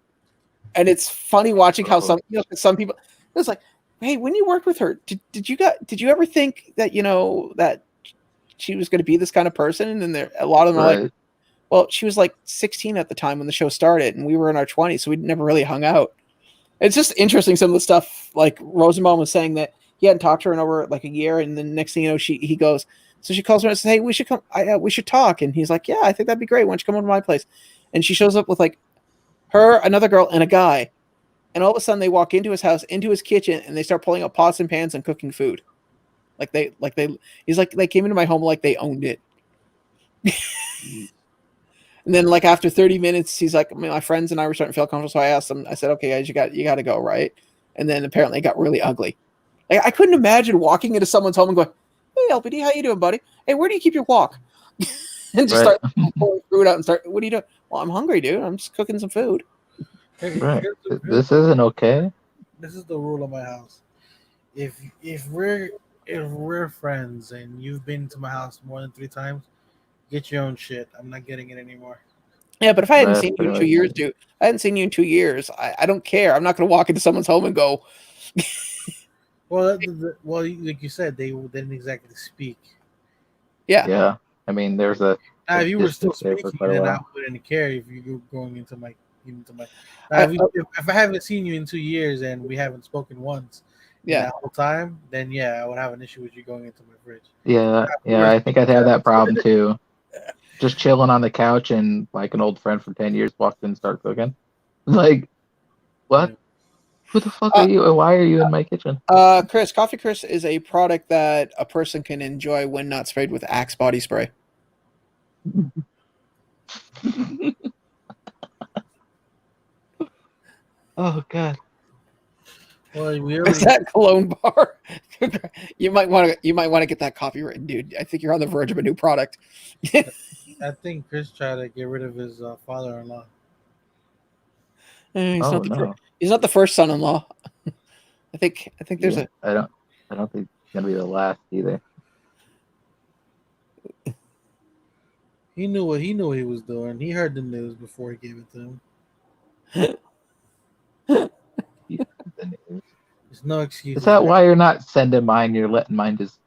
And it's funny watching how some people, it's like, hey, when you worked with her, did you ever think that, that she was going to be this kind of person? And then a lot of them are like, well, she was like 16 at the time when the show started, and we were in our 20s, so we never really hung out. It's just interesting, some of the stuff, like Rosenbaum was saying that he hadn't talked to her in over like a year, and then next thing you know, he goes, so she calls me and says, hey, we should come, we should talk. And he's like, yeah, I think that'd be great. Why don't you come over to my place? And she shows up with like her, another girl, and a guy. And all of a sudden they walk into his house, into his kitchen, and they start pulling up pots and pans and cooking food. He's like, they came into my home like they owned it. And then like after 30 minutes, he's like, my friends and I were starting to feel comfortable. So I asked him, I said, okay, guys, you got to go, right? And then apparently it got really ugly. Like, I couldn't imagine walking into someone's home and going, hey, LPD, how you doing, buddy? Hey, where do you keep your wok? And just start pulling food out and start, what are you doing? Well, I'm hungry, dude. I'm just cooking some food. Right. This isn't okay. This is the rule of my house. If we're friends and you've been to my house more than 3 times, get your own shit. I'm not getting it anymore. Yeah, but if I hadn't seen you in 2 years, dude, I hadn't seen you in 2 years. I don't care. I'm not going to walk into someone's home and go. Well, like you said, they didn't exactly speak. Yeah. Yeah. I mean, there's a. Now, if you were still speaking, then I wouldn't care if you were going into my. If I haven't seen you in 2 years and we haven't spoken once, that whole time, then I would have an issue with you going into my fridge. Yeah, I think I'd have that problem too. Just chilling on the couch and like an old friend from 10 years walks in and starts cooking. Like, what? Who the fuck are you? And why are you in my kitchen? Chris, Coffee Chris is a product that a person can enjoy when not sprayed with Axe body spray. Oh god. Well, we Is already that cologne bar? You might want to get that copyrighted, dude. I think you're on the verge of a new product. I think Chris tried to get rid of his father-in-law. He's Oh not no. he's not the first son-in-law. I think there's Yeah. I don't think it's gonna be the last either. He knew what he was doing. He heard the news before he gave it to him. You heard the news. There's no excuses. Is that why you're not sending mine? You're letting mine just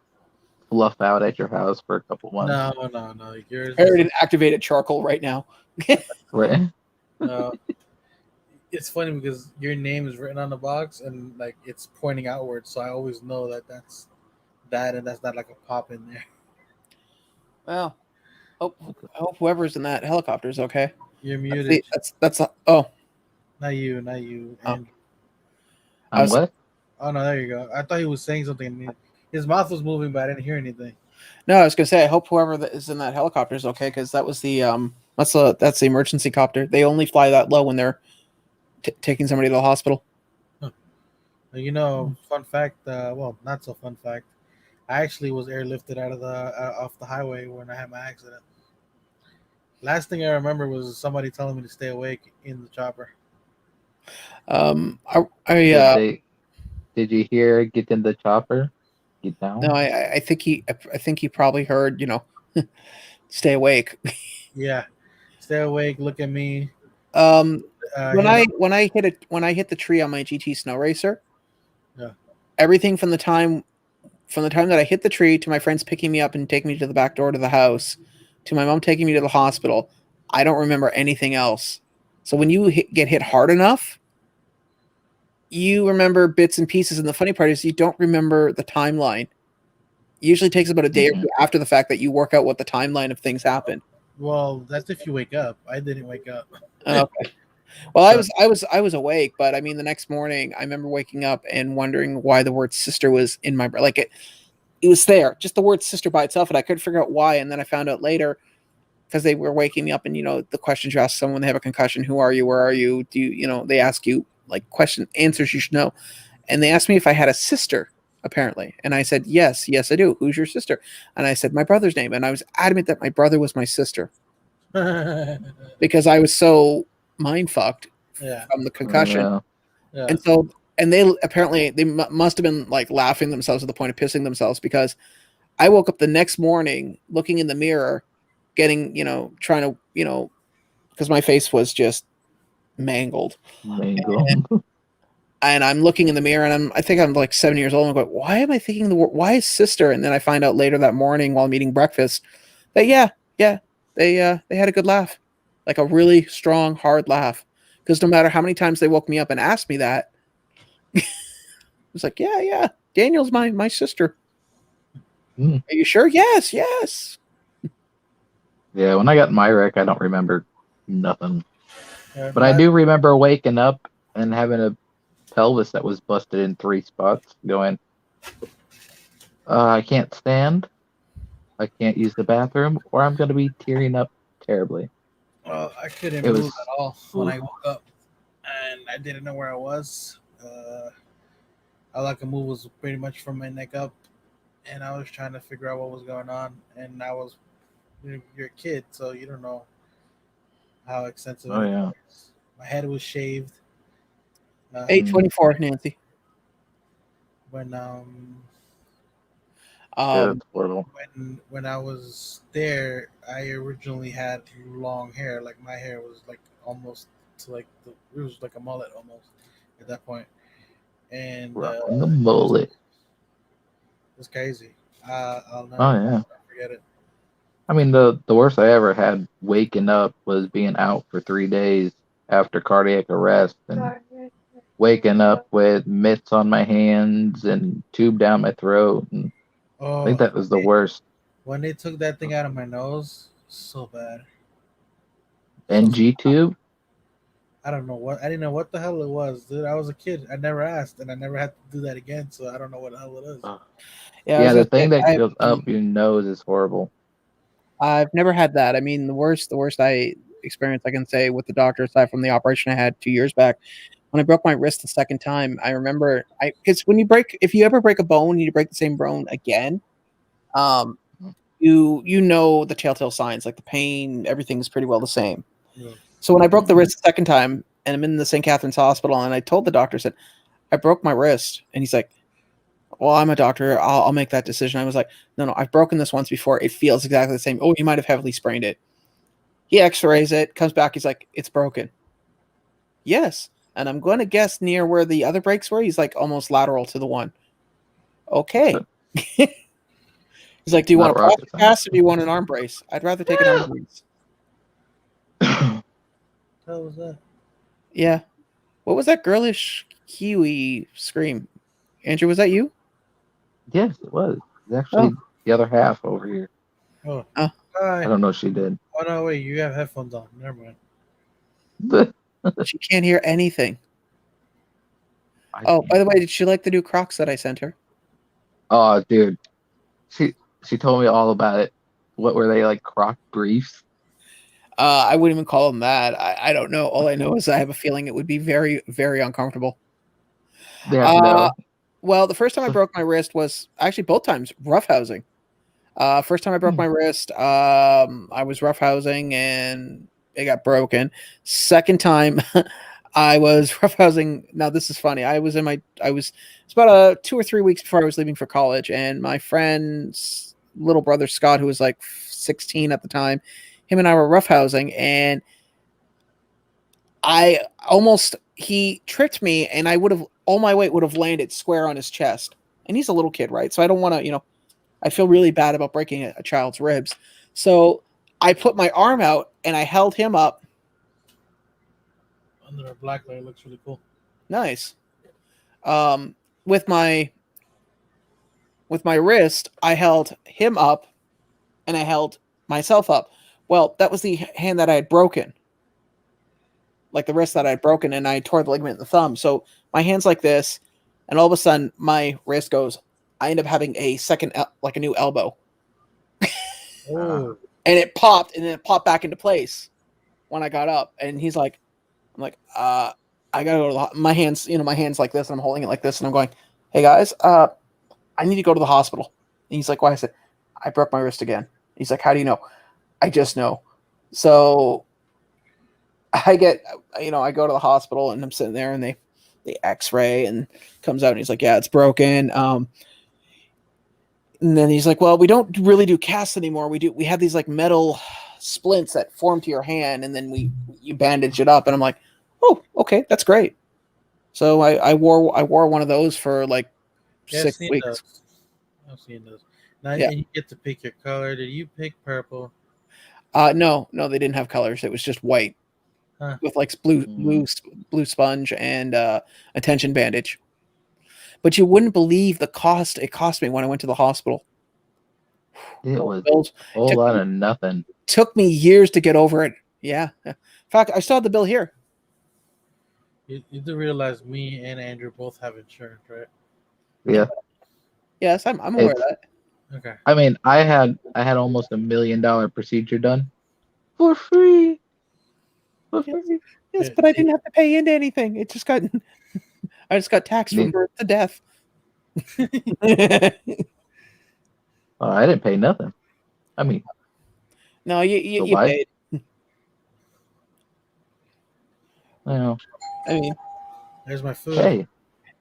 fluff out at your house for a couple months, No. Yours I is already activated charcoal right now. right? no. It's funny because your name is written on the box and like it's pointing outward, so I always know that that's that, and that's not like a pop in there. Well, I hope whoever's in that helicopter is okay. You're muted. Oh, Not you. Oh. And I was, What? oh no, there you go. I thought he was saying something. His mouth was moving, but I didn't hear anything. no, I was gonna say I hope whoever is in that helicopter is okay because that was the that's the emergency copter. They only fly that low when they're taking somebody to the hospital. You know, fun fact. Well, not so fun fact. I actually was airlifted out of the off the highway when I had my accident. Last thing I remember was somebody telling me to stay awake in the chopper. Did you hear get in the chopper? Get down? No, I think he probably heard, stay awake. Yeah, stay awake. Look at me. When You I hit the tree on my GT Snow Racer, Yeah. everything from the time that I hit the tree to my friends picking me up and taking me to the back door to the house, to my mom taking me to the hospital, I don't remember anything else. So when you get hit hard enough, you remember bits and pieces, and the funny part is you don't remember the timeline. It usually takes about a day or two after the fact that you work out what the timeline of things happen. Well, that's if you wake up. I didn't wake up. Okay. Well, I was awake, but I mean, the next morning, I remember waking up and wondering why the word sister was in my brain. Like it was there, just the word sister by itself, and I couldn't figure out why. And then I found out later because they were waking me up, and the questions you ask someone when they have a concussion: who are you? Where are you? Do you they ask you like answers you should know, and they asked me if I had a sister. Apparently, and I said yes, I do. Who's your sister? And I said my brother's name, and I was adamant that my brother was my sister because I was so mind fucked from the concussion. Yeah. And so, and they apparently must have been like laughing themselves to the point of pissing themselves because I woke up the next morning looking in the mirror, getting trying to because my face was just mangled. And I'm looking in the mirror, and I think I'm like 7 years old. And I'm going, why am I thinking the word? Why is sister? And then I find out later that morning while I'm eating breakfast that they had a good laugh, like a really strong, hard laugh. Because no matter how many times they woke me up and asked me that, it was like, yeah, Daniel's my sister. Are you sure? Yes. Yeah, when I got in my wreck, I don't remember nothing. Yeah, But I do remember waking up and having a pelvis that was busted in 3 spots, going, I can't stand, I can't use the bathroom, or I'm going to be tearing up terribly. I couldn't move at all when I woke up, and I didn't know where I was. All I could move was pretty much from my neck up, and I was trying to figure out what was going on. And you're a kid, so you don't know how extensive it was. My head was shaved. 824, Nancy. When when I was there, I originally had long hair. Like my hair was like almost to like it was like a mullet almost at that point. And the mullet. It's crazy. I'll never forget it. I mean, the worst I ever had waking up was being out for 3 days after cardiac arrest and waking up with mitts on my hands and tube down my throat. And I think that was the worst. When they took that thing out of my nose, so bad. NG tube? I don't know what. I didn't know what the hell it was, dude. I was a kid. I never asked, and I never had to do that again. So I don't know what the hell it is. Ugh. Yeah, I Yeah, was the gonna say thing that goes up your nose is horrible. I've never had that. I mean, the worst I experienced, I can say, with the doctor, aside from the operation I had 2 years back, when I broke my wrist the second time, I remember because if you ever break a bone, you break the same bone again. Um, you know the telltale signs, like the pain, everything's pretty well the same. Yeah. So when I broke the Mhm. wrist the second time, and I'm in the St. Catherine's Hospital, and I told the doctor, I said, I broke my wrist, and he's like, well, I'm a doctor. I'll make that decision. I was like, no, I've broken this once before. It feels exactly the same. Oh, you might have heavily sprained it. He x-rays it, comes back. He's like, it's broken. Yes. And I'm going to guess near where the other breaks were. He's like almost lateral to the one. Okay. He's like, do you want Not a plaster rocket science. cast or do you want an arm brace? I'd rather take an arm brace. What the hell was that? Yeah. What was that girlish Kiwi scream? Andrew, was that you? Yes, it was. It's Oh. actually the other half over here. Oh, Oh. hi. I don't know if she did. Oh no, wait. You have headphones on. Never mind. She can't hear anything. I Oh, by can't. the way, did she like the new Crocs that I sent her? Oh, dude, she she told me all about it. What were they like? Croc briefs? I wouldn't even call them that. I don't know. All I know is I have a feeling it would be very, very uncomfortable. Yeah, Uh, no. well, the first time I broke my wrist was actually both times roughhousing. First time I broke my wrist, I was roughhousing and it got broken. Second time, I was roughhousing. Now this is funny. It's about 2 or 3 weeks before I was leaving for college, and my friend's little brother Scott, who was like 16 at the time, him and I were roughhousing, and he tripped me, and all my weight would have landed square on his chest. And he's a little kid, right? So I don't want to, I feel really bad about breaking a child's ribs. So I put my arm out and I held him up. Under a black light, looks really cool. Nice. Um, with my wrist, I held him up and I held myself up. Well, that was the hand that I had broken, like the wrist that I had broken, and I tore the ligament in the thumb. So my hand's like this, and all of a sudden my wrist goes. I end up having a second, like a new elbow, Oh, and it popped, and then it popped back into place when I got up. And he's like, I'm like, I gotta go to my hands, my hands like this, and I'm holding it like this, and I'm going, hey guys, I need to go to the hospital. And he's like, why? I said, I broke my wrist again. He's like, how do you know? I just know. So I I go to the hospital and I'm sitting there and they x-ray and comes out and he's like, yeah, it's broken. And then he's like, well, we don't really do casts anymore. We have these like metal splints that form to your hand and then you bandage it up. And I'm like, oh, okay, that's great. So I wore one of those for like yeah, I've 6 seen weeks. those. I've seen those. Now, Yeah. and you get to pick your color. Did you pick purple? No, they didn't have colors. It was just white Huh. with like Mm. blue sponge and a tension bandage. But you wouldn't believe the cost it cost me when I went to the hospital. It was Bills a whole took lot me, of nothing. took me years to get over it. Yeah. In fact, I still have the bill here. You do realize me and Andrew both have insurance, right? Yeah, Yes, I'm aware of it's. that. Okay. I mean, I had almost $1 million procedure done for free. For Yes, free. yes, Yeah, but I see, didn't have to pay into anything. It just got I just got taxed from Me, birth to death. I didn't pay nothing. I mean, No, the you wife. paid. You know, I mean, there's my food. hey,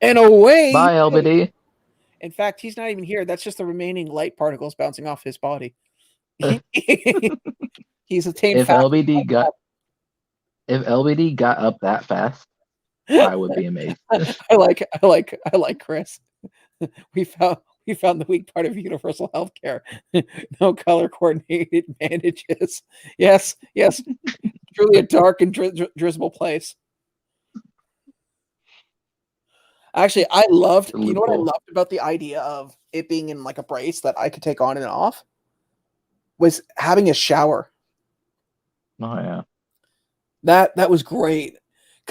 in a way, you bye, paid. LBD. In fact, he's not even here. That's just the remaining light particles bouncing off his body. He's attained If fast. LBD got if LBD got up that fast, I would be amazed. I like Chris. We found the weak part of universal healthcare. No color coordinated bandages. Yes, yes, truly a dark and drizzle place. Actually, The you know what I loophole. loved about the idea of it being in like a brace that I could take on and off was having a shower. Oh yeah. That was great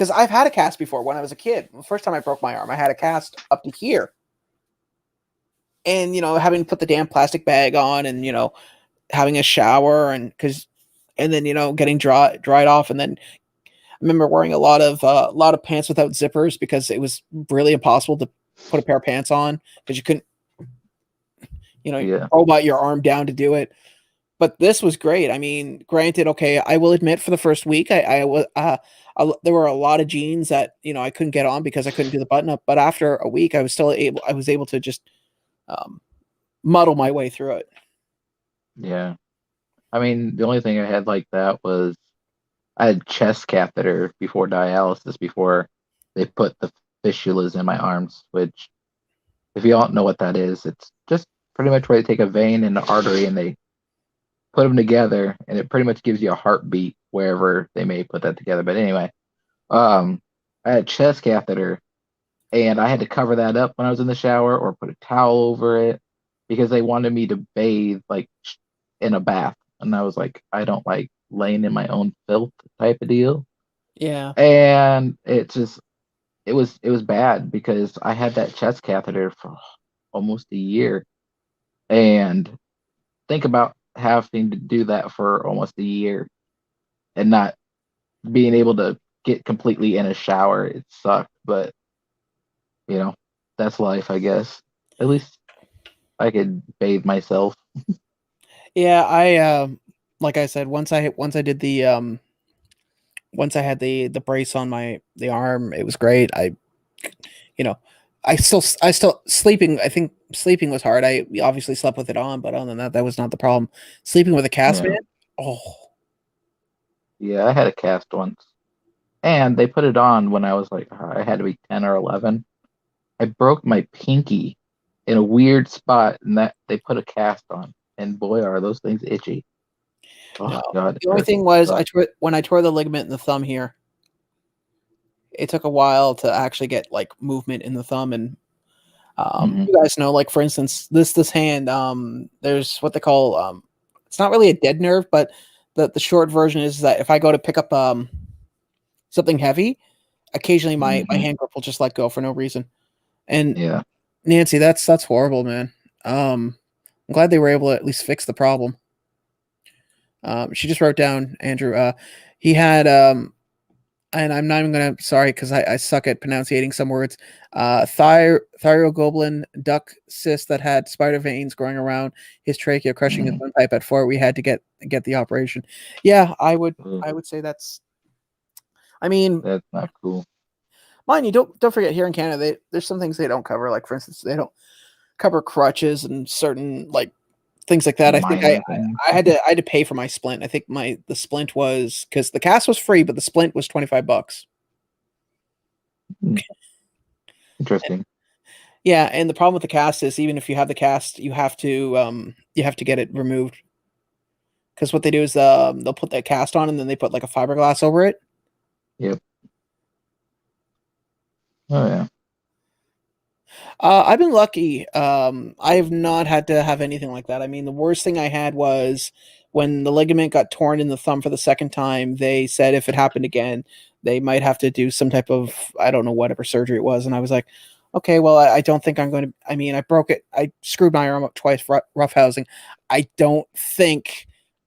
because I've had a cast before when I was a kid. The first time I broke my arm, I had a cast up to here. And, having to put the damn plastic bag on and, having a shower and then, getting dried off. And then I remember wearing a lot of pants without zippers because it was really impossible to put a pair of pants on because you couldn't, Yeah. robot your arm down to do it. But this was great. I mean, granted, okay, I will admit for the first week, I was there were a lot of jeans that I couldn't get on because I couldn't do the button up. But after a week, I was able to just um, muddle my way through it. Yeah. I mean, the only thing I had like that was I had chest catheter before dialysis before they put the fistulas in my arms, which if you don't know what that is, it's just pretty much where they take a vein and an artery and they put them together, and it pretty much gives you a heartbeat wherever they may put that together. But anyway, I had chest catheter, and I had to cover that up when I was in the shower or put a towel over it because they wanted me to bathe like in a bath, and I was like, I don't like laying in my own filth type of deal. Yeah. And it was bad because I had that chest catheter for almost a year, and think about having to do that for almost a year and not being able to get completely in a shower. It sucked, but you know, that's life, I guess. At least I could bathe myself. Yeah, I like I said, once I did once I had the brace on the arm, it was great. You know, I still sleeping. I think sleeping was hard. I obviously slept with it on, but other than that, that was not the problem. Sleeping with a cast, Yeah, man. Oh, yeah, I had a cast once, and they put it on when I was like I had to be 10 or 11. I broke my pinky in a weird spot, and that they put a cast on, and boy, are those things itchy. no. Oh God, The only that thing was sucks. when I tore the ligament in the thumb here, it took a while to actually get like movement in the thumb. And Hmm. you guys know, like for instance, this hand, there's what they call it's not really a dead nerve, but the short version is that if I go to pick up something heavy, occasionally my Hmm. hand grip will just let go for no reason. And Yeah, Nancy, that's horrible, man. I'm glad they were able to at least fix the problem. She just wrote down Andrew. He had and I'm not even gonna sorry because I suck at pronouncing some words. Thyroglobulin duct cyst that had spider veins growing around his trachea, crushing his hmm. windpipe at 4. We had to get the operation. Yeah, Ugh, I would say that's. I mean, that's not cool. mind you, don't forget here in Canada, there's some things they don't cover. Like for instance, they don't cover crutches and certain like things like that. I think Minor thing. I had to pay for my splint. I think the splint was because the cast was free, but the splint was $25. Hmm, interesting. Yeah, and the problem with the cast is even if you have the cast, you have to get it removed because what they do is they'll put that cast on and then they put like a fiberglass over it. Yep. Oh yeah. I've been lucky. I have not had to have anything like that. I mean, the worst thing I had was when the ligament got torn in the thumb for the second time. They said if it happened again, they might have to do some type of I don't know whatever surgery it was, and I was like, okay, well, I don't think I'm going to. I mean, I broke it. I screwed my arm up twice, rough housing. I don't think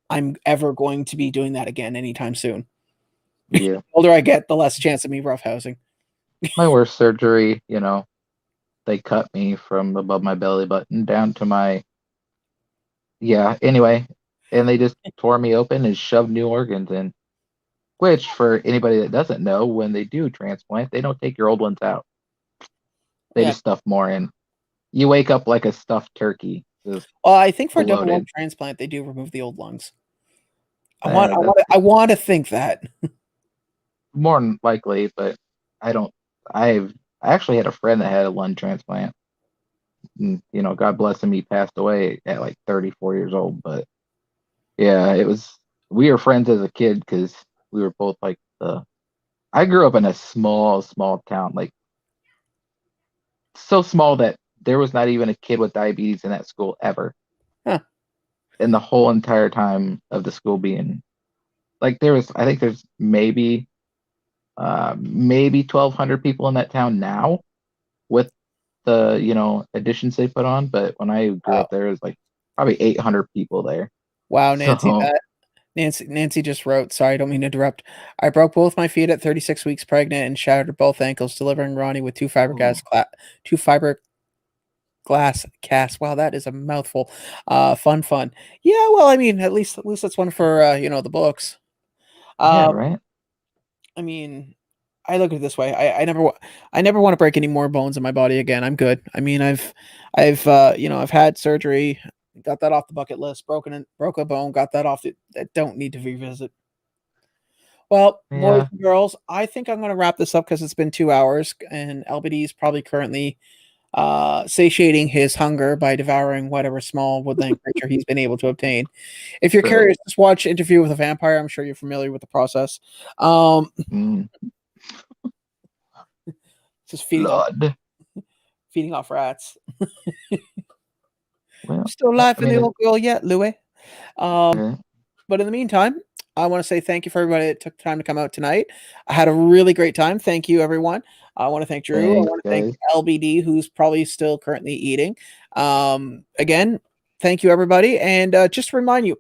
I'm ever going to be doing that again anytime soon. Yeah. The older I get, the less chance of me rough housing. My worst surgery, they cut me from above my belly button down to my, yeah, anyway, and they just tore me open and shoved new organs in, which for anybody that doesn't know, when they do transplant, they don't take your old ones out. They Yeah. just stuff more in. You wake up like a stuffed turkey, just Well, I think for a double lung bloated. transplant, they do remove the old lungs. That's I want to think that. more than likely, but I don't. I actually had a friend that had a lung transplant. And, God bless him, he passed away at like 34 years old. But yeah, we were friends as a kid because we were both like I grew up in a small, small town, like so small that there was not even a kid with diabetes in that school ever. Huh. In the whole entire time of the school being like I think there's maybe maybe 1,200 people in that town now with the additions they put on. But when I grew Wow. up, there was like probably 800 people there. Wow, Nancy. So Nancy just wrote, sorry, I don't mean to interrupt. I broke both my feet at 36 weeks pregnant and shattered both ankles, delivering Ronnie with two fiberglass casts. Wow, that is a mouthful. Fun. Yeah, well, I mean, at least that's one for the books. yeah, Um, right. I mean, I look at it this way. I never want to break any more bones in my body again. I'm good. I mean, I've had surgery, got that off the bucket list. Broke a bone, got that off. I don't need to revisit. Well, boys Yeah, and girls, I think I'm going to wrap this up because it's been 2 hours, and LBD is probably currently satiating his hunger by devouring whatever small woodland creature he's been able to obtain. If you're right. curious, just watch Interview with a Vampire. I'm sure you're familiar with the process. Um, Mm, just blood. feeding off rats. Well, Still I alive in the mean, old girl yet, Louis? Um, uh, but in the meantime, I want to say thank you for everybody that took time to come out tonight. I had a really great time. Thank you, everyone. I want to thank Drew. I thanks, want to thank guys. LBD, who's probably still currently eating. Again, thank you, everybody. And just to remind you,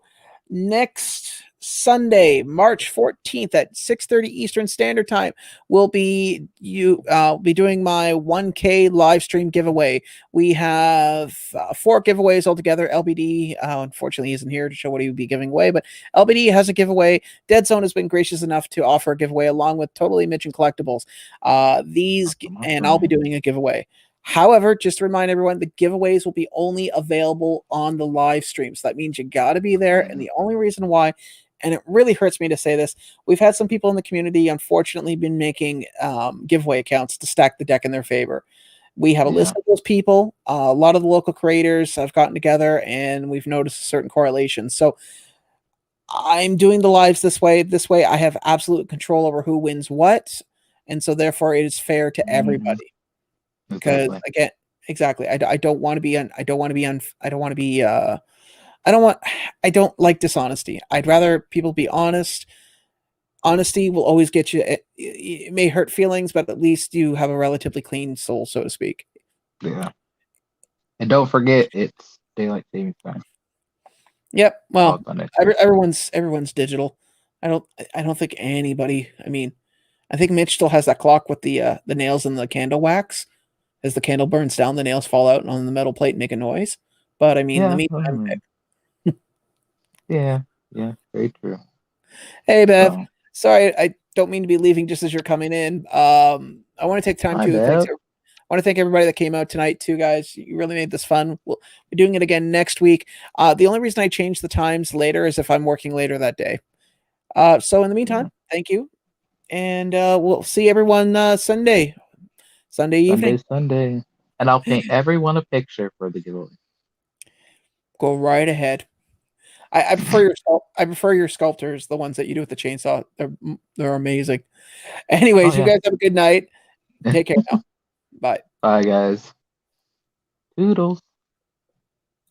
next Sunday, March 14th at 6:30 Eastern Standard Time, will be be doing my 1K live stream giveaway. We have 4 giveaways altogether. LBD unfortunately isn't here to show what he would be giving away, but LBD has a giveaway. Dead Zone has been gracious enough to offer a giveaway along with Totally Mitch and Collectibles. And I'll be doing a giveaway. However, just to remind everyone, the giveaways will be only available on the live stream. So that means you got to be there. And the only reason why, and it really hurts me to say this, we've had some people in the community, unfortunately, been making giveaway accounts to stack the deck in their favor. We have a list Yeah. of those people. A lot of the local creators have gotten together, and we've noticed a certain correlation. So I'm doing the lives this way. This way, I have absolute control over who wins what, and so therefore, it is fair to Mhm. everybody. Because Exactly. again, exactly, I don't want to be on. I don't want to be on. I don't want to be. I don't want. I don't like dishonesty. I'd rather people be honest. Honesty will always get you. It may hurt feelings, but at least you have a relatively clean soul, so to speak. Yeah. And don't forget, it's daylight savings time. Yep. Oh, Well, it's on next week. everyone's digital. I don't think anybody. I mean, I think Mitch still has that clock with the nails and the candle wax. As the candle burns down, the nails fall out on the metal plate and make a noise. But I mean, in the Yeah. meantime, Yeah. Yeah. Very true. hey Bev, So, sorry, I don't mean to be leaving just as you're coming in. I want to take time my to bad. I want to thank everybody that came out tonight too, guys. You really made this fun. We'll be doing it again next week. The only reason I changed the times later is if I'm working later that day. So in the Yeah. meantime, thank you, and we'll see everyone Sunday evening. Sunday. And I'll paint everyone a picture for the giveaway. Go right ahead. I prefer your sculptors, the ones that you do with the chainsaw. They're amazing. Oh, Anyways, you yeah. guys have a good night. Take care now. Bye. Bye, guys. Toodles.